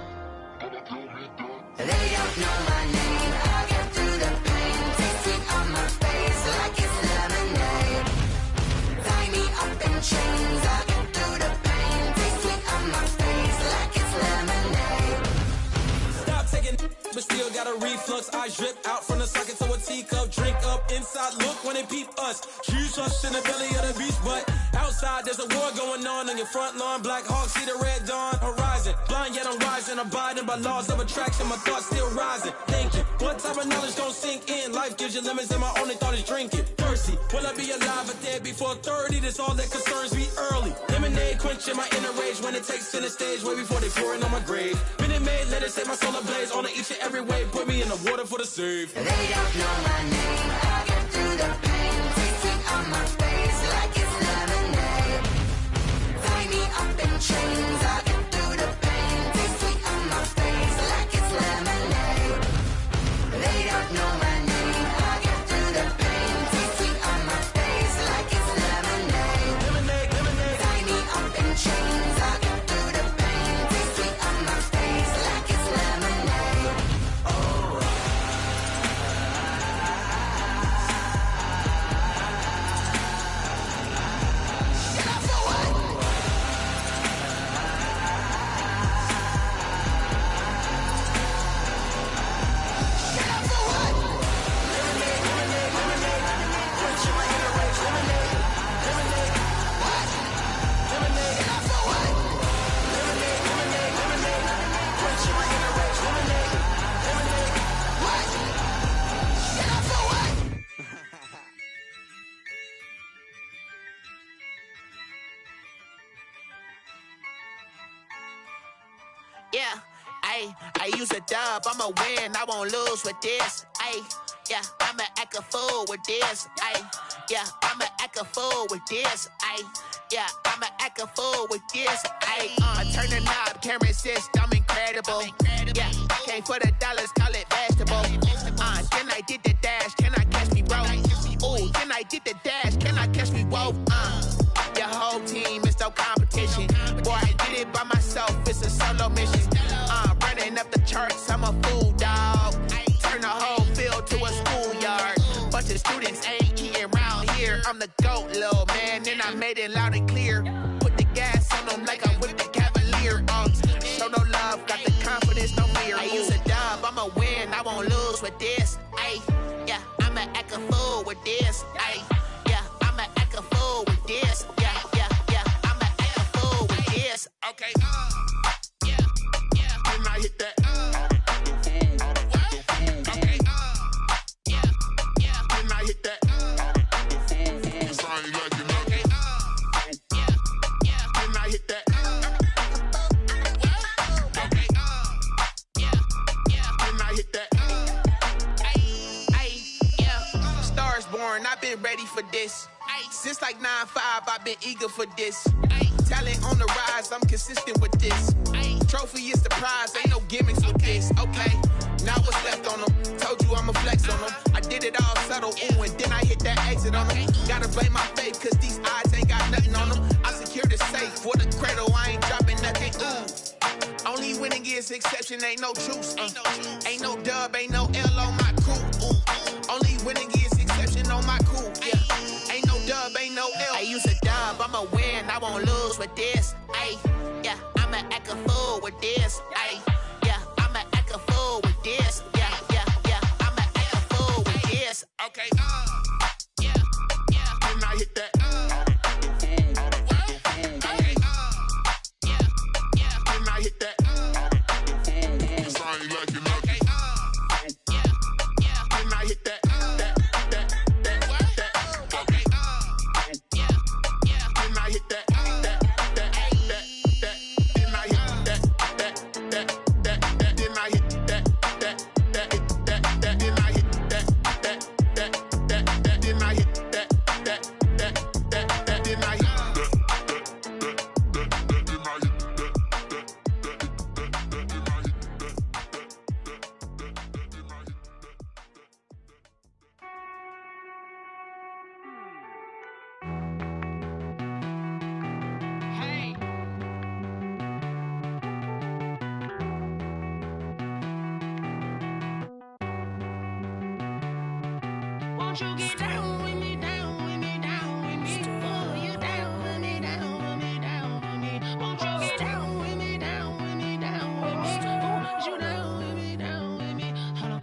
They don't know my name, I'll get through the pain. Taste sweet on my face like it's lemonade. Tie me up in chains, I'll get through the pain. Taste sweet on my face like it's lemonade.
Stop taking, but still got a reflux. I drip out from the socket to a teacup. Drink up inside, look when they peep us. Huge us in the belly of the beast, but outside there's a war going on your front lawn. Black Hawk, see the red dawn horizon. Blind yet I'm rising, abiding by laws of attraction. My thoughts still rising. Thinking, what type of knowledge don't sink in? Life gives you limits and my only thought is drinking. Thirsty, will I be alive or dead before 30? That's all that concerns me early. Lemonade quenching my inner rage when it takes center stage way before they pour it on my grave. Minute Maid, let it set my soul ablaze. On each and every way, put me in the water for the save.
They don't know my name, I'll get through the pain. Taste sweet on my face like it's lemonade. Tie me up in chains, I'll get through the pain. Taste sweet on my face like it's lemonade. They don't know my name, I'll get through the pain. Taste sweet on my face like it's lemonade. Tie me up in chains, I'll get through the pain.
Yeah, I use a dub, I'ma win, I won't lose with this. Yeah, I'ma act a fool with this. Yeah, I'ma act a fool with this. Yeah, I'ma act a fool with this. Turn the knob, camera assist, I'm incredible. Yeah, came for the dollars, call it vegetable. Then I did the dash, can I catch me, bro? Ooh, then I did the dash, can I catch me, whoa? Your whole team is no competition. Boy, I did it by myself, it's a solo mission. Running up the charts, I'm a fool, dog. Turn the whole field to a schoolyard. Bunch of students ain't eating round here. I'm the GOAT, little man, and I made it loud and clear. Put the gas on them like I'm with the Cavalier. Show no love, got the confidence, no fear. I use a dub, I'ma win, I won't lose with this. Yeah, I'ma act a fool with this. Yeah, I'ma act a fool with this. Yeah, I'ma act a fool with this. Okay, yeah, can I hit that? Okay, yeah, can I hit that? Cause I ain't like it. Okay, yeah, can I hit that? Okay, yeah, can I hit that? Yeah, Stars born, I've been ready for this. Since like 9-5, I've been eager for this. Talent on the rise, I'm consistent with this. Trophy is the prize, ain't no gimmicks with this. Okay, now what's left on them? Told you I'ma flex on them. I did it all subtle, ooh, and then I hit that exit on them. Gotta blame my faith, cause these odds ain't got nothing on them. I secure the safe for the cradle, I ain't dropping nothing, ooh. Only winning is exception, ain't no truce. Ain't no dub, ain't no L on my crew. Only winning is exception on my crew. Yeah, ain't no dub, ain't no L. I use a dub, I'ma win, I won't lose with this. Yeah, I'ma act a fool with this. Yeah, I'ma act a fool with this. Yeah, I'ma act a fool with this. Okay, yeah, can I hit that? Okay, yeah, can I hit that? Cause I ain't like it. Okay, yeah, can I hit that? Okay, yeah, can I hit that?
Won't you get down with me, down with me, down with me? Oh, you down with me, down with me, down with me. Won't you get down with me, down with me, down with me? Oh, you down with me, down with me? Hold on.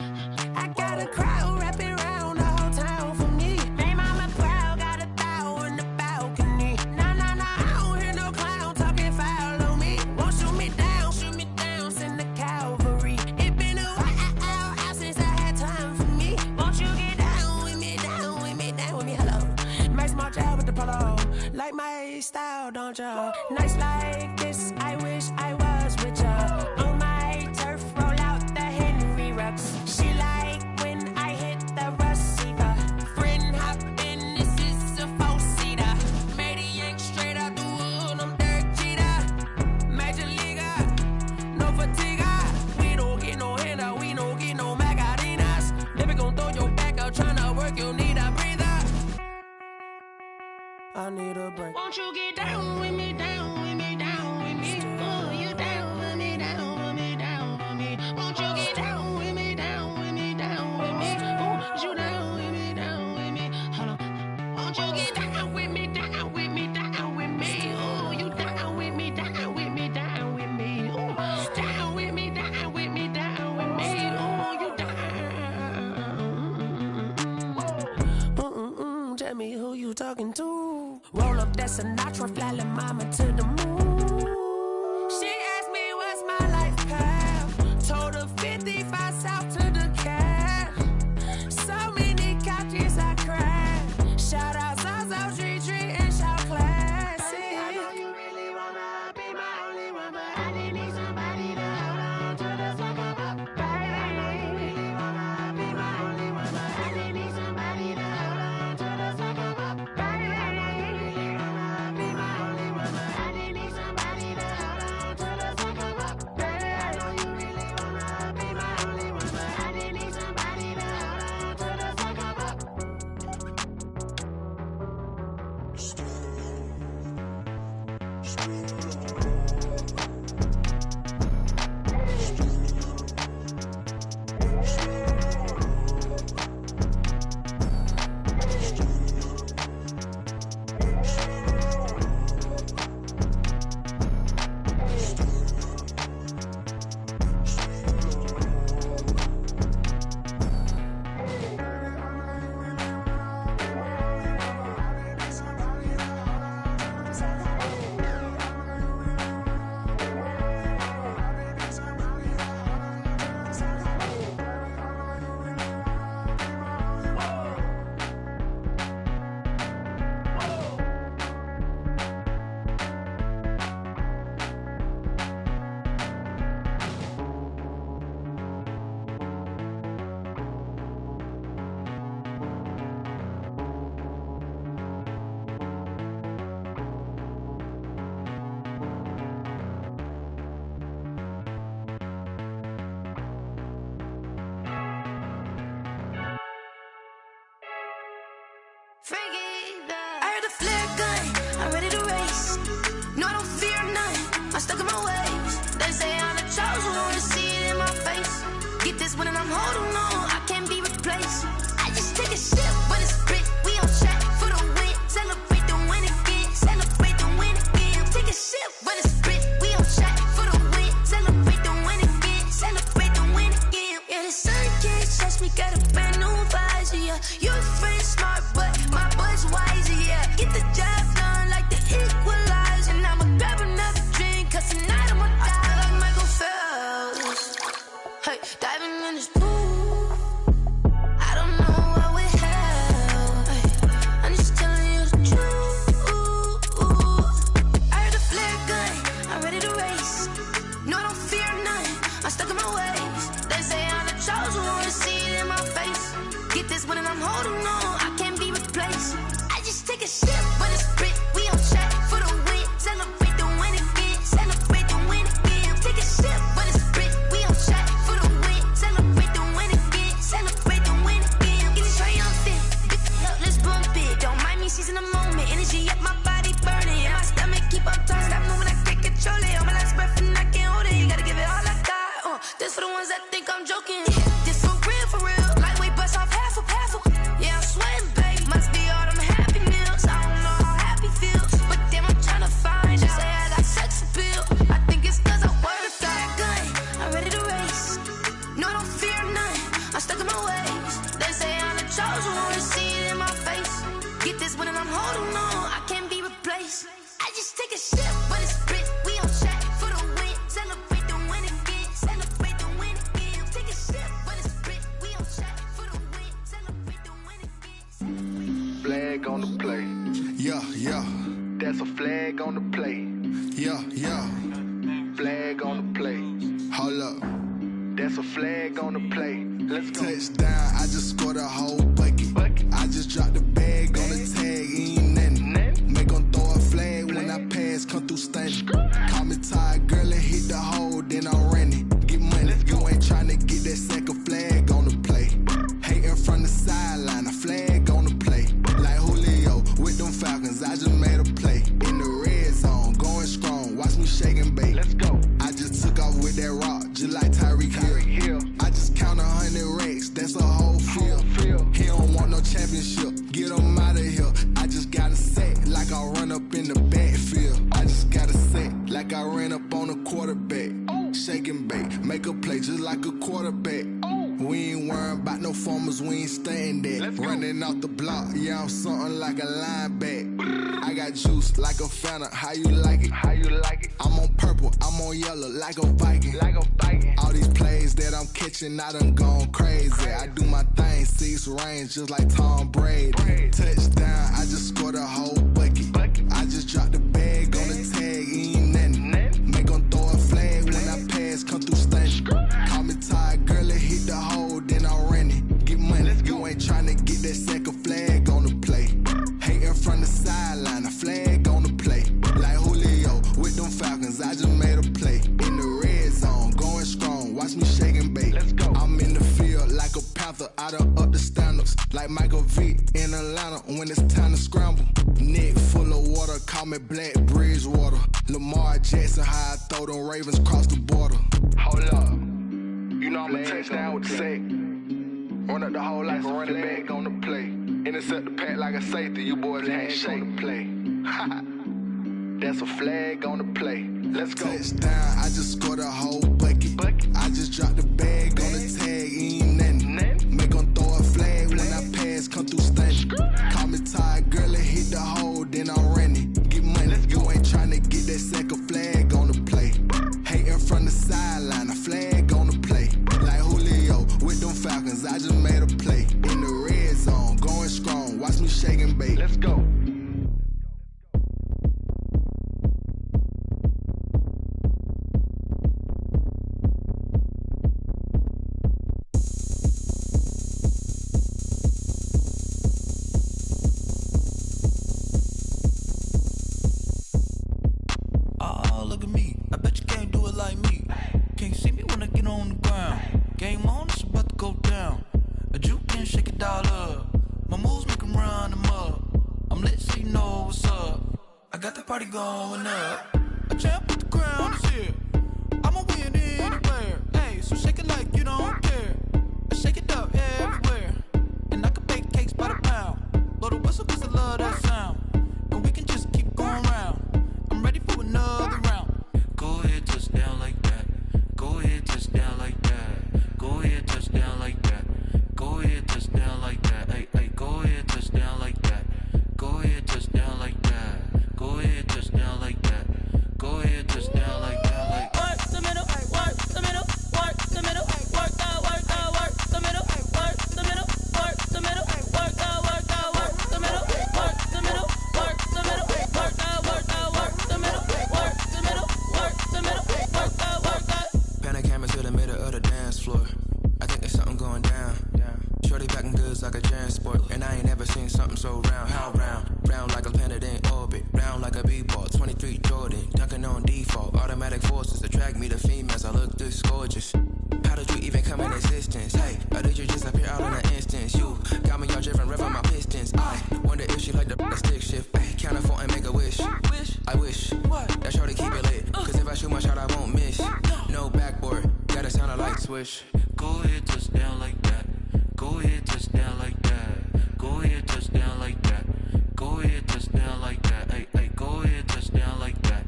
I got a crowd wrapping around the whole town for me. Hey, mama, crowd got a thou on the balcony. Nah, I don't hear no clown talking foul on me. Won't shoot me down, send the cavalry. It been a while since I had time for me. Won't you get down with me, down with me, down with me? Hello. Nice small job with the polo. Like my style, don't ya? Nice like this, I wish I was with ya. On my turf, roll out the Henry Rux. She like when I hit the receiver. Friend hop in, this is a four-seater. Made a yank straight out the wood, I'm Derek Jeter. Major leaguer, no fatigue. We don't get no handout, we don't get no Macarinas. Never gon' throw your back out, tryna work, you need a breather. I need a break. Won't you get down with me, down with me, down with me? Oh, you down with me, down with me, down with me. Won't you get down with me, down with me, down with me? Oh, you down with me, down with me? Hold on. Won't you get down with me, down with me, down with me? Oh, you down with me, down with me, down with me? Oh, down with me, down with me, down with me? Oh, you down. Tell me who you talking to. Roll up that Sinatra, fly la mama to the moon. She asked me what's my life path. Told her 55 south to the cat. So many couches I cried. Shout out Zazo, Tree, and shout classic. I know you really wanna be my only one, but I didn't need somebody to I heard the flare gun, I'm ready to race. No, I don't fear none, I'm stuck in my ways. They say I'm the chosen one, to see it in my face. Get this one and I'm holding on, I can't be replaced. I just take a sip when it's split, we on track for the win. Celebrate the win again, celebrate the win again. Take a sip when it's split, we on track for the win. Celebrate the win again, celebrate the win again. Yeah, the sun can't touch me, got a brand new visor, yeah. You're friend smart, but my boy's wiser, yeah. Get the job done like the equalizer. And I'ma grab another drink, cause tonight I'ma die like Michael Phelps. Hey, diving in this pool, I don't know what we have. Hey, I'm just telling you the truth. I heard the flare gun, I'm ready to race. No, I don't fear none, I'm stuck in my ways. They say I'm the chosen one, to see it in my face. Get this one and I'm holding on, I can't be replaced. I just take a sip when it's split, we on track for the win. Celebrate the win again, celebrate the win again. Take a sip when it's split, we on track for the win. Celebrate the win again, celebrate the win again. Get it triumphant, let's bump it. Don't mind me seizing the moment, energy up my body burning. And my stomach keep on turning, stop moving, I can't control it. On my last breath and I can't hold it, you gotta give it all I got. This for the ones that think I'm joking. This for real, lightweight bust off half a. Yeah, I'm sweating, baby, must be all them happy meals. I don't know how happy feels, but damn, I'm tryna find out. Say I got sex appeal, I think it's cause I work that gun, I'm ready to race. No, I don't fear none, I'm stuck in my ways. They say I'm the chosen one, to see it in my face. Get this one and I'm holding on, I can't be replaced. I just take a sip when it's split, we on track for the win. Celebrate the win again, celebrate the win again. Take a sip when it's split, we on track for the win. Celebrate the win again.
Flag on the play.
Yeah, yeah.
That's a flag on the play.
Yeah, yeah.
Flag on the play.
Hold up.
That's a flag on the play. Let's go.
Touchdown, I just scored a whole bucket. I just dropped the bag on the tag, ain't nothing. Make 'em throw a flag when I pass, come through stunning. Call me tired, girl, and hit the hole, then I'm running. Get money, you ain't tryna get that second flag on the play. Hating from the sideline, a flag on the play. Like Julio with them Falcons, I just made a play. In the red zone, going strong, watch me shake and bake.
Let's go.
I just took off with that rock, just like Tyreek Hill. I just count 100 racks, that's a whole field. He don't want no championship, get him out of here. I just got a set, like I run up in the backfield. I just got a set, like I ran up on a quarterback. Shake and bake, make a play just like a quarterback. We ain't worrying about no formers, we ain't staying there. Running off the block, yeah, I'm something like a linebacker. I got juice like a Fanta, how you like it?
How you like it?
I'm on purple, I'm on yellow, like a Viking.
Like a Viking.
All these plays that I'm catching, I done gone crazy. I do my thing, 6 range, just like Tom Brady. Touchdown, I just scored a whole bucket. I just dropped the bag on the tag, ain't nothing. Make 'em throw a flag when I pass, come through stunning. Call me tired, girl, and hit the hole, then I'm running. Get money, you ain't tryna get that second flag on the play. Hating from the sideline, a flag on the play. Like Julio with them Falcons, I just made a play. In the red zone, going strong, watch me shake and bake.
Let's go.
I'm in the field like a panther, I done up the standards. Like Michael Vick in Atlanta, when it's time to scramble. I'm at Black Bridgewater. Lamar Jackson, how I throw them Ravens across the border.
Hold up. You know I'm a touchdown with the sack. Run up the whole like a running back on the play. Intercept the pack like a safety. You boys ain't shake the play. That's a flag on the play. Let's go.
Touchdown, I just scored a whole bucket. I just dropped the bag on the tag, ain't nothing. Make 'em throw a flag when I pass, come through stunning. Call me tired, girl, and hit the hole, then I'm running. Get money, you ain't tryna get that second flag on the play. Hating from the sideline, a flag on the play. Like Julio with them Falcons, I just made a play. In the red zone, going strong, watch me shake and bake.
Let's go.
Look at me, I bet you can't do it like me. Can't see me when I get on the ground. Game on, it's about to go down. A juke and shake it all up. My moves make 'em run them up. I'm lit so you know what's up. I got the party going up. A champ with the crown is here. I'ma win anywhere. Hey, so shake it like you don't care. I shake it up everywhere. And I can bake cakes by the pound. Blow the whistle 'cause I love that sound. And we can just keep going round. I'm ready for another round. Go ahead, touchdown like that. Go ahead, touchdown like that. Go ahead, touchdown like that. Go ahead, touchdown like that. Hey, hey, go ahead, touchdown like that. Go ahead, touchdown like that. Go ahead, touchdown like that. Go ahead, touchdown like that. Like
work the middle, work the middle, work the middle, work the middle, work the middle, work the middle, work the middle, work the middle, work the middle, work the middle, work the middle, work the middle, work the.
Pan a camera to the middle of the dance floor. I think there's something going down. Shorty packing goods like a transport, and I ain't never seen something so round. How round? Round like a planet in orbit, round like a b-ball. 23 Jordan, dunking on default. Automatic forces attract me to females. I look this gorgeous. How did you even come in existence? Hey, or did you just appear out in an instance? You got me all driven, revving my pistons. I wonder if she like the stick shift. Ay, count a four and make a wish. I wish that shorty keep it lit. Cause if I shoot my shot, I won't miss. No backboard, gotta sound a light switch.
Go ahead, touchdown like that. Go ahead, touchdown like that. Go ahead, touchdown like that. Go ahead, touchdown like that. Hey, hey, go ahead, touchdown like that.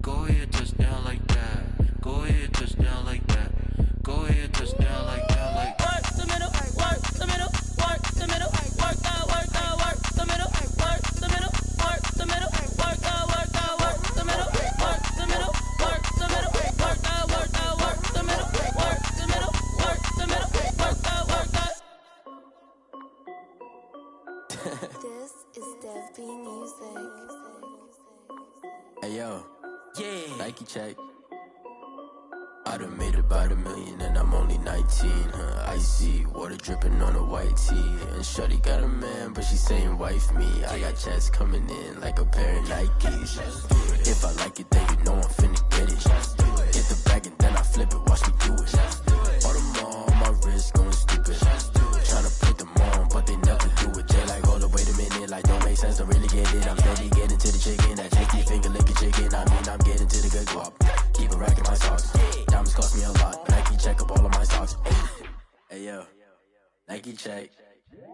Go ahead, touchdown like that. Go ahead, touchdown like that. Go ahead, touchdown like that. Like
work the middle, work the middle, work the middle, work the middle, work the middle, work the middle, work the middle, work the middle, work the middle, work the middle, work the middle, work the middle, work the middle, work the middle, work the.
This is Dev B Music.
Hey yo, yeah, Nike check. I done made about $1 million and I'm only 19. Icy water dripping on a white tee. And shorty got a man, but she saying wife me. I got checks coming in like a pair of Nikes. If I like it, then you know I'm finna get it. Get the bag and then I flip it, watch me do it. All them on my wrist going stupid. Tryna put them on, but they never do it. They like, hold up, wait a minute, like don't make sense to really get it. I'm steady getting to the chicken, that chicky finger licking chicken. I mean, I'm getting to the good guap. Keep a rack in my socks. Diamonds cost me a lot. Nike check up all of my socks. Hey yo, Nike check.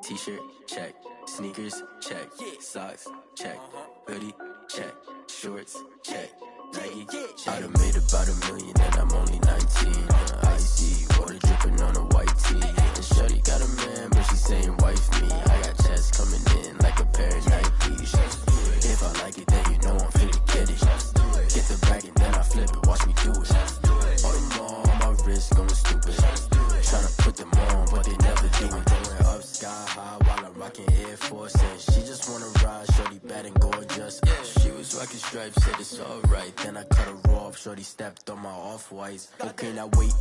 T-shirt check. Sneakers check. Socks check. Hoodie check. Shorts check. Nike I done made about $1 million and I'm only 19. Icy water dripping on a white tee. And shorty got a man, but she saying wife me. I got checks coming in like a pair of Nikes. If I like it, then you know I'm finna get it. Get the bag and then I flip it, watch me do it. All them on my wrist going stupid. Tryna put them on, but they never do it. Going up sky high while I'm rocking Air Force. And she just wanna ride, shorty bad and gorgeous. She was rocking stripes, said it's alright. Then I cut her off, shorty stepped on my off-whites. Okay, now wait.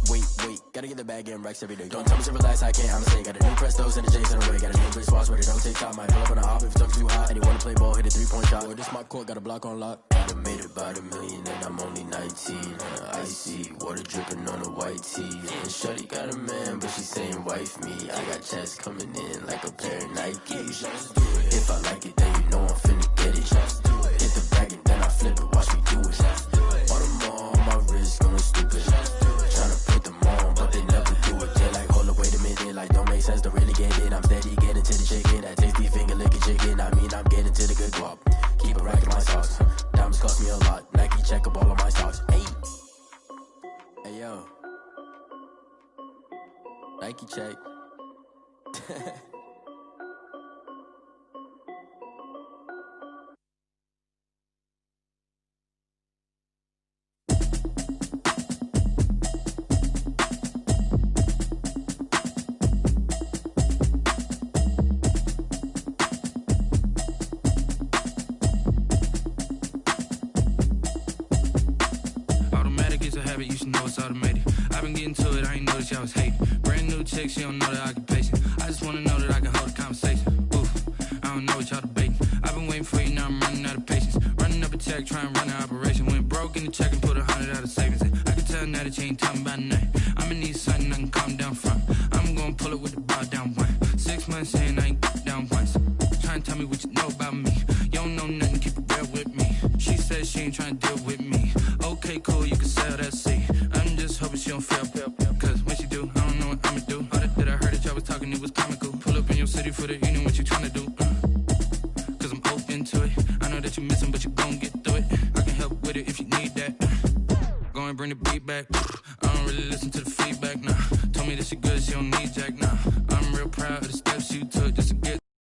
Gotta get the bag and racks every day. Don't tell me to relax, I can't, I'm saying. Got a new Prestos and a J's in a way. Got a new bitch spots, but it don't take time. Might pull up on a hop if it talks too hot. And you wanna play ball, hit a 3-point shot. Or this my court, got a block on lock. I done made about $1 million and I'm only 19. Icy water dripping on a white tee. And shorty got a man, but she saying wife me. I got checks coming in like a pair of Nikes. If I like it, then you know I'm finna get it. Hit the bag and then Nike check.
Automatic is a habit, you should know it's automated. I've been getting to it, I ain't noticed y'all was hating. Brand new chick, she don't know the occupation. I just wanna know that I can hold a conversation. Oof, I don't know what y'all debating. I've been waiting for you, now I'm running out of patience. Running up a check, trying to run an operation. Went broke in the check and put 100 out of savings in. I can tell now that you ain't talking about nothing. I'ma need something I can calm down from. I'm gonna pull it with the bar down one. 6 months in, I ain't down once. Trying to tell me what you know about me. You don't know nothing, keep it real with me. She said she ain't trying to deal with me. Okay, cool, you can sell that seat. I'm just hoping she don't fail. Cause when she do, I don't know what I'ma do. All that I heard that y'all was talking, it was comical. Pull up in your city for the union, what you trying to do? Cause I'm open to it. I know that you're missing, but you gon' get through it. I can help with it if you need that. Go and bring the beat back. I don't really listen to the feedback, nah. Told me that she good, she don't need jack, nah. I'm real proud of the steps you took just to get